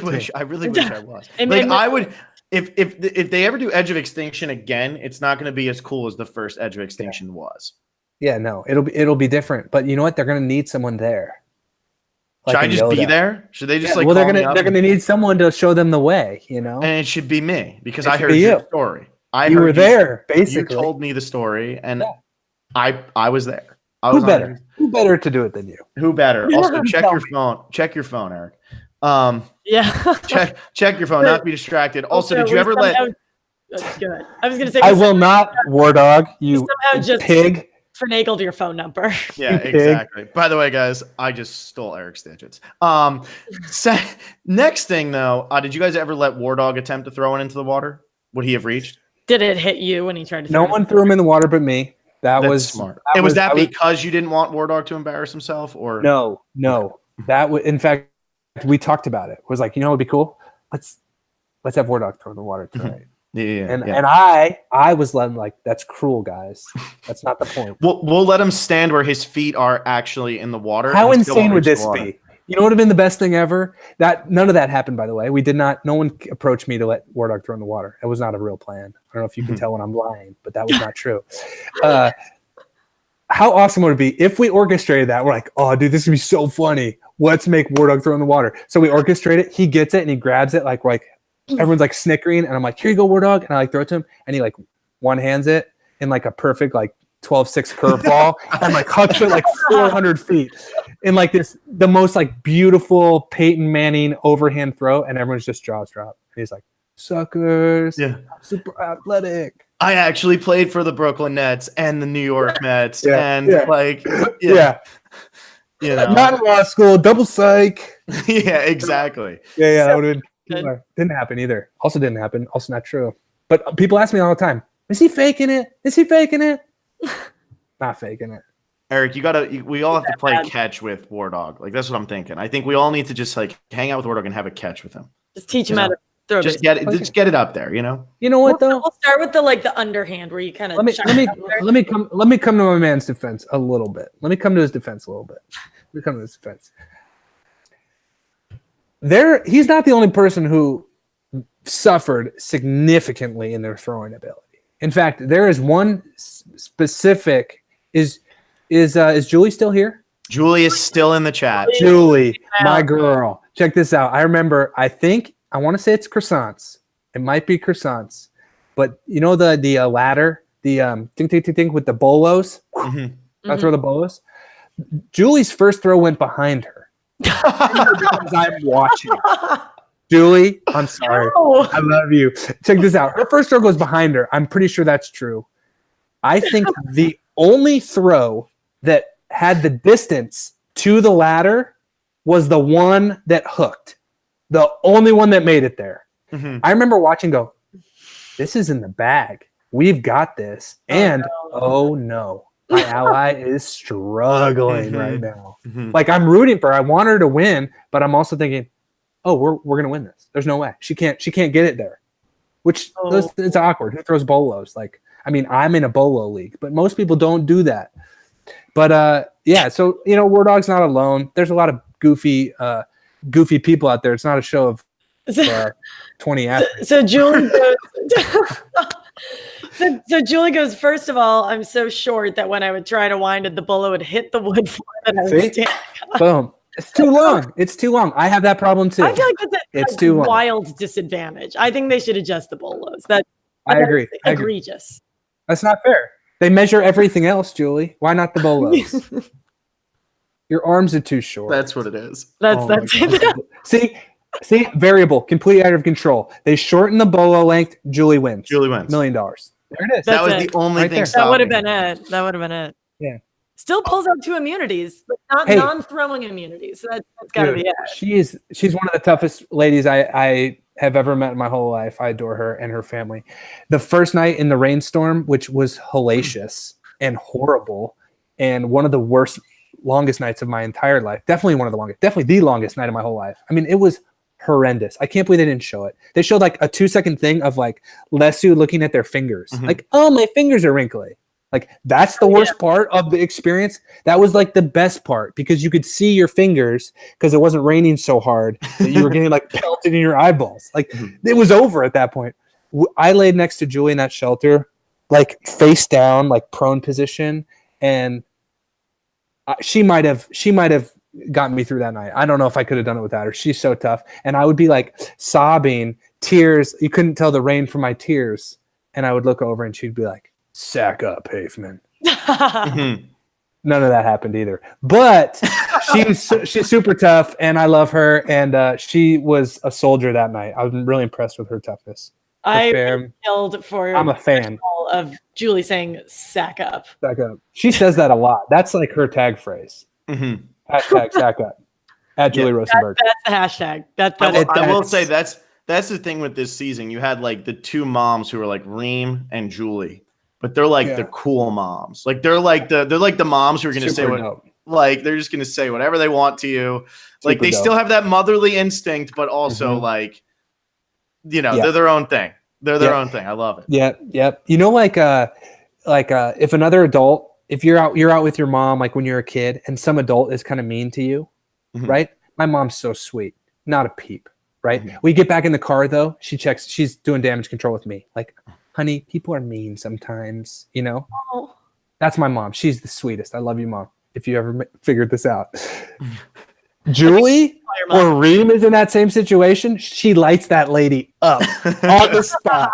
wish I was. Like I would if they ever do Edge of Extinction again, it's not going to be as cool as the first Edge of Extinction was. Yeah, no, it'll be different. But you know what? They're going to need someone there. Should I just be there? Should they just they're gonna need someone to show them the way, you know? And it should be me because I heard your story. You were there, basically. You told me the story, and I was there. Who better? Who better to do it than you? Who better? Also, check your phone. Check your phone, Eric. Check your phone. Not be distracted. Also, did you ever let? That's good. I was gonna say. I will not, War Dog. You pig. Finagled your phone number. Yeah, exactly. By the way, guys, I just stole Eric's digits. Next thing though, did you guys ever let War Dog attempt to throw it into the water? Would he have reached? Did it hit you when he tried to? No one threw him in the water but me. That's was smart. And was that because you didn't want War Dog to embarrass himself, or no? That would, in fact, we talked about it. It was like, you know, it'd be cool. Let's have War Dog throw in the water tonight. And I was letting like, that's cruel, guys. That's not the point. We'll let him stand where his feet are actually in the water. How insane would this be? You know what would have been the best thing ever? That none of that happened, by the way. We did not. No one approached me to let War Dog throw in the water. It was not a real plan. I don't know if you can tell when I'm lying, but that was not true. How awesome would it be if we orchestrated that? We're like, oh, dude, this is gonna be so funny. Let's make War Dog throw in the water. So we orchestrate it. He gets it and he grabs it like everyone's like snickering, and I'm like, here you go, War Dog, and I like throw it to him, and he like one hands it in like a perfect like 12-6 curveball, and like hucks it like 400 feet in like the most like beautiful Peyton Manning overhand throw, and everyone's just jaws drop. And he's like, suckers, I'm super athletic. I actually played for the Brooklyn Nets and the New York Mets, you know, not in law school, double psych. Yeah, exactly. Yeah, that would have been. Didn't happen either. Also didn't happen. Also not true. But people ask me all the time, is he faking it? Is he faking it? Not faking it. Eric, we all have to play catch with War Dog. Like, that's what I'm thinking. I think we all need to just like hang out with War Dog and have a catch with him. Just teach him how to throw. Just get it up there, you know? You know what though? We'll start with the underhand where you kind of let me come to my man's defense a little bit. Let me come to his defense a little bit. He's not the only person who suffered significantly in their throwing ability. In fact, there is one specific. Is Julie still here? Julie is still in the chat. Julie, my girl. Check this out. I remember, I want to say it's croissants. It might be croissants. But you know the ladder, the ting with the bolos? Mm-hmm. I throw the bolos. Julie's first throw went behind her. Because I'm watching. Julie, I'm sorry. No. I love you. Check this out. Her first throw goes behind her. I'm pretty sure that's true. I think the only throw that had the distance to the ladder was the one that hooked. The only one that made it there. Mm-hmm. I remember watching go, this is in the bag. We've got this. And, oh no, my ally is struggling right now. Mm-hmm. Like, I'm rooting for her. I want her to win, but I'm also thinking, oh, we're going to win this. There's no way. She can't get it there. Which, it's awkward. Who throws bolos? Like, I mean, I'm in a bolo league, but most people don't do that. But, so, you know, War Dog's not alone. There's a lot of goofy people out there. It's not a show of 20 athletes. So Julie goes, so Julie goes, first of all, I'm so short that when I would try to wind it, the bolo would hit the wood floor that I was standing on. Boom. It's too long. It's too long. I have that problem too. I feel like it's too wild disadvantage. I think they should adjust the bolos. I agree. Egregious. That's not fair. They measure everything else, Julie. Why not the bolos? Your arms are too short. That's what it is. That's See, variable, completely out of control. They shorten the bolo length. Julie wins. $1 million. There it is. That was the only thing. That would have been it. Yeah. Still pulls out 2 immunities, but not non-throwing immunities. So that's got to be it. She's one of the toughest ladies I have ever met in my whole life. I adore her and her family. The first night in the rainstorm, which was hellacious and horrible, and one of the longest nights of my entire life. Definitely one of the longest. Definitely the longest night of my whole life. I mean, it was horrendous. I can't believe they didn't show it. They showed like a 2-second thing of like Lesu looking at their fingers. Like, oh, my fingers are wrinkly. Like, that's the worst part of the experience. That was like the best part because you could see your fingers because it wasn't raining so hard that you were getting like pelted in your eyeballs. Like, it was over at that point. I laid next to Julie in that shelter, like face down, like prone position, and she might have gotten me through that night. I don't know if I could have done it without her. She's so tough. And I would be like sobbing, tears. You couldn't tell the rain from my tears. And I would look over and she'd be like, sack up, Hafemann. None of that happened either. But she's super tough and I love her. And she was a soldier that night. I was really impressed with her toughness. I killed for I'm a fan of Julie saying sack up. Sack up. She says that a lot. That's like her tag phrase. Hashtag sack up at Julie Rosenberg. That's the hashtag. I will say that's the thing with this season. You had like the two moms who were like Reem and Julie, but they're like the cool moms. Like they're like the moms who are going to say what like they're just going to say whatever they want to you. Like they still have that motherly instinct, but also like they're their own thing. They're their own thing. I love it. Yep. You know, like if another adult. If you're out with your mom, like when you're a kid, and some adult is kind of mean to you, right? My mom's so sweet, not a peep, right? We get back in the car though. She checks. She's doing damage control with me. Like, honey, people are mean sometimes, Oh. That's my mom. She's the sweetest. I love you, Mom. If you ever figured this out, Julie or Reem is in that same situation. She lights that lady up on the spot.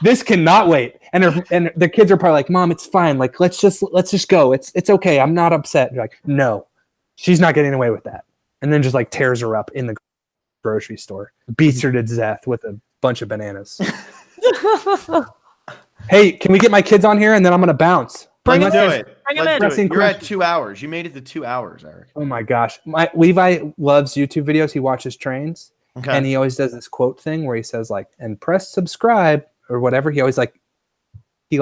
This cannot wait. And the kids are probably like, Mom, it's fine. Like, let's just go. It's okay. I'm not upset. You're like, no, she's not getting away with that. And then just like tears her up in the grocery store, beats her to death with a bunch of bananas. Hey, can we get my kids on here? And then I'm going to bounce. Let's do it. You're at 2 hours. You made it to 2 hours, Eric. Oh my gosh. Levi loves YouTube videos. He watches trains. Okay. And he always does this quote thing where he says like, and press subscribe or whatever. He always he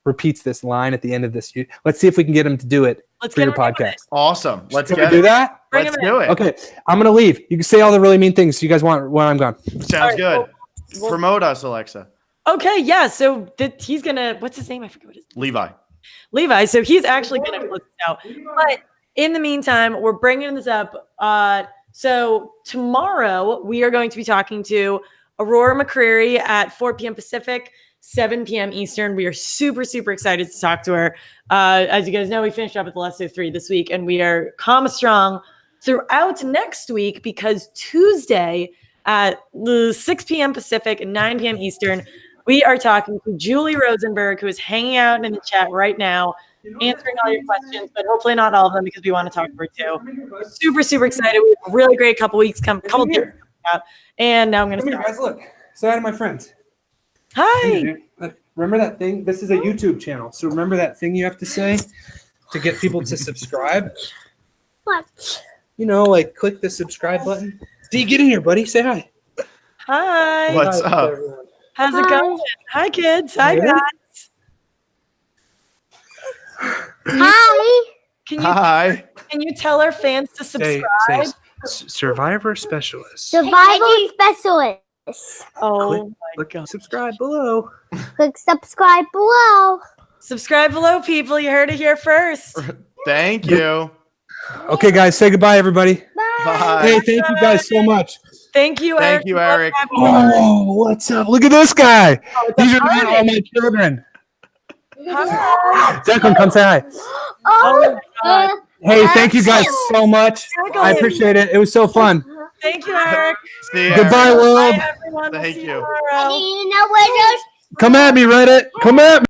repeats this line at the end of this. Let's see if we can get him to do it for your podcast. Awesome. Let's do that. Let's do it. Okay. I'm going to leave. You can say all the really mean things you guys want when I'm gone. Sounds good. Promote us, Alexa. Okay. Yeah. So he's going to, what's his name? I forget what his name is. Levi. So he's actually going to close this out. But in the meantime, we're bringing this up. So tomorrow we are going to be talking to Aurora McCreary at 4 p.m. Pacific, 7 p.m. Eastern. We are super, super excited to talk to her. As you guys know, we finished up with the Lesso 3 this week, and we are comma strong throughout next week because Tuesday at 6 p.m. Pacific and 9 p.m. Eastern, we are talking to Julie Rosenberg, who is hanging out in the chat right now, answering all your questions, but hopefully not all of them because we want to talk to her too. Super, super excited. We have a really great couple days coming out. And now I'm going to start. Guys, look. Say hi to my friends. Hi. Remember that thing? This is a YouTube channel. So remember that thing you have to say to get people to subscribe? What? Like click the subscribe button. D, get in here, buddy. Say hi. Hi. What's up? Everyone. How's it going? Hi, kids. Hi, guys. Hi. Can you tell our fans to subscribe? Say Survivor Specialist. Survival Specialist. Oh my God. Subscribe below. Click subscribe below. Subscribe below, people. You heard it here first. Thank you. Okay, guys. Say goodbye, everybody. Bye. Hey, thank you guys so much. Thank you, Eric. Thank you, Eric. Oh, what's up? Look at this guy. These are not all my children. Hi. Declan, come say hi. Oh my God. Hey, thank you guys so much. I appreciate it. It was so fun. Thank you, Eric. See you. Goodbye, world. Bye, everyone. Thank We'll see you. tomorrow. You know where those Come at me, Reddit. Come at me.